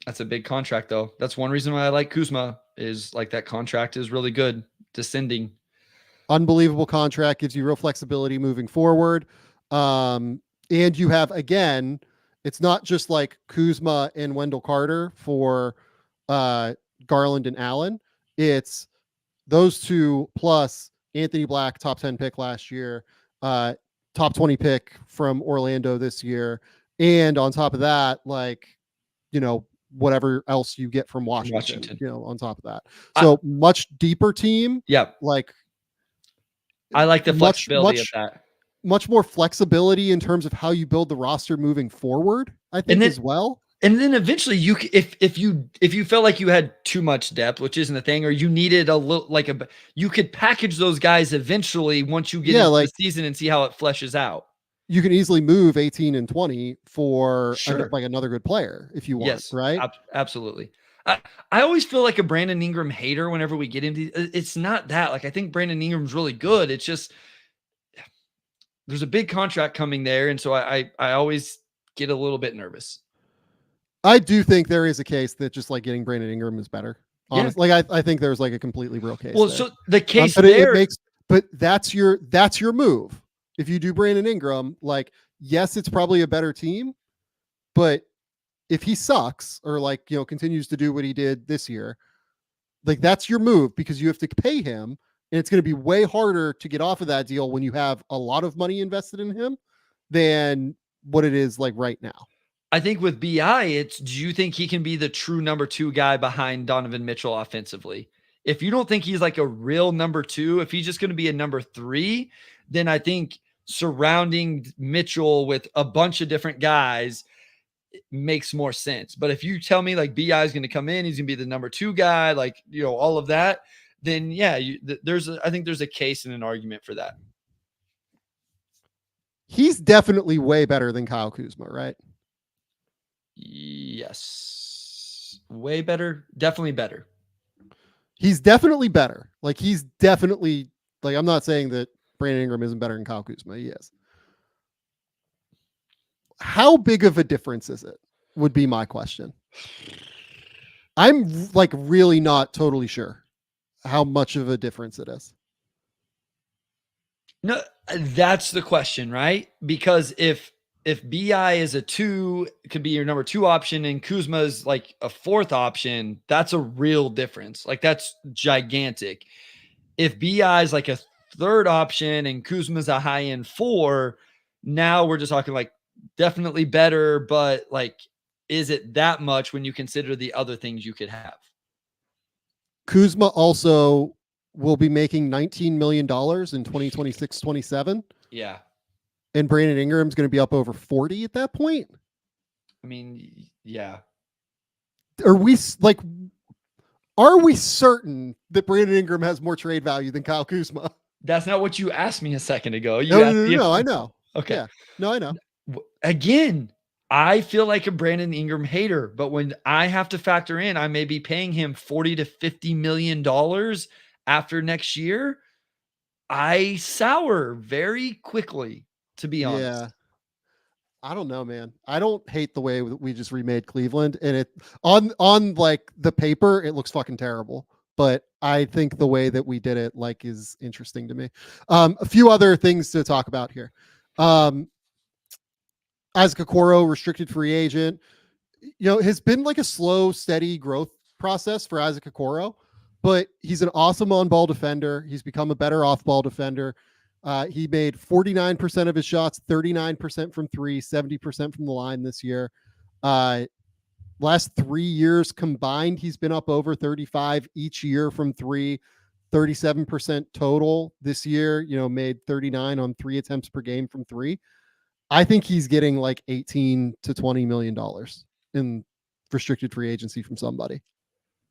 That's a big contract though. That's one reason why I like Kuzma is like that contract is really good. Descending. Unbelievable contract, gives you real flexibility moving forward. And you have, again, it's not just like Kuzma and Wendell Carter for Garland and Allen. It's those two plus Anthony Black, top 10 pick last year, top 20 pick from Orlando this year. And on top of that, like, whatever else you get from Washington. On top of that. So much deeper team. Yeah. Like, I like the flexibility of that. Much more flexibility in terms of how you build the roster moving forward, I think, as well. And then eventually if you felt like you had too much depth, which isn't a thing, or you needed a little you could package those guys eventually once you get into the season and see how it fleshes out. You can easily move 18 and 20 for another good player if you want. Yes, right? Absolutely. I always feel like a Brandon Ingram hater whenever we get into it's not that. Like, I think Brandon Ingram's really good. It's just there's a big contract coming there, and so I always get a little bit nervous. I do think there is a case that just like getting Brandon Ingram is better. Honestly, like I think there's like a completely real case. Well, there. so the case but that's your move. If you do Brandon Ingram, like, yes, it's probably a better team, but if he sucks or continues to do what he did this year, like, that's your move because you have to pay him, and it's going to be way harder to get off of that deal when you have a lot of money invested in him than what it is like right now. I think with BI, do you think he can be the true number 2 guy behind Donovan Mitchell offensively? If you don't think he's like a real number 2, if he's just going to be a number 3, then I think surrounding Mitchell with a bunch of different guys makes more sense. But if you tell me like BI is going to come in, he's going to be the number 2 guy, like, all of that, then yeah, I think there's a case and an argument for that. He's definitely way better than Kyle Kuzma, right? Yes. Way better. Definitely better. He's definitely better. Like, he's definitely, like, I'm not saying that Brandon Ingram isn't better than Kyle Kuzma. He is. How big of a difference is it? Would be my question. I'm like really not totally sure how much of a difference it is. No, that's the question, right? Because if BI is a 2, it could be your number 2 option, and Kuzma is like a 4th option, that's a real difference. Like, that's gigantic. If BI is like a 3rd option and Kuzma's a high end 4, now we're just talking like definitely better, but like, is it that much when you consider the other things you could have? Kuzma also will be making $19 million in 2026-27. Yeah. And Brandon Ingram's going to be up over 40 at that point. I mean, yeah. Are we certain that Brandon Ingram has more trade value than Kyle Kuzma? That's not what you asked me a second ago. No, I know. Okay. Yeah. No, I know. Again, I feel like a Brandon Ingram hater, but when I have to factor in, I may be paying him $40 to $50 million after next year, I sour very quickly, to be honest. Yeah. I don't know, man. I don't hate the way we just remade Cleveland, and it on like the paper, it looks fucking terrible. But I think the way that we did it like is interesting to me. A few other things to talk about here. Isaac Okoro, restricted free agent, has been like a slow, steady growth process for Isaac Okoro, but he's an awesome on-ball defender. He's become a better off-ball defender. He made 49% of his shots, 39% from 3, 70% from the line this year. Last 3 years combined, he's been up over 35 each year from 3, 37% total this year, made 39 on 3 attempts per game from 3. I think he's getting like $18 to $20 million in restricted free agency from somebody.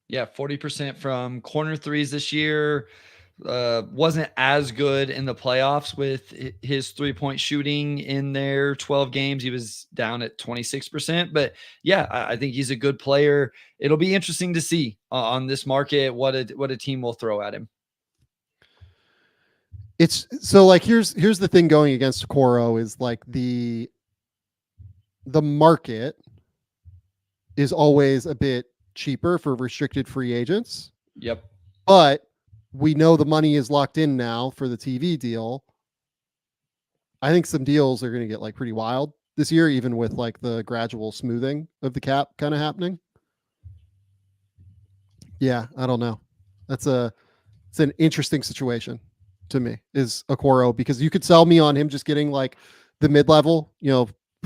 Yeah, 40% from corner threes this year. Wasn't as good in the playoffs with his 3-point shooting in their 12 games. He was down at 26%. But yeah, I think he's a good player. It'll be interesting to see on this market what a team will throw at him. It's so like here's the thing going against Okoro is like the market is always a bit cheaper for restricted free agents. Yep. But we know the money is locked in now for the TV deal. I think some deals are going to get like pretty wild this year, even with like the gradual smoothing of the cap kind of happening. Yeah, I don't know. It's an interesting situation to me, is Okoro, because you could sell me on him just getting like the mid-level,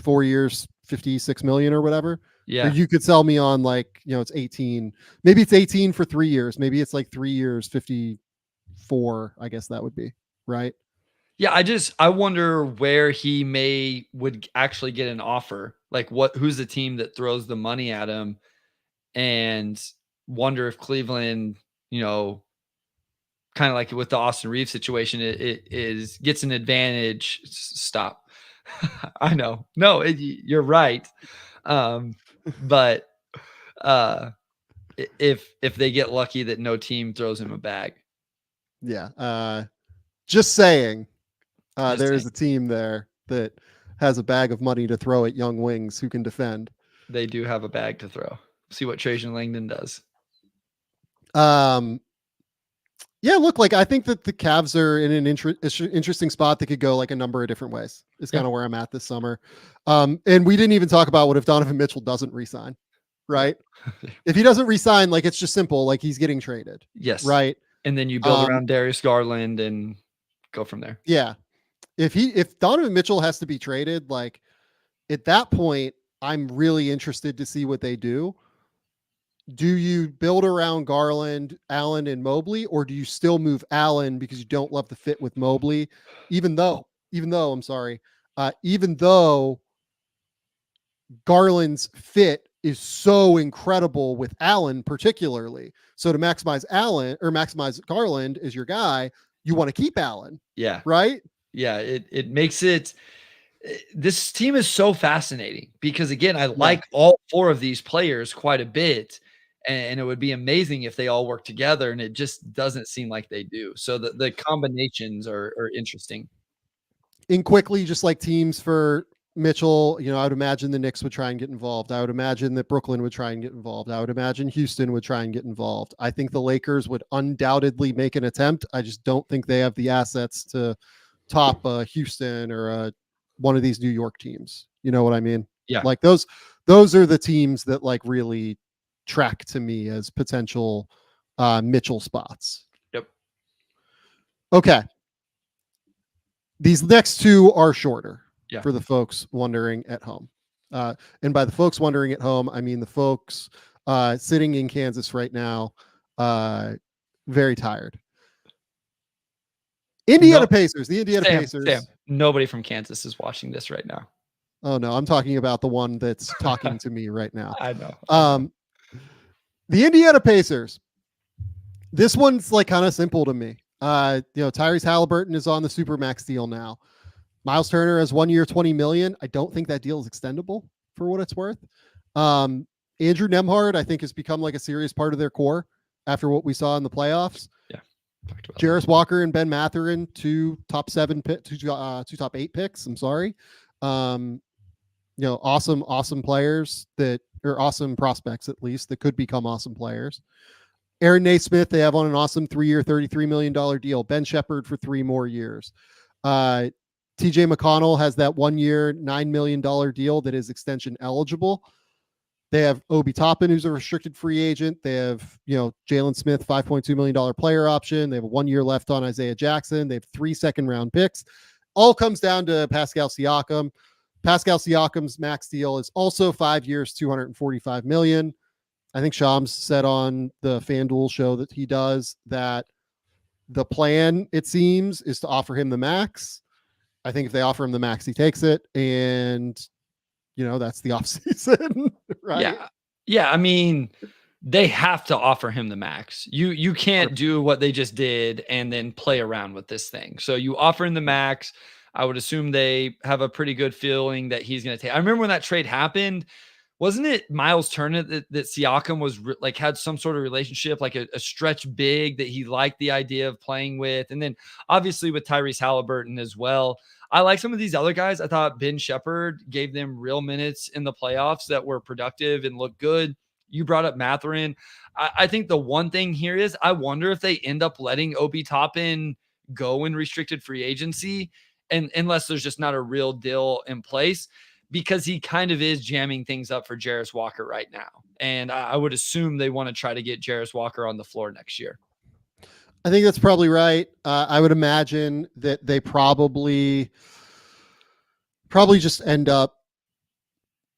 4 years, 56 million or whatever. Yeah. Or you could sell me on like, it's 18. Maybe it's 18 for 3 years. Maybe it's like 3 years, 54. I guess that would be right. Yeah. I wonder where he would actually get an offer. Like who's the team that throws the money at him, and wonder if Cleveland, kind of like with the Austin Reeves situation, it gets an advantage. Stop. I know. No, you're right. But if they get lucky that no team throws him a bag. Yeah. Just saying, Just there saying. is a team there that has a bag of money to throw at young wings who can defend. They do have a bag to throw. See what Trajan Langdon does. Yeah, look, like I think that the Cavs are in an interesting spot that could go like a number of different ways. Is kind of where I'm at this summer. And we didn't even talk about what if Donovan Mitchell doesn't resign, right? If he doesn't resign, like it's just simple, like he's getting traded. Yes. Right. And then you build around Darius Garland and go from there. Yeah. If Donovan Mitchell has to be traded, like at that point, I'm really interested to see what they do. Do you build around Garland, Allen, and Mobley, or do you still move Allen because you don't love the fit with Mobley? Even though Garland's fit is so incredible with Allen, particularly. So to maximize Garland as your guy, you want to keep Allen. Yeah. Right? Yeah. It makes it. This team is so fascinating because, again, I like all four of these players quite a bit, and it would be amazing if they all work together, and it just doesn't seem like they do. So the combinations are interesting. And quickly, just like teams for Mitchell, I would imagine the Knicks would try and get involved. I would imagine that Brooklyn would try and get involved. I would imagine Houston would try and get involved. I think the Lakers would undoubtedly make an attempt. I just don't think they have the assets to top Houston or one of these New York teams. You know what I mean? Yeah. Like those are the teams that like really track to me as potential Mitchell spots. Yep. Okay. These next two are shorter for the folks wondering at home. And by the folks wondering at home, I mean the folks sitting in Kansas right now, very tired. Indiana Pacers. The Indiana Pacers. Sam, nobody from Kansas is watching this right now. Oh no, I'm talking about the one that's talking to me right now. I know. The Indiana Pacers. This one's like kind of simple to me. Tyrese Halliburton is on the Supermax deal now. Miles Turner has 1 year, $20 million. I don't think that deal is extendable for what it's worth. Andrew Nembhard, I think, has become like a serious part of their core after what we saw in the playoffs. Yeah. Jarris Walker and Ben Mathurin, two top 8 picks. I'm sorry. Awesome players or awesome prospects, at least, that could become awesome players. Aaron Naismith, they have on an awesome 3-year, $33 million deal. Ben Shepherd for 3 more years. TJ McConnell has that 1 year, $9 million deal that is extension eligible. They have Obi Toppin, who's a restricted free agent. They have, Jalen Smith, $5.2 million player option. They have 1 year left on Isaiah Jackson. They have 3 second-round picks. All comes down to Pascal Siakam. Pascal Siakam's max deal is also 5 years, $245 million. I think Shams said on the FanDuel show that he does that the plan, it seems, is to offer him the max. I think if they offer him the max, he takes it. And, that's the offseason, right? Yeah. I mean, they have to offer him the max. You can't do what they just did and then play around with this thing. So you offer him the max. I would assume they have a pretty good feeling that he's going to take. I remember when that trade happened, wasn't it Miles Turner that Siakam was had some sort of relationship, like a stretch big that he liked the idea of playing with? And then obviously with Tyrese Halliburton as well. I like some of these other guys. I thought Ben Shepherd gave them real minutes in the playoffs that were productive and looked good. You brought up Mathurin. I think the one thing here is I wonder if they end up letting Obi Toppin go in restricted free agency, and unless there's just not a real deal in place, because he kind of is jamming things up for Jarris Walker right now. And I would assume they want to try to get Jarris Walker on the floor next year. I think that's probably right. I would imagine that they probably just end up,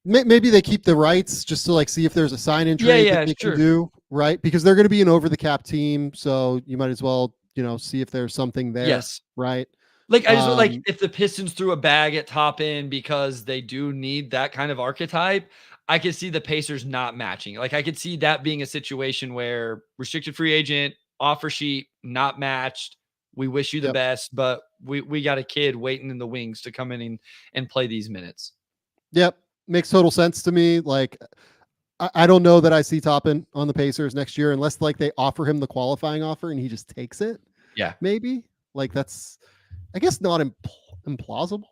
maybe they keep the rights just to like see if there's a sign in trade that they can do, right? Because they're going to be an over the cap team, so you might as well, see if there's something there. Yes, right. Like, I just like if the Pistons threw a bag at Toppin because they do need that kind of archetype, I could see the Pacers not matching. Like, I could see that being a situation where restricted free agent, offer sheet, not matched. We wish you the best, but we got a kid waiting in the wings to come in and play these minutes. Yep. Makes total sense to me. Like, I don't know that I see Toppin on the Pacers next year unless like they offer him the qualifying offer and he just takes it. Yeah. Maybe. Like, that's, I guess, not implausible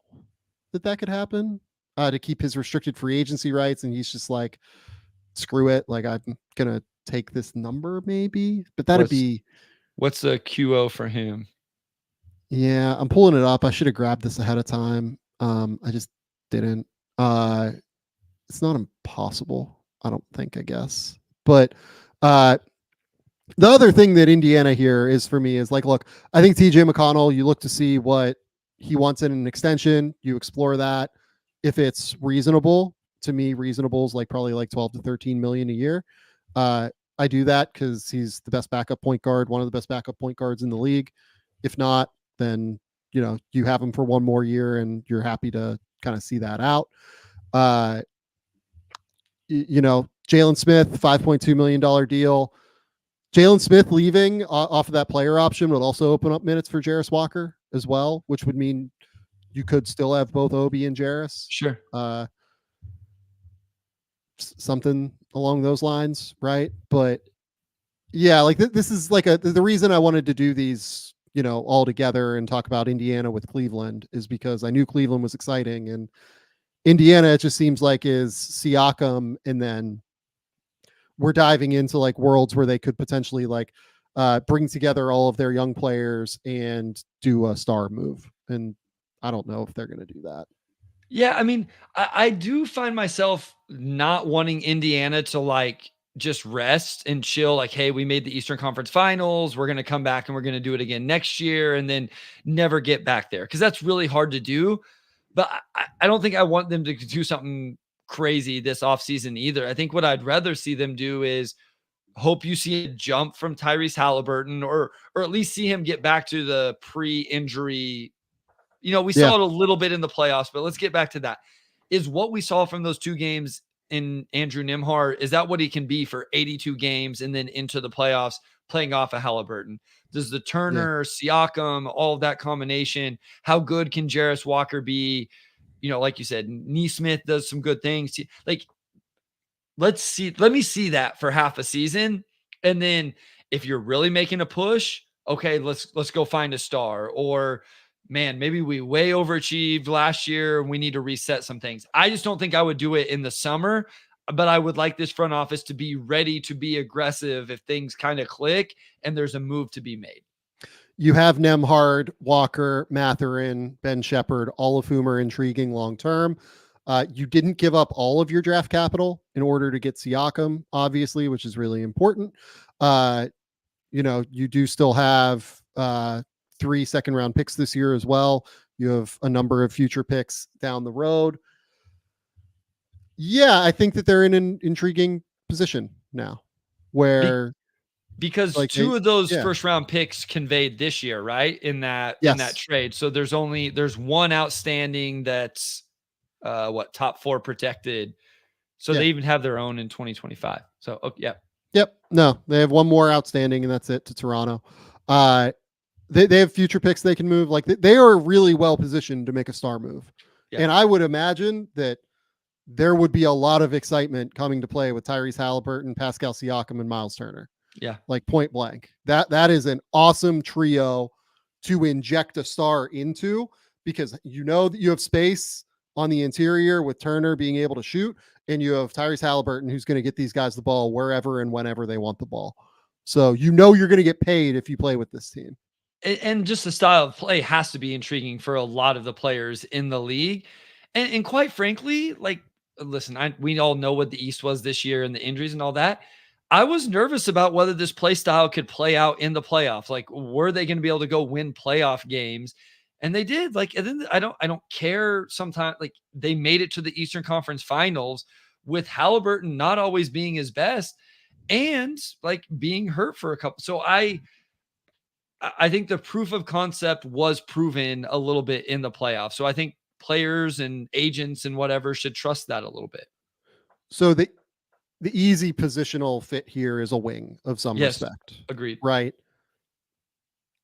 that could happen, to keep his restricted free agency rights. And he's just like, screw it. Like, I'm going to take this number maybe, but what's the QO for him? Yeah, I'm pulling it up. I should have grabbed this ahead of time. I just didn't. It's not impossible, I don't think, I guess. But the other thing that Indiana here is for me is like, look, I think TJ McConnell, you look to see what he wants in an extension. You explore that. If it's reasonable, to me, reasonable is like probably like 12 to 13 million a year. I do that because he's the best backup point guard, one of the best backup point guards in the league. If not, then, you have him for one more year and you're happy to kind of see that out. Jalen Smith, $5.2 million deal. Jalen Smith leaving off of that player option would also open up minutes for Jarris Walker as well, which would mean you could still have both Obi and Jarris. Sure. Something along those lines, right? But yeah, like this is like the reason I wanted to do these, all together and talk about Indiana with Cleveland is because I knew Cleveland was exciting, and Indiana, it just seems like, is Siakam, and then we're diving into like worlds where they could potentially like bring together all of their young players and do a star move. And I don't know if they're going to do that. Yeah, I mean, I do find myself not wanting Indiana to like just rest and chill. Like, hey, we made the Eastern Conference Finals. We're going to come back and we're going to do it again next year and then never get back there, because that's really hard to do. But I don't think I want them to do something crazy this offseason either. I think what I'd rather see them do is hope you see a jump from Tyrese Halliburton, or at least see him get back to the pre-injury. We saw it a little bit in the playoffs, but let's get back to that. Is what we saw from those two games in Andrew Nembhard, is that what he can be for 82 games and then into the playoffs playing off of Halliburton? Does the Turner, Siakam, all of that combination, how good can Jarris Walker be? Like you said, Nesmith does some good things. Like, let me see that for half a season. And then if you're really making a push, okay, let's go find a star. Or, man, maybe we way overachieved last year and we need to reset some things. I just don't think I would do it in the summer, but I would like this front office to be ready to be aggressive if things kind of click and there's a move to be made. You have Nembhard, Walker, Mathurin, Ben Shepherd, all of whom are intriguing long-term. You didn't give up all of your draft capital in order to get Siakam, obviously, which is really important. You do still have 3 second-round picks this year as well. You have a number of future picks down the road. Yeah, I think that they're in an intriguing position now where because like two of those first round picks conveyed this year, right? In that trade. So there's one outstanding that's top 4 protected. So they even have their own in 2025. So yeah. Yep. No, they have one more outstanding and that's it, to Toronto. They have future picks they can move. Like they are really well positioned to make a star move. Yeah. And I would imagine that there would be a lot of excitement coming to play with Tyrese Halliburton, Pascal Siakam, and Miles Turner. Yeah. Like point blank. That is an awesome trio to inject a star into, because you know that you have space on the interior with Turner being able to shoot, and you have Tyrese Halliburton who's going to get these guys the ball wherever and whenever they want the ball. So you know you're going to get paid if you play with this team. And just the style of play has to be intriguing for a lot of the players in the league. And quite frankly, like, listen, we all know what the East was this year and the injuries and all that. I was nervous about whether this play style could play out in the playoffs. Like, were they going to be able to go win playoff games? And they did. Like, and then I don't care sometimes. Like, they made it to the Eastern Conference Finals with Halliburton not always being his best and like being hurt for a couple. So I think the proof of concept was proven a little bit in the playoffs. So I think players and agents and whatever should trust that a little bit. So the easy positional fit here is a wing of some respect. Agreed. Right.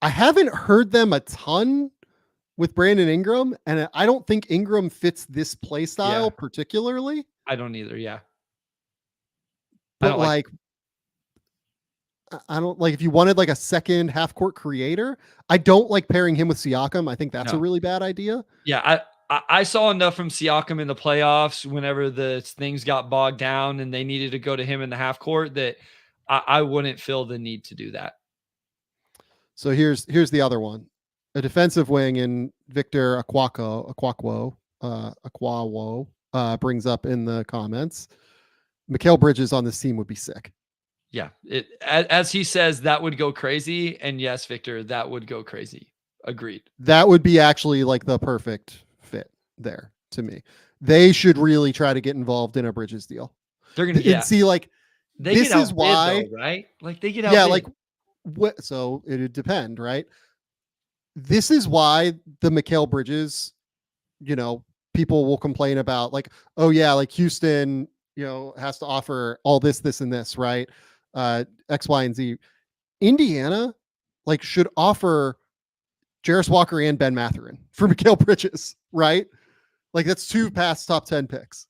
I haven't heard them a ton with Brandon Ingram, and I don't think Ingram fits this play style particularly. I don't either. Yeah. But I don't like if you wanted like a second half court creator. I don't like pairing him with Siakam. I think that's a really bad idea. Yeah, I saw enough from Siakam in the playoffs whenever the things got bogged down and they needed to go to him in the half court that I wouldn't feel the need to do that. So here's the other one, a defensive wing, and Victor Aquawo brings up in the comments. Mikal Bridges on this team would be sick. Yeah, as he says, that would go crazy. And yes, Victor, that would go crazy. Agreed. That would be actually like the perfect fit there to me. They should really try to get involved in a Bridges deal. They're going to see like they this get is why, though, right? Like they get out. Yeah, like what? So it'd depend, right? This is why the Mikal Bridges, people will complain about like, oh yeah, like Houston, has to offer all this, and this, right? X, Y, and Z. Indiana, like, should offer Jarris Walker and Ben Mathurin for Mikal Bridges, right? Like, that's 2 past top 10 picks.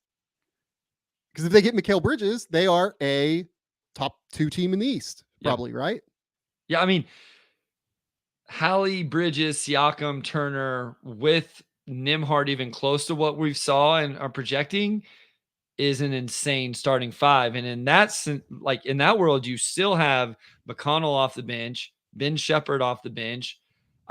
Because if they get Mikal Bridges, they are a top 2 team in the East, probably, right? Yeah, I mean, Hallie, Bridges, Siakam, Turner with Nembhard even close to what we saw and are projecting is an insane starting 5. And in that world, you still have McConnell off the bench, Ben Shepherd off the bench,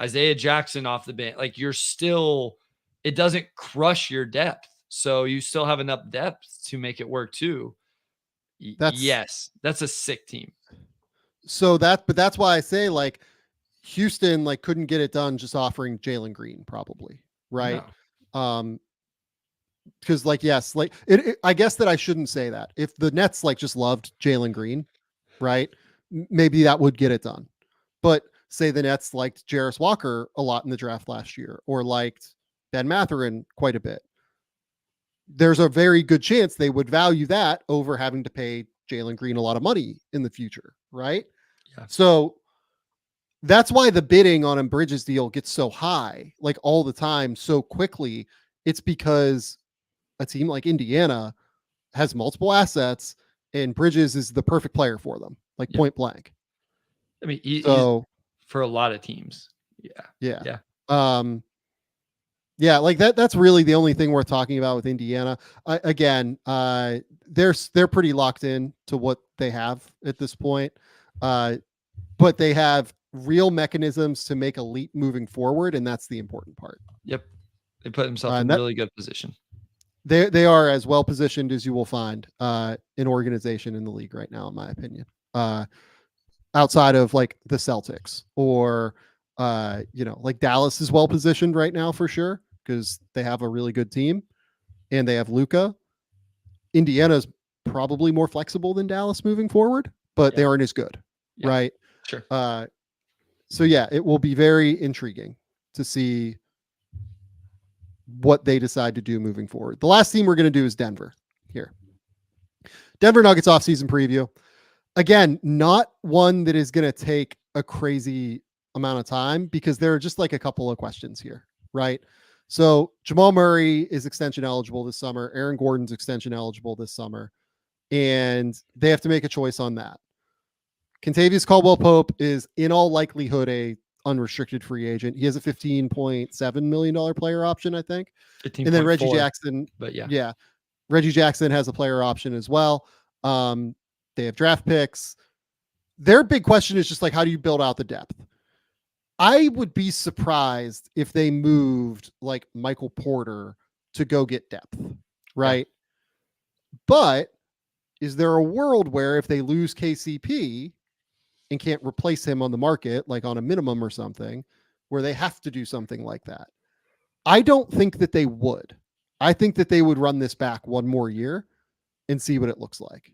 Isaiah Jackson off the bench. Like it doesn't crush your depth. So you still have enough depth to make it work too. Yes, that's a sick team. So that's why I say like Houston like couldn't get it done just offering Jalen Green probably, right? No. Because like, yes, like I guess that I shouldn't say that. If the Nets like just loved Jalen Green, right? Maybe that would get it done. But say the Nets liked Jarris Walker a lot in the draft last year, or liked Ben Mathurin quite a bit. There's a very good chance they would value that over having to pay Jalen Green a lot of money in the future, right? Yeah. So that's why the bidding on a Bridges deal gets so high, like all the time, so quickly. It's because a team like Indiana has multiple assets and Bridges is the perfect player for them, like point blank. I mean, he's for a lot of teams. Yeah. Like that's really the only thing worth talking about with Indiana. They're pretty locked in to what they have at this point. But they have real mechanisms to make a leap moving forward. And that's the important part. Yep. They put themselves in a really good position. They are as well positioned as you will find an organization in the league right now, in my opinion. Outside of like the Celtics or like Dallas is well positioned right now for sure because they have a really good team and they have Luka. Indiana's probably more flexible than Dallas moving forward, but they aren't as good, right? Sure. So yeah, it will be very intriguing to see what they decide to do moving forward. The last team we're going to do is Denver here. Denver Nuggets offseason preview. Again, not one that is going to take a crazy amount of time because there are just like a couple of questions here, right? So Jamal Murray is extension eligible this summer. Aaron Gordon's extension eligible this summer. And they have to make a choice on that. Kentavious Caldwell-Pope is in all likelihood a unrestricted free agent. He has a $15.7 million player option, I think. And then Reggie Jackson. But yeah. Reggie Jackson has a player option as well. They have draft picks. Their big question is just like, how do you build out the depth? I would be surprised if they moved like Michael Porter to go get depth, right? Yeah. But is there a world where if they lose KCP and can't replace him on the market, like on a minimum or something, where they have to do something like that? I don't think that they would. I think that they would run this back one more year and see what it looks like.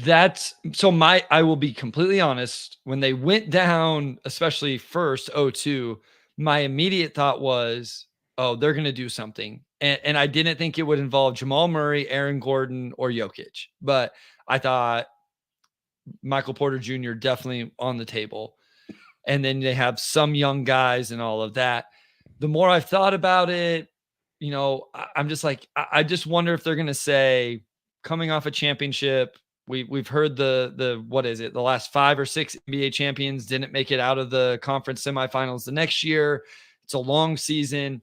I will be completely honest. When they went down, especially first 0-2, my immediate thought was, oh, they're going to do something. And I didn't think it would involve Jamal Murray, Aaron Gordon, or Jokic. But I thought Michael Porter Jr. definitely on the table. And then they have some young guys and all of that. The more I've thought about it, I'm just like, I just wonder if they're going to say, coming off a championship, we've heard the what is it? The last 5 or 6 NBA champions didn't make it out of the conference semifinals the next year. It's a long season.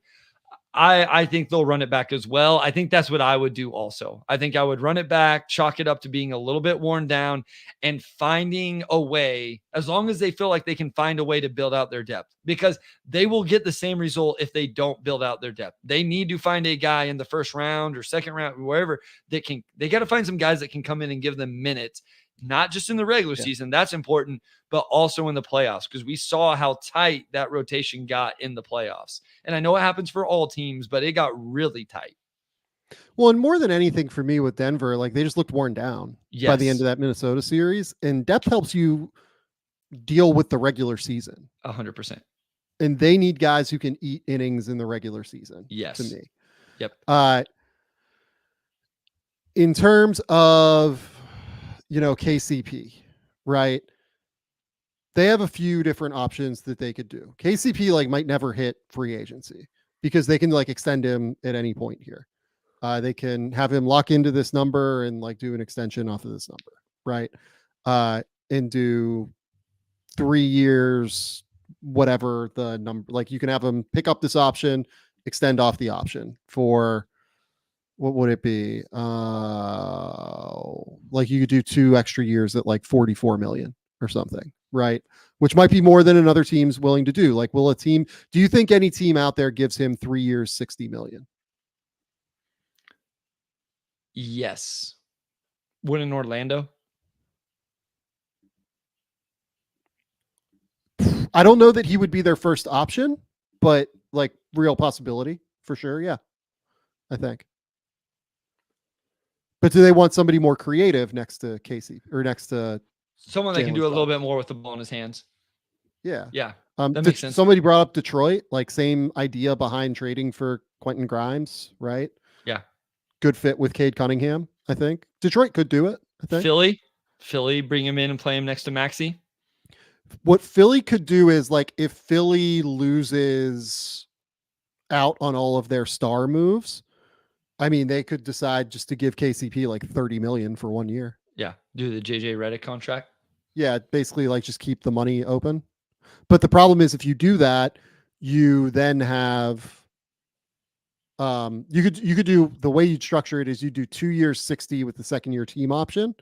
I think they'll run it back as well. I think that's what I would do also. I think I would run it back, chalk it up to being a little bit worn down, and finding a way, as long as they feel like they can find a way to build out their depth, because they will get the same result if they don't build out their depth. They need to find a guy in the first round or second round, wherever they got to find some guys that can come in and give them minutes, not just in the regular season. That's important, but also in the playoffs, because we saw how tight that rotation got in the playoffs. And I know it happens for all teams, but it got really tight. Well, and more than anything for me with Denver, like they just looked worn down by the end of that Minnesota series, and depth helps you deal with the regular season. 100%. And they need guys who can eat innings in the regular season. Yes. To me. Yep. In terms of, KCP, right? They have a few different options that they could do. KCP might never hit free agency because they can extend him at any point here. They can have him lock into this number and do an extension off of this number, right? And do 3 years, whatever the number. You can have him pick up this option, extend off the option for, what would it be? You could do 2 extra years at $44 million or something, right? Which might be more than another team's willing to do. Do you think any team out there gives him 3 years, $60 million? Yes. Would in Orlando? I don't know that he would be their first option, but real possibility for sure. Yeah, I think. But do they want somebody more creative next to Casey or next to someone that can do a little bit more with the ball in his hands? Yeah. Yeah. That makes sense. Somebody brought up Detroit, same idea behind trading for Quentin Grimes, right? Yeah. Good fit with Cade Cunningham, I think. Detroit could do it, I think. Philly, bring him in and play him next to Maxey. What Philly could do is if Philly loses out on all of their star moves, they could decide just to give KCP $30 million for 1 year. Yeah. Do the JJ Redick contract. Yeah. Basically just keep the money open. But the problem is if you do that, you then have, you could do, the way you'd structure it is you do 2 years, 60 with the second year team option.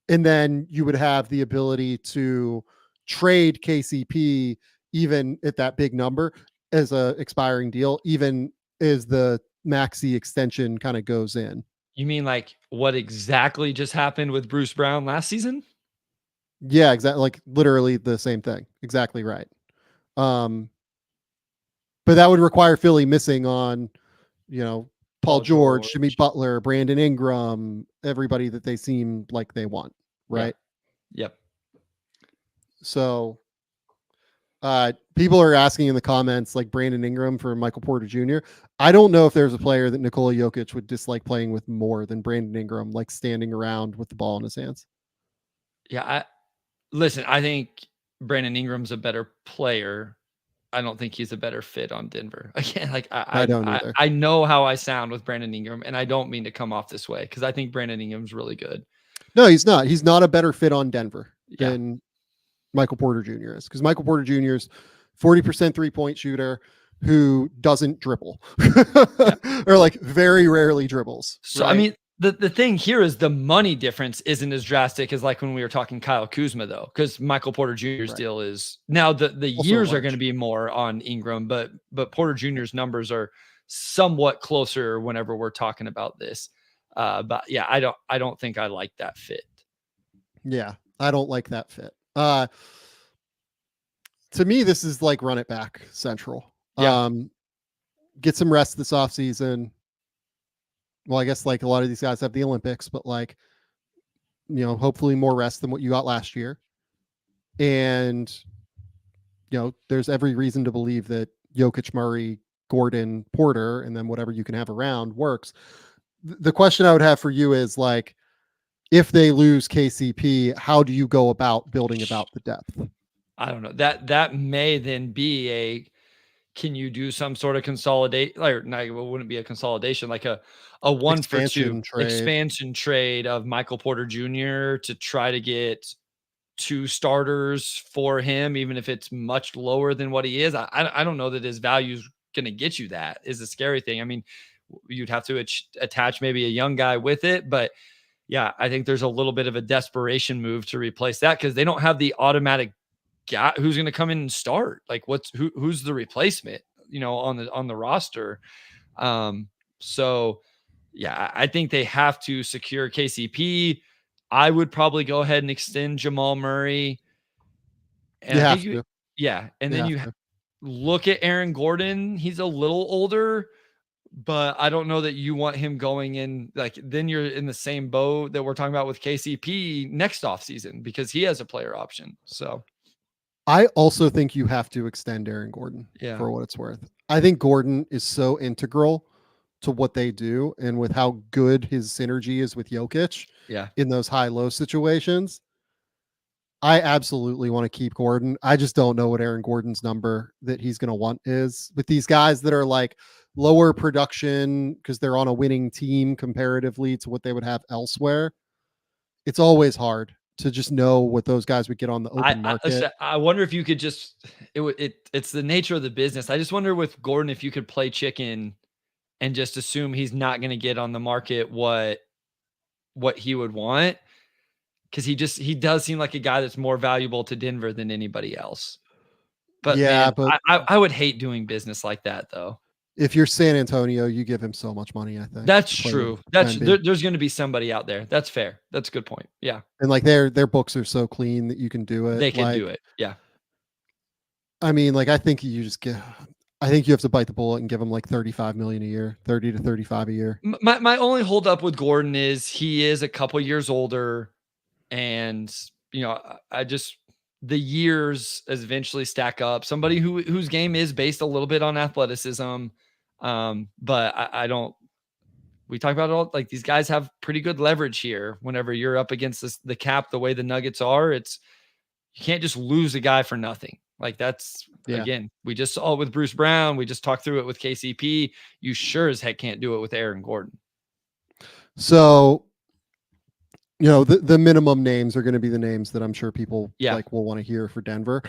And then you would have the ability to trade KCP even at that big number as a expiring deal, even as the Maxey extension kind of goes in. You mean what exactly just happened with Bruce Brown last season? Yeah, exactly. Literally the same thing. Exactly right. But that would require Philly missing on, Paul George, Jimmy Butler, Brandon Ingram, everybody that they seem like they want. Right. Yeah. Yep. So people are asking in the comments Brandon Ingram for Michael Porter Jr. I don't know if there's a player that Nikola Jokic would dislike playing with more than Brandon Ingram, standing around with the ball in his hands. Yeah. I think Brandon Ingram's a better player. I don't think he's a better fit on Denver. Again, I don't either. I know how I sound with Brandon Ingram, and I don't mean to come off this way because I think Brandon Ingram's really good. No, he's not. He's not a better fit on Denver than Michael Porter Jr. is, because Michael Porter Jr. is 40% 3-point shooter who doesn't dribble or like very rarely dribbles. So, right? I mean, the thing here is the money difference isn't as drastic as like when we were talking Kyle Kuzma, though, because Michael Porter Jr.'s deal is now the Also years are large. going to be more on Ingram, but Porter Jr.'s numbers are somewhat closer whenever we're talking about this. But yeah, I don't think I like that fit. Yeah, I don't like that fit. To me, this is like run it back central. Yeah. Get some rest this offseason. Well, I guess like a lot of these guys have the Olympics, but like, hopefully more rest than what you got last year. And, there's every reason to believe that Jokic, Murray, Gordon, Porter, and then whatever you can have around works. The question I would have for you is like, if they lose KCP, how do you go about building about the depth? I don't know. That may then be can you do some sort of consolidate, or no, it wouldn't be a consolidation, like a 1-for-2 expansion trade of Michael Porter Jr. to try to get 2 starters for him, even if it's much lower than what he is. I don't know that his value is going to get you. That is a scary thing. I mean, you'd have to attach maybe a young guy with it, but yeah, I think there's a little bit of a desperation move to replace that because they don't have the automatic guy who's going to come in and start. Like who's the replacement, on the roster. So yeah, I think they have to secure KCP. I would probably go ahead and extend Jamal Murray. And I think and then you look at Aaron Gordon. He's a little older, but I don't know that you want him going in. Like, then you're in the same boat that we're talking about with KCP next offseason because he has a player option. So I also think you have to extend Aaron Gordon for what it's worth. I think Gordon is so integral to what they do and with how good his synergy is with Jokic in those high-low situations. I absolutely want to keep Gordon. I just don't know what Aaron Gordon's number that he's going to want is with these guys that are like lower production because they're on a winning team comparatively to what they would have elsewhere. It's always hard to just know what those guys would get on the open market. I wonder if you could just it's the nature of the business. I just wonder with Gordon if you could play chicken and just assume he's not going to get on the market what he would want, because he does seem like a guy that's more valuable to Denver than anybody else. But yeah, man, I would hate doing business like that though. If you're San Antonio, you give him so much money, I think. That's true. There's going to be somebody out there. That's fair. That's a good point. Yeah. And like their books are so clean that you can do it. They can do it. Yeah. I mean, like I think you have to bite the bullet and give him like 35 million a year, 30 to 35 a year. My only hold up with Gordon is he is a couple years older, and the years eventually stack up. Somebody whose game is based a little bit on athleticism. But I don't, we talk about it all, like these guys have pretty good leverage here. Whenever you're up against the cap, the way the Nuggets are, you can't just lose a guy for nothing. Like that's, again, we just saw it with Bruce Brown. We just talked through it with KCP. You sure as heck can't do it with Aaron Gordon. So, the minimum names are going to be the names that I'm sure people will want to hear for Denver.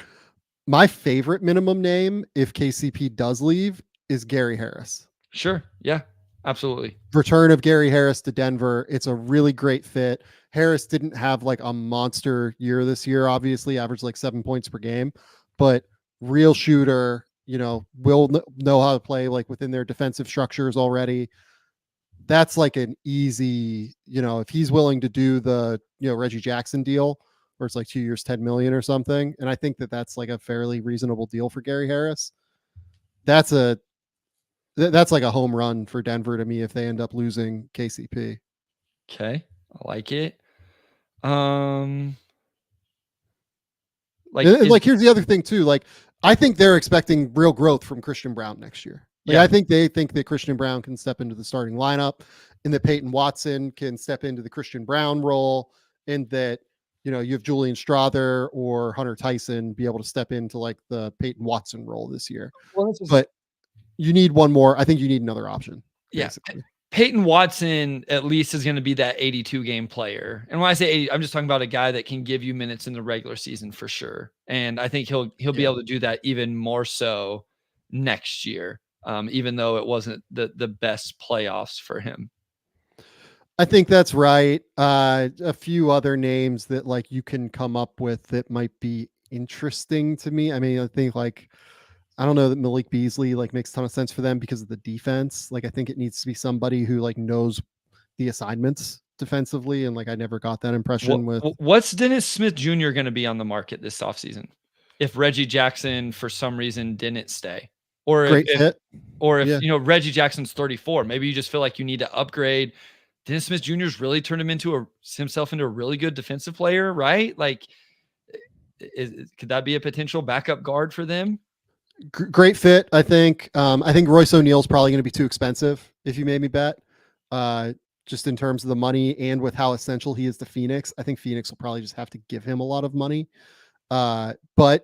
My favorite minimum name, if KCP does leave, is Gary Harris. Sure. Yeah, absolutely. Return of Gary Harris to Denver. It's a really great fit. Harris didn't have like a monster year this year, obviously averaged like 7 points per game, but real shooter, will know how to play like within their defensive structures already. That's like an easy, if he's willing to do the, Reggie Jackson deal where it's like 2 years, 10 million or something. And I think that that's like a fairly reasonable deal for Gary Harris. That's like a home run for Denver to me if they end up losing KCP. Okay. I like it. Here's the other thing too. Like, I think they're expecting real growth from Christian Brown next year. I think they think that Christian Brown can step into the starting lineup and that Peyton Watson can step into the Christian Brown role, and that, you have Julian Strawther or Hunter Tyson be able to step into like the Peyton Watson role this year. But you need one more. I think you need another option. Yeah. Basically. Peyton Watson at least is going to be that 82 game player. And when I say 80, I'm just talking about a guy that can give you minutes in the regular season for sure. And I think he'll be able to do that even more so next year, even though it wasn't the best playoffs for him. I think that's right. A few other names that like you can come up with that might be interesting to me. I mean, I think like I don't know that Malik Beasley like makes a ton of sense for them because of the defense. Like I think it needs to be somebody who like knows the assignments defensively, and like I never got that impression with. What's Dennis Smith Jr. going to be on the market this offseason if Reggie Jackson for some reason didn't stay? Or Great fit. If you know Reggie Jackson's 34, maybe you just feel like you need to upgrade. Dennis Smith Jr.'s really turned himself into a really good defensive player, right? Like, could that be a potential backup guard for them? Great fit, I think. I think Royce O'Neal's probably going to be too expensive if you made me bet. Just in terms of the money and with how essential he is to Phoenix, I think Phoenix will probably just have to give him a lot of money. But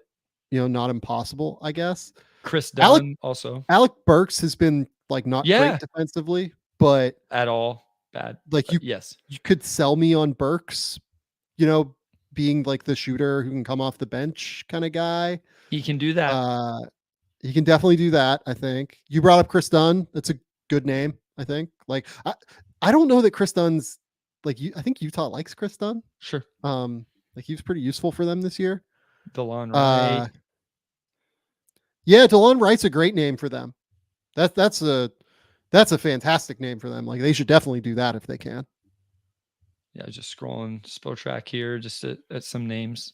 not impossible, I guess. Chris Dunn also. Alec Burks has been like not great defensively, but at all bad. Like you could sell me on Burks, being like the shooter who can come off the bench kind of guy. He can do that. He can definitely do that. I think you brought up Chris Dunn. That's a good name. I think. Like I don't know that Chris Dunn's like you. I think Utah likes Chris Dunn. Sure. Like he was pretty useful for them this year. DeLon Wright. Yeah, DeLon Wright's a great name for them. That's a fantastic name for them. Like they should definitely do that if they can. Yeah, just scrolling Spotrac here, just at some names.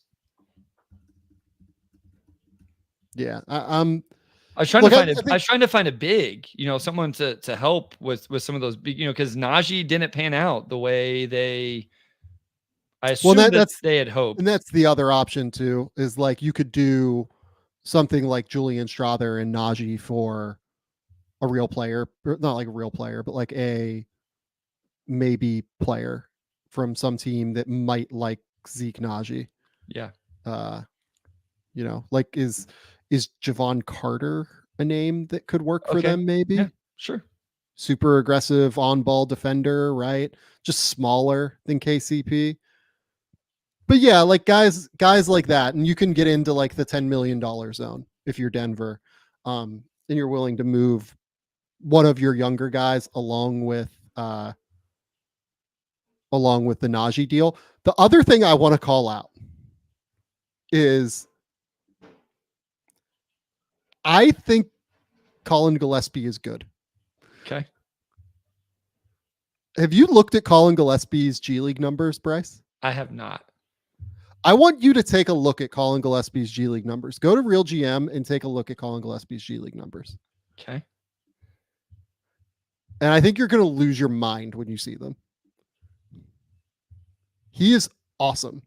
Yeah, I was trying to find a big, someone to help with some of those big, because Najee didn't pan out the way I assume they had hoped. And that's the other option too, is like you could do something like Julian Strawther and Najee for a real player, not like a real player, but like a maybe player from some team that might like Zeke Najee. Yeah. Like is Javon Carter a name that could work for them? Maybe. Yeah, sure. Super aggressive on ball defender, right? Just smaller than KCP. But yeah, like guys like that, and you can get into like the $10 million zone if you're Denver, and you're willing to move one of your younger guys along with the Najee deal. The other thing I want to call out is I think Colin Gillespie is good. Okay. Have you looked at Colin Gillespie's G League numbers, Bryce? I have not. I want you to take a look at Colin Gillespie's G League numbers. Go to Real GM and take a look at Colin Gillespie's G League numbers. Okay. And I think you're going to lose your mind when you see them. He is awesome.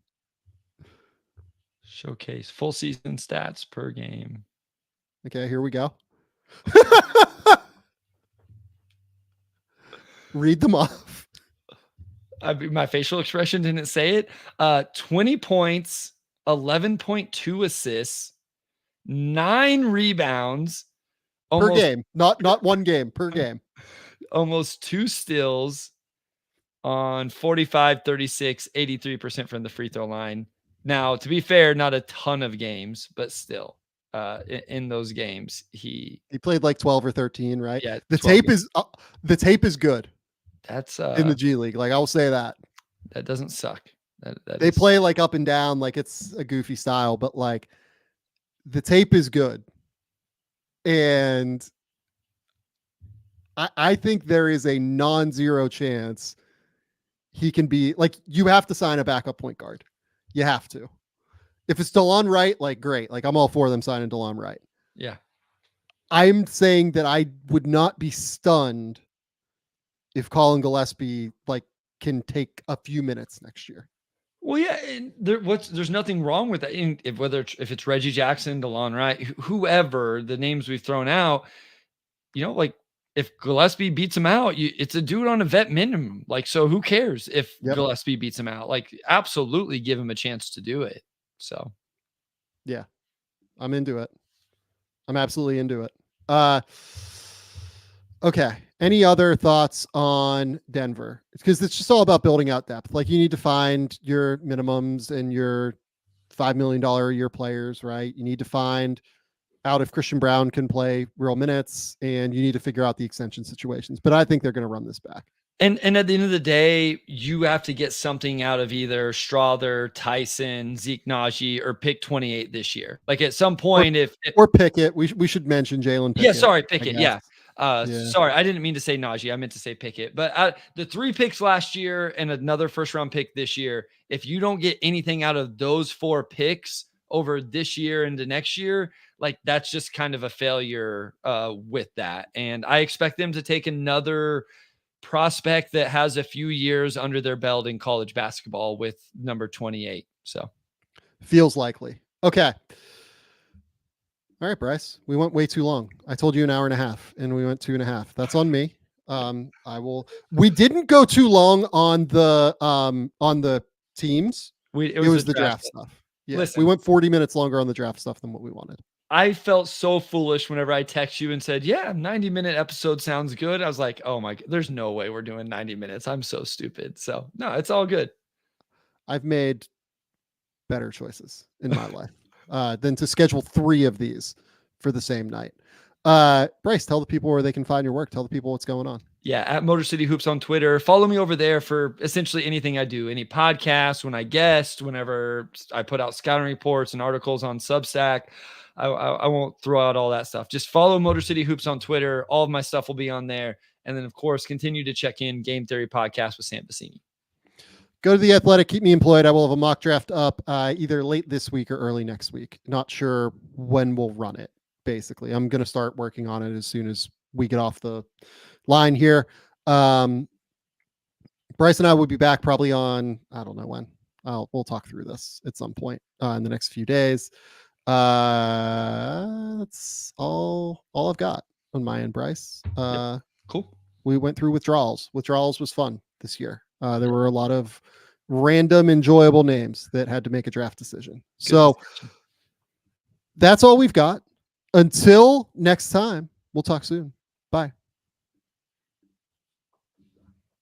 Showcase full season stats per game. Okay, here we go. Read them off. My facial expression didn't say it. 20 points, 11.2 assists, 9 rebounds. Per game. Not one game, per game. Almost 2 steals on 45, 36, 83% from the free throw line. Now, to be fair, not a ton of games, but still. In those games, he played like 12 or 13, right? Yeah. The tape is good. That's in the G League. Like I will say that. That doesn't suck. They play like up and down, like it's a goofy style, but like the tape is good. And I think there is a non-zero chance he can be like, you have to sign a backup point guard. You have to. If it's DeLon Wright, like great. Like I'm all for them signing DeLon Wright. Yeah. I'm saying that I would not be stunned if Colin Gillespie like can take a few minutes next year. Well, yeah, and there's nothing wrong with that. If it's Reggie Jackson, DeLon Wright, whoever the names we've thrown out, like if Gillespie beats him out, it's a dude on a vet minimum. Like, so who cares if Gillespie beats him out? Like, absolutely give him a chance to do it. So, yeah, I'm into it. I'm absolutely into it. Okay. Any other thoughts on Denver? Because it's just all about building out depth. Like, you need to find your minimums and your $5 million a year players, right? You need to find out if Christian Brown can play real minutes, and you need to figure out the extension situations. But I think they're going to run this back. And at the end of the day, you have to get something out of either Strother, Tyson, Zeke Najee, or pick 28 this year. Like, at some point, or Pickett, we should mention Jalen Pickett. Yeah, sorry, Pickett. Yeah. Sorry, I didn't mean to say Najee. I meant to say Pickett. But the 3 picks last year and another first-round pick this year, if you don't get anything out of those 4 picks over this year into next year, like, that's just kind of a failure with that. And I expect them to take another prospect that has a few years under their belt in college basketball with number 28. So feels likely. Okay. All right, Bryce, we went way too long. I told you an hour and a half and we went 2.5. That's on me. We didn't go too long on the teams. It was the draft stuff. Yeah. Listen, we went 40 minutes longer on the draft stuff than what we wanted. I felt so foolish whenever I text you and said, yeah, 90-minute episode sounds good. I was like, oh my God, there's no way we're doing 90 minutes. I'm so stupid. So no, it's all good. I've made better choices in my life than to schedule 3 of these for the same night. Bryce, tell the people where they can find your work. Tell the people what's going on. Yeah, at Motor City Hoops on Twitter. Follow me over there for essentially anything I do, any podcasts, when I guest, whenever I put out scouting reports and articles on Substack. I won't throw out all that stuff. Just follow Motor City Hoops on Twitter. All of my stuff will be on there. And then, of course, continue to check in Game Theory Podcast with Sam Vecenie. Go to The Athletic. Keep me employed. I will have a mock draft up either late this week or early next week. Not sure when we'll run it, basically. I'm going to start working on it as soon as we get off the line here. Bryce and I will be back probably on, I don't know when. We'll talk through this at some point in the next few days. That's all I've got on my end, Bryce. Cool. We went through withdrawals. Withdrawals was fun this year. There were a lot of random, enjoyable names that had to make a draft decision. So that's all we've got. Until next time, we'll talk soon. Bye.